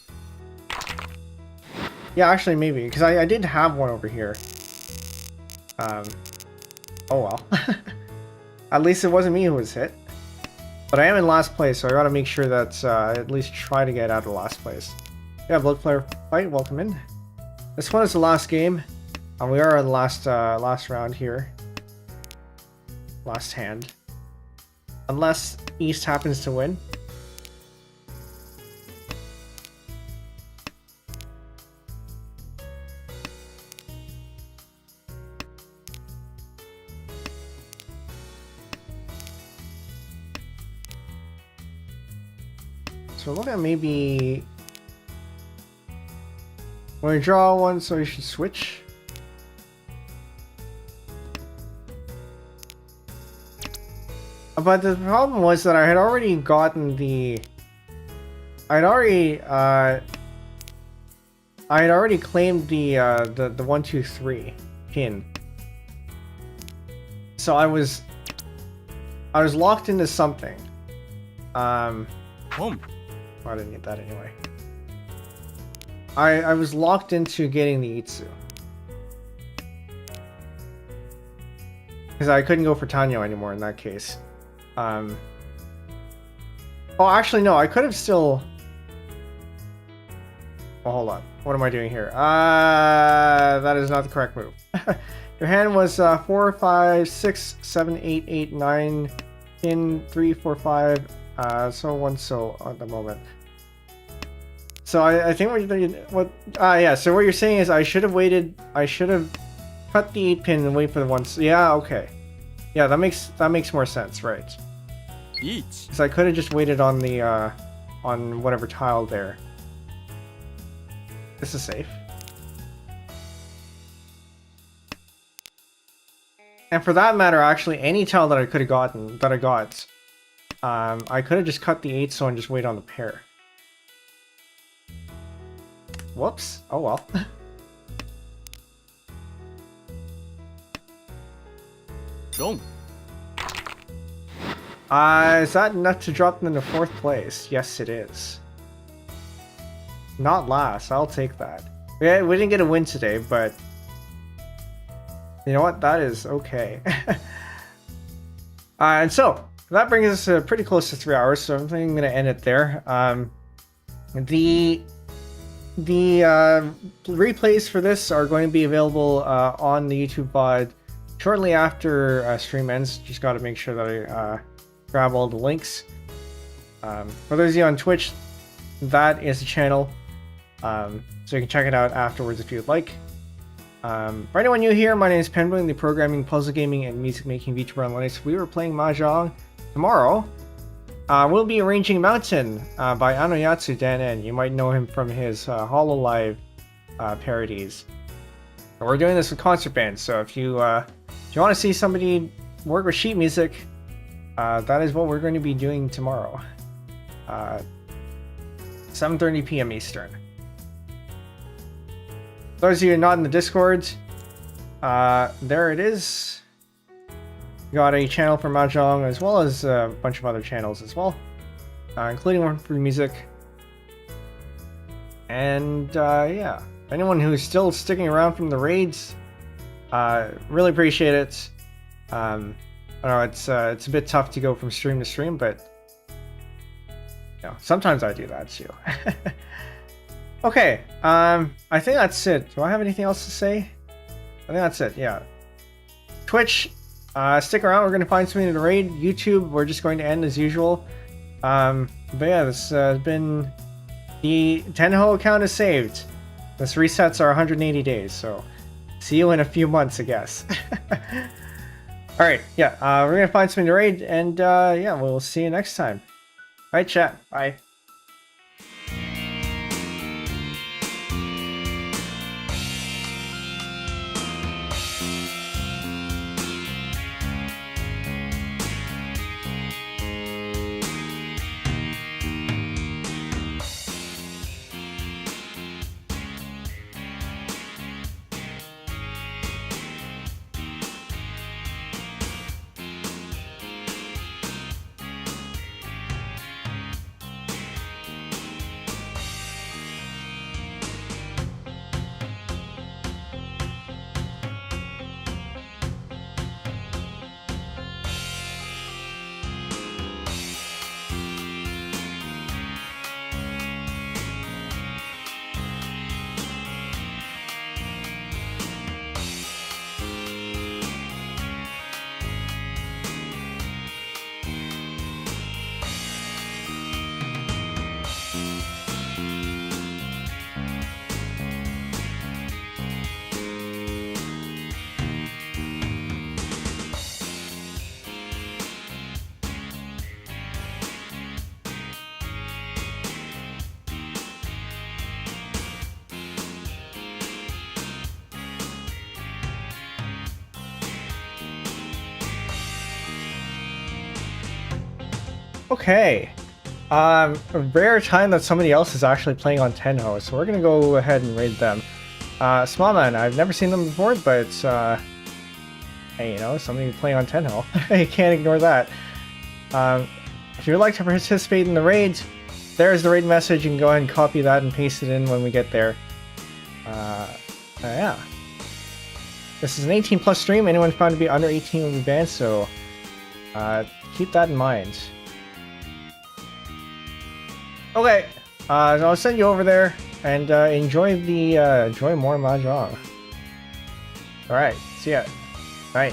Yeah, actually, maybe. Because I did have one over here. Oh well. At least it wasn't me who was hit. But I am in last place, so I gotta make sure that I at least try to get out of last place. Yeah, Blood Player Fight, welcome in. This one is the last game. And we are in the last round here. Last hand. Unless East happens to win. So look at maybe when we draw one, so you should switch. But the problem was that I had already gotten the I had already claimed the 1, 2, 3 pin. So I was locked into something. I didn't get that anyway. I was locked into getting the Itsu. Because I couldn't go for Tenhou anymore in that case. Oh, actually, no, I could have still... Oh, hold on. What am I doing here? That is not the correct move. Your hand was 4, 5, 6, 7, 8, 8, 9, in 3, 4, 5, so 1 so at the moment. So I think yeah, so what you're saying is I should have waited, I should have cut the 8 pin and wait for the 1. Yeah, okay. Yeah, that makes more sense, right? Because I could have just waited on the on whatever tile there. This is safe. And for that matter, actually, any tile that I could have gotten, that I got, I could have just cut the 8 so and just wait on the pair. Whoops. Oh well. Don't. Is that enough to drop them into 4th place? Yes, it is. Not last. I'll take that. Yeah, we didn't get a win today, but you know what? That is okay. And so that brings us pretty close to 3 hours. So I think I'm going to end it there. The replays for this are going to be available on the YouTube VOD shortly after stream ends. Just got to make sure that I grab all the links. For those of you on Twitch, that is the channel. So you can check it out afterwards if you'd like. For anyone new here, my name is Penbu, the programming, puzzle gaming, and music making VTuber on Linux. We were playing Mahjong. Tomorrow, we'll be arranging Mountain by Anoyatsu Dan. You might know him from his HoloLive parodies. And we're doing this with concert bands, so if you want to see somebody work with sheet music, that is what we're going to be doing tomorrow. 7:30 p.m. Eastern. Those of you not in the Discord, there it is. We got a channel for Mahjong as well as a bunch of other channels as well, including one for music. And yeah, anyone who's still sticking around from the raids, really appreciate it. I know it's a bit tough to go from stream to stream, but you know, sometimes I do that too. Okay, I think that's it. Do I have anything else to say? I think that's it, yeah. Twitch, stick around, we're going to find something to raid. YouTube, we're just going to end as usual. But yeah, this has been... The Tenhou account is saved. This resets our 180 days, so see you in a few months, I guess. Alright, yeah, we're going to find something to raid, and yeah, we'll see you next time. Alright, chat, bye. Okay, a rare time that somebody else is actually playing on Tenhou, so we're gonna go ahead and raid them. Smallman, I've never seen them before, but hey, you know, somebody playing on Tenhou. You can't ignore that. If you'd like to participate in the raid, there's the raid message. You can go ahead and copy that and paste it in when we get there. Yeah. This is an 18+ stream. Anyone found to be under 18 will be banned, so keep that in mind. Okay, so I'll send you over there and enjoy more Mahjong. All right, see ya. All right.